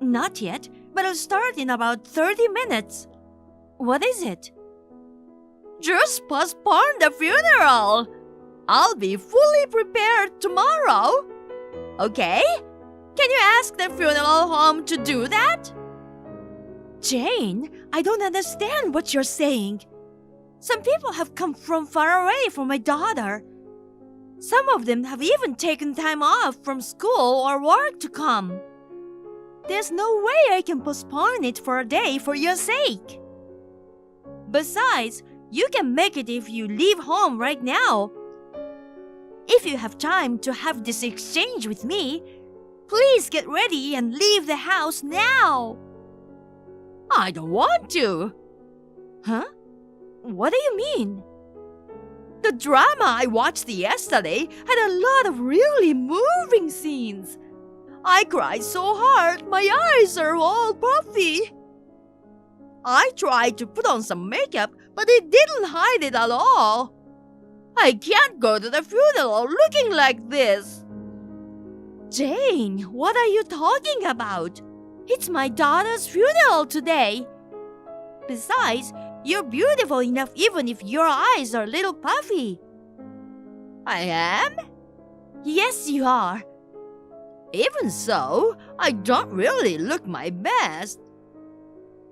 Not yet, but it'll start in about 30 minutes. What is it? Just postpone the funeral. I'll be fully prepared tomorrow. Okay? Can you ask the funeral home to do that? Jane, I don't understand what you're saying. Some people have come from far away for my daughter. Some of them have even taken time off from school or work to come. There's no way I can postpone it for a day for your sake. Besides, you can make it if you leave home right now. If you have time to have this exchange with me, please get ready and leave the house now. I don't want to. Huh? What do you mean? The drama I watched yesterday had a lot of really moving scenes. I cried so hard, my eyes are all puffy. I tried to put on some makeup, but it didn't hide it at all. I can't go to the funeral looking like this. Jane, what are you talking about? It's my daughter's funeral today. Besides, you're beautiful enough even if your eyes are a little puffy. I am? Yes, you are. Even so, I don't really look my best.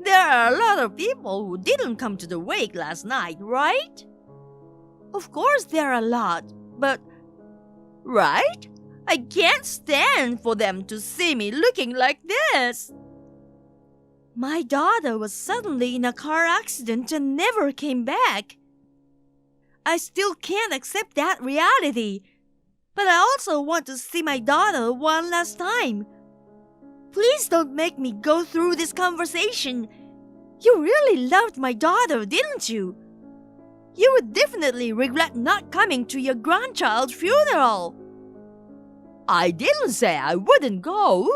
There are a lot of people who didn't come to the wake last night, right? Of course there are a lot, but... Right? I can't stand for them to see me looking like this. My daughter was suddenly in a car accident and never came back. I still can't accept that reality. But I also want to see my daughter one last time. Please don't make me go through this conversation. You really loved my daughter, didn't you? You would definitely regret not coming to your grandchild's funeral. I didn't say I wouldn't go.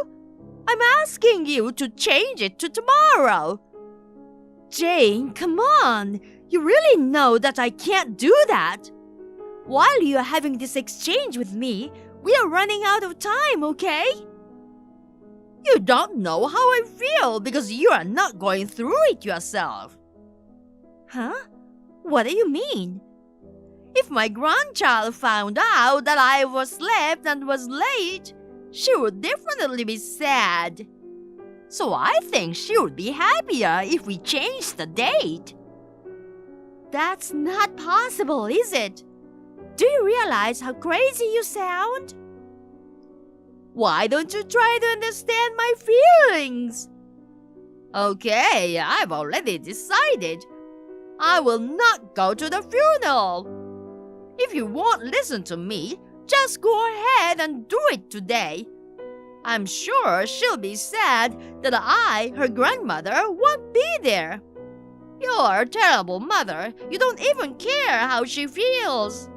I'm asking you to change it to tomorrow. Jane, come on. You really know that I can't do that. While you're having this exchange with me, we are running out of time, okay? You don't know how I feel because you are not going through it yourself. Huh? What do you mean? If my grandchild found out that I overslept and was late, she would definitely be sad. So I think she would be happier if we changed the date. That's not possible, is it? Do you realize how crazy you sound? Why don't you try to understand my feelings? Okay, I've already decided. I will not go to the funeral. If you won't listen to me, just go ahead and do it today. I'm sure she'll be sad that I, her grandmother, won't be there. You're a terrible mother. You don't even care how she feels.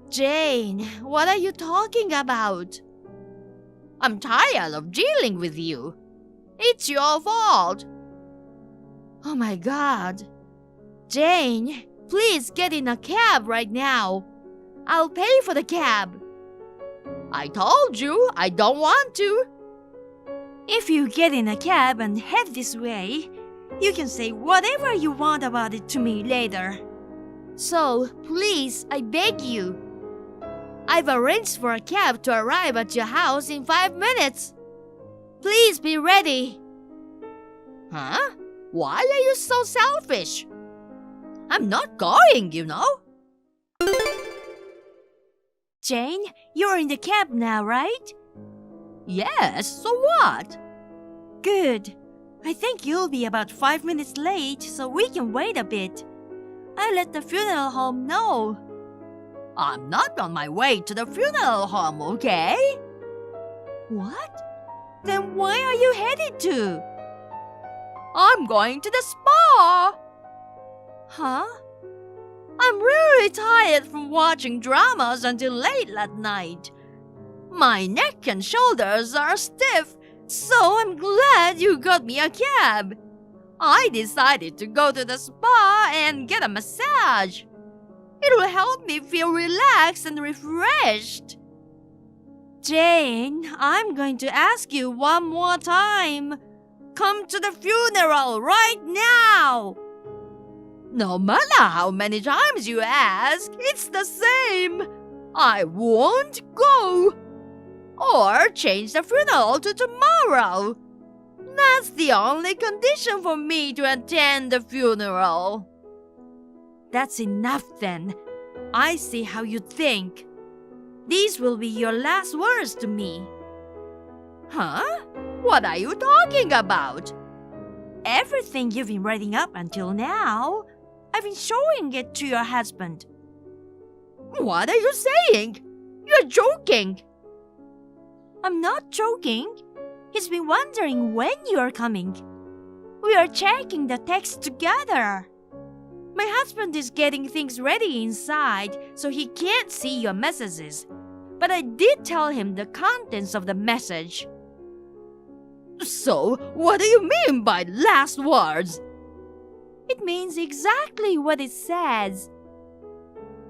Jane, what are you talking about? I'm tired of dealing with you. It's your fault. Oh my God. Jane, please get in a cab right now. I'll pay for the cab. I told you I don't want to. If you get in a cab and head this way, you can say whatever you want about it to me later. So, please, I beg you. I've arranged for a cab to arrive at your house in 5 minutes. Please be ready. Huh? Why are you so selfish? I'm not going, you know. Jane, you're in the cab now, right? Yes, so what? Good. I think you'll be about 5 minutes late, so we can wait a bit. I'll let the funeral home know. I'm not on my way to the funeral home, okay? What? Then where are you headed to? I'm going to the spa. Huh? I'm really tired from watching dramas until late at night. My neck and shoulders are stiff, so I'm glad you got me a cab. I decided to go to the spa and get a massage. It will help me feel relaxed and refreshed. Jane, I'm going to ask you one more time. Come to the funeral right now. No matter how many times you ask, it's the same. I won't go. Or change the funeral to tomorrow. That's the only condition for me to attend the funeral. That's enough then. I see how you think. These will be your last words to me. Huh? What are you talking about? Everything you've been writing up until now, I've been showing it to your husband. What are you saying? You're joking. I'm not joking. He's been wondering when you're coming. We are checking the text together. My husband is getting things ready inside, so he can't see your messages. But I did tell him the contents of the message. So, what do you mean by last words? It means exactly what it says.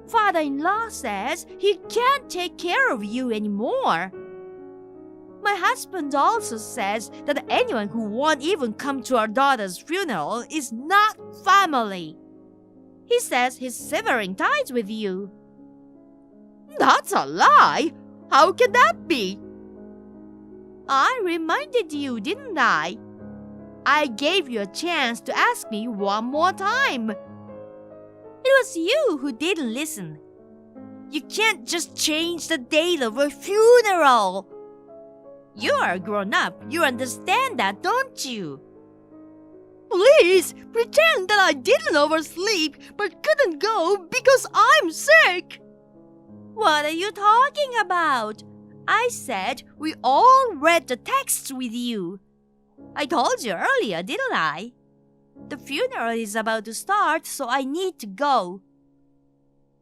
Father-in-law says he can't take care of you anymore. My husband also says that anyone who won't even come to our daughter's funeral is not family. He says he's severing ties with you. That's a lie. How can that be? I reminded you, didn't I? I gave you a chance to ask me one more time. It was you who didn't listen. You can't just change the date of a funeral. You are grown up. You understand that, don't you? Please, pretend that I didn't oversleep but couldn't go because I'm sick. What are you talking about? I said we all read the text with you. I told you earlier, didn't I? The funeral is about to start, so I need to go.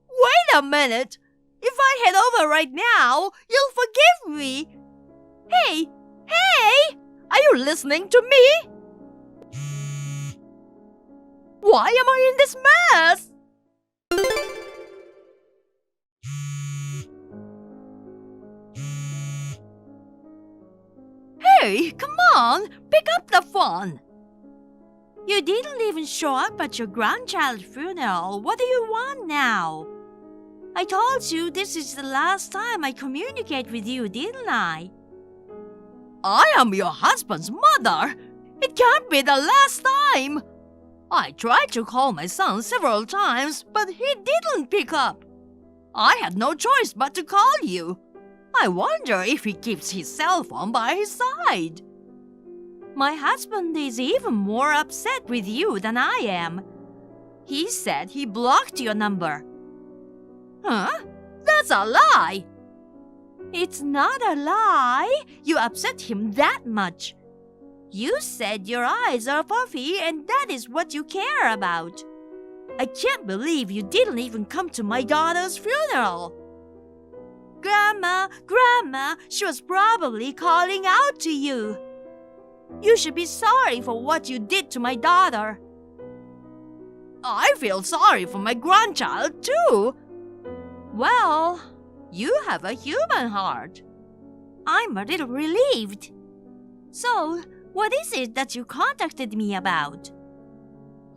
Wait a minute! If I head over right now, you'll forgive me. Hey! Are you listening to me? Why am I in this mess? Hey, come on! Pick up the phone! You didn't even show up at your grandchild's funeral. What do you want now? I told you this is the last time I communicate with you, didn't I? I am your husband's mother. It can't be the last time. I tried to call my son several times, but he didn't pick up. I had no choice but to call you. I wonder if he keeps his cell phone by his side. My husband is even more upset with you than I am. He said he blocked your number. Huh? That's a lie! It's not a lie. You upset him that much. You said your eyes are puffy and that is what you care about. I can't believe you didn't even come to my daughter's funeral. Grandma, she was probably calling out to you. You should be sorry for what you did to my daughter. I feel sorry for my grandchild too. Well, you have a human heart. I'm a little relieved. So, what is it that you contacted me about?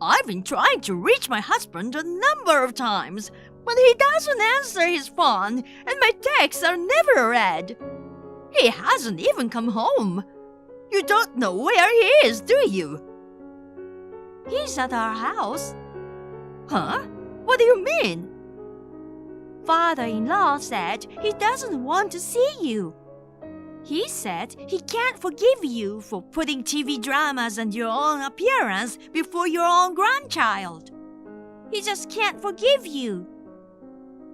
I've been trying to reach my husband a number of times, but he doesn't answer his phone and my texts are never read. He hasn't even come home. You don't know where he is, do you? He's at our house. Huh? What do you mean? Father-in-law said he doesn't want to see you. He said he can't forgive you for putting TV dramas and your own appearance before your own grandchild. He just can't forgive you.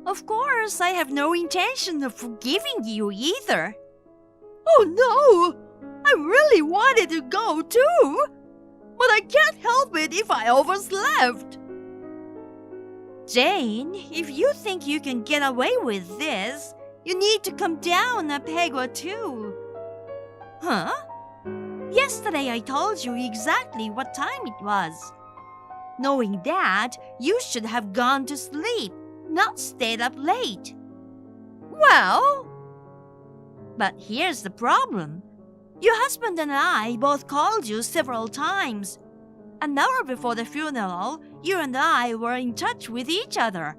Of course, I have no intention of forgiving you either. Oh no! I really wanted to go too, but I can't help it if I overslept. Jane, if you think you can get away with this, you need to come down a peg or two. Huh? Yesterday I told you exactly what time it was. Knowing that, you should have gone to sleep, not stayed up late. Well, but here's the problem. Your husband and I both called you several times. An hour before the funeral, you and I were in touch with each other.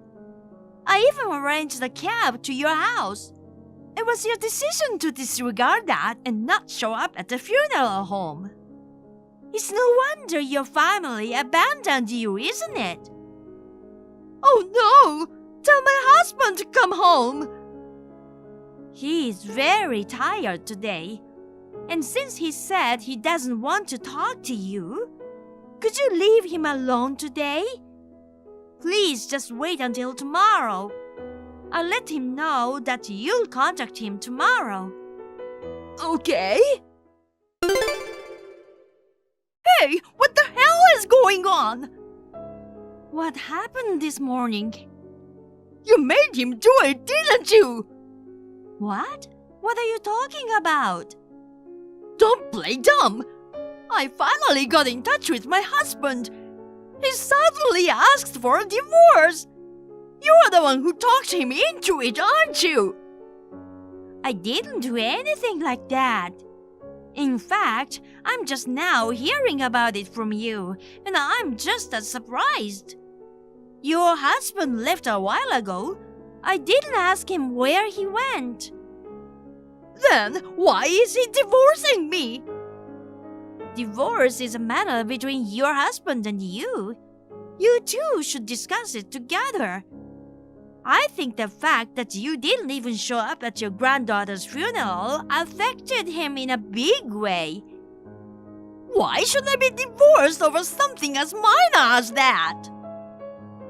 I even arranged a cab to your house. It was your decision to disregard that and not show up at the funeral home. It's no wonder your family abandoned you, isn't it? Oh no! Tell my husband to come home! He is very tired today. And since he said he doesn't want to talk to you, could you leave him alone today? Please just wait until tomorrow. I'll let him know that you'll contact him tomorrow. Okay? Hey, what the hell is going on? What happened this morning? You made him do it, didn't you? What? What are you talking about? Don't play dumb. I finally got in touch with my husband. He suddenly asked for a divorce. You're the one who talked him into it, aren't you? I didn't do anything like that. In fact, I'm just now hearing about it from you, and I'm just as surprised. Your husband left a while ago. I didn't ask him where he went. Then why is he divorcing me? Divorce is a matter between your husband and you. You two should discuss it together. I think the fact that you didn't even show up at your granddaughter's funeral affected him in a big way. Why should I be divorced over something as minor as that?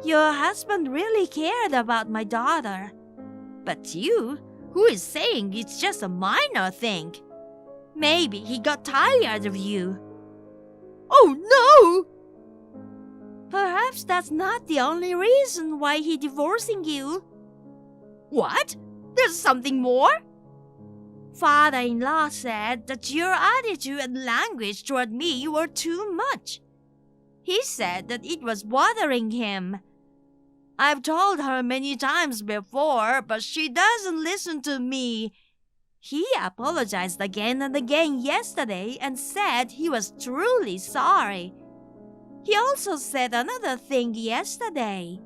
Your husband really cared about my daughter. But you, who is saying it's just a minor thing? Maybe he got tired of you. Oh no! Perhaps that's not the only reason why he's divorcing you. What? There's something more? Father-in-law said that your attitude and language toward me were too much. He said that it was bothering him. I've told her many times before, but she doesn't listen to me. He apologized again and again yesterday and said he was truly sorry. He also said another thing yesterday.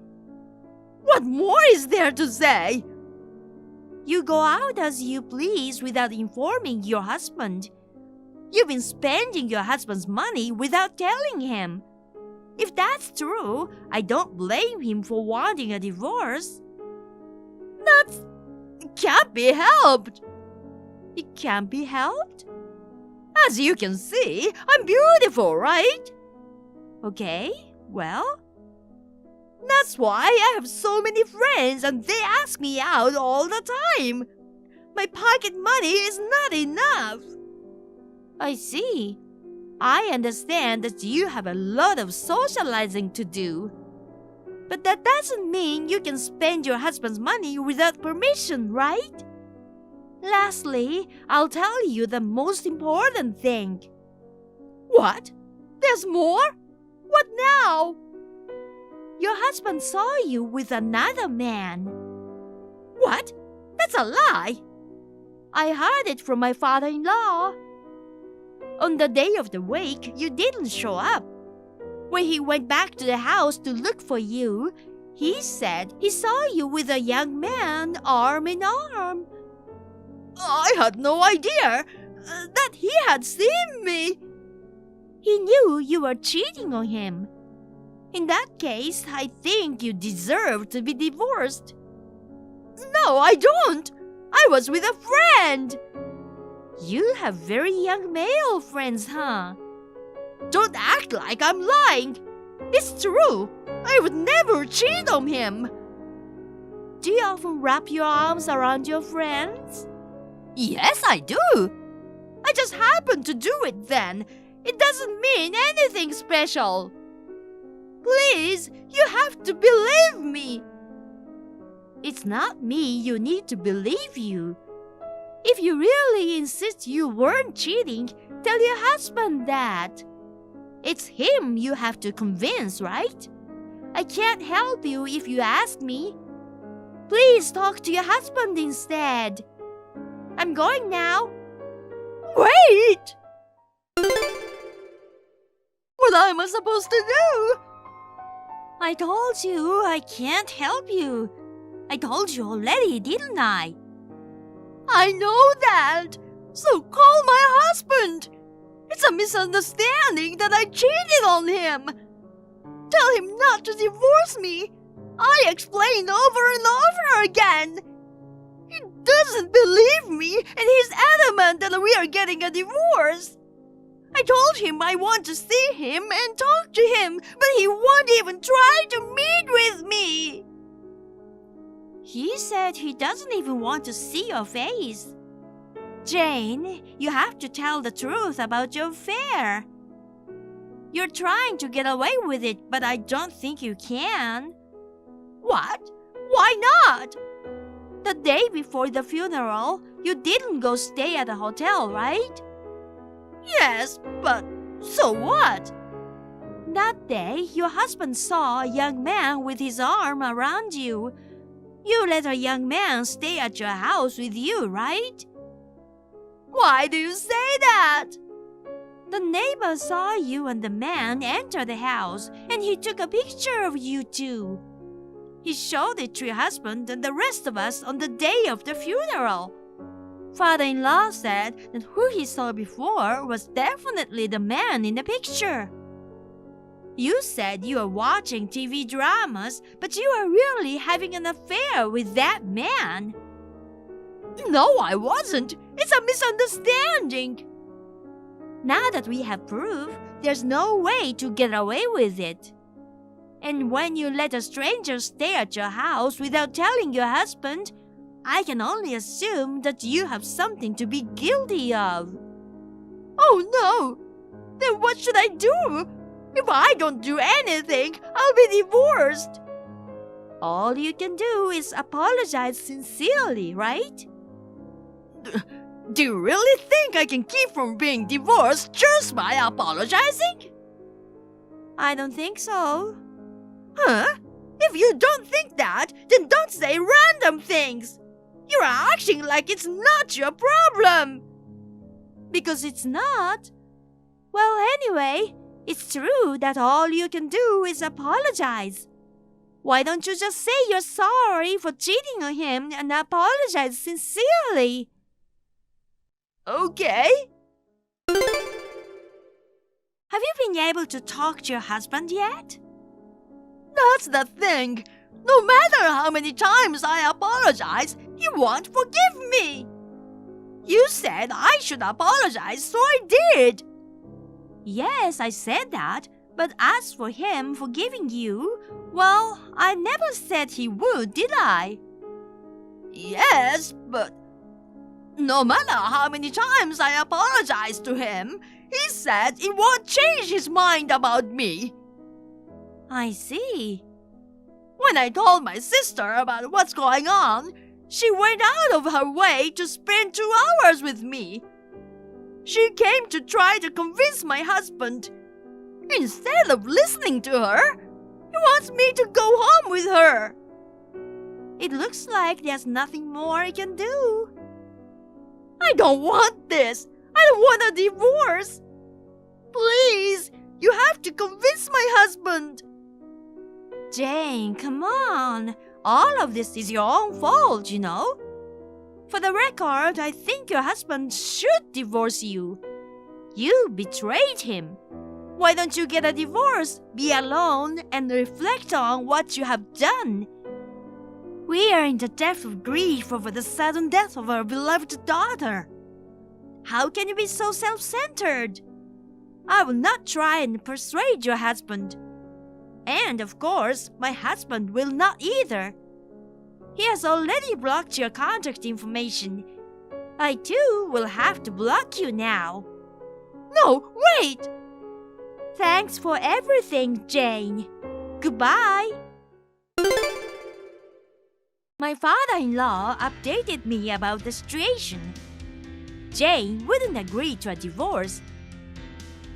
What more is there to say? You go out as you please without informing your husband. You've been spending your husband's money without telling him. If that's true, I don't blame him for wanting a divorce. That can't be helped. It can't be helped? As you can see, I'm beautiful, right? Okay, well, that's why I have so many friends and they ask me out all the time. My pocket money is not enough. I see. I understand that you have a lot of socializing to do. But that doesn't mean you can spend your husband's money without permission, right? Lastly, I'll tell you the most important thing. What? There's more? What now? Your husband saw you with another man. What? That's a lie. I heard it from my father-in-law. On the day of the wake, you didn't show up. When he went back to the house to look for you, he said he saw you with a young man arm in arm. I had no idea that he had seen me. He knew you were cheating on him. In that case, I think you deserve to be divorced. No, I don't. I was with a friend. You have very young male friends, huh? Don't act like I'm lying. It's true. I would never cheat on him. Do you often wrap your arms around your friends? Yes, I do. I just happened to do it then. It doesn't mean anything special. Please, you have to believe me. It's not me you need to believe you. If you really insist you weren't cheating, tell your husband that. It's him you have to convince, right? I can't help you if you ask me. Please talk to your husband instead. I'm going now. Wait! What am I supposed to do? I told you I can't help you. I told you already, didn't I? I know that. So call my husband. It's a misunderstanding that I cheated on him. Tell him not to divorce me. I explained over and over again. He doesn't believe me and he's adamant that we are getting a divorce. I told him I want to see him and talk to him, but he won't even try to meet with me. He said he doesn't even want to see your face. Jane, you have to tell the truth about your affair. You're trying to get away with it, but I don't think you can. What? Why not? The day before the funeral, you didn't go stay at a hotel, right? Yes, but so what? That day, your husband saw a young man with his arm around you. You let a young man stay at your house with you, right? Why do you say that? The neighbor saw you and the man enter the house, and he took a picture of you two. He showed it to your husband and the rest of us on the day of the funeral. Father-in-law said that who he saw before was definitely the man in the picture. You said you were watching TV dramas, but you were really having an affair with that man. No, I wasn't. It's a misunderstanding. Now that we have proof, there's no way to get away with it. And when you let a stranger stay at your house without telling your husband, I can only assume that you have something to be guilty of. Oh no! Then what should I do? If I don't do anything, I'll be divorced. All you can do is apologize sincerely, right? Do you really think I can keep from being divorced just by apologizing? I don't think so. Huh? If you don't think that, then don't say random things. You're acting like it's not your problem. Because it's not. Well, anyway, it's true that all you can do is apologize. Why don't you just say you're sorry for cheating on him and apologize sincerely? Okay. Have you been able to talk to your husband yet? That's the thing. No matter how many times I apologize, he won't forgive me. You said I should apologize, so I did. Yes, I said that. But as for him forgiving you, well, I never said he would, did I? Yes, but no matter how many times I apologize to him, he said he won't change his mind about me. I see. When I told my sister about what's going on, she went out of her way to spend 2 hours with me. She came to try to convince my husband. Instead of listening to her, he wants me to go home with her. It looks like there's nothing more I can do. I don't want this. I don't want a divorce. Please, you have to convince my husband. Jane, come on. All of this is your own fault, you know. For the record, I think your husband should divorce you. You betrayed him. Why don't you get a divorce, be alone, and reflect on what you have done? We are in the depth of grief over the sudden death of our beloved daughter. How can you be so self-centered? I will not try and persuade your husband. And of course, my husband will not either. He has already blocked your contact information. I too will have to block you now. No, wait! Thanks for everything, Jane. Goodbye. My father-in-law updated me about the situation. Jane wouldn't agree to a divorce.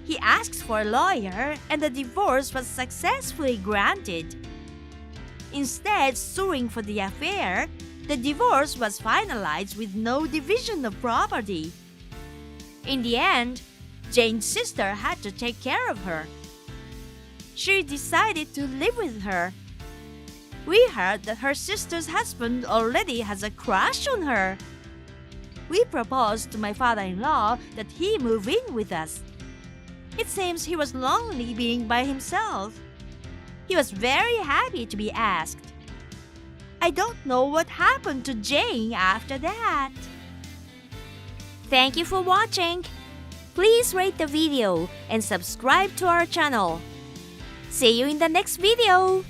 He asked for a lawyer and the divorce was successfully granted. Instead suing for the affair, the divorce was finalized with no division of property. In the end, Jane's sister had to take care of her. She decided to live with her. We heard that her sister's husband already has a crush on her. We proposed to my father-in-law that he move in with us. It seems he was lonely being by himself. He was very happy to be asked. I don't know what happened to Jane after that. Thank you for watching. Please rate the video and subscribe to our channel. See you in the next video.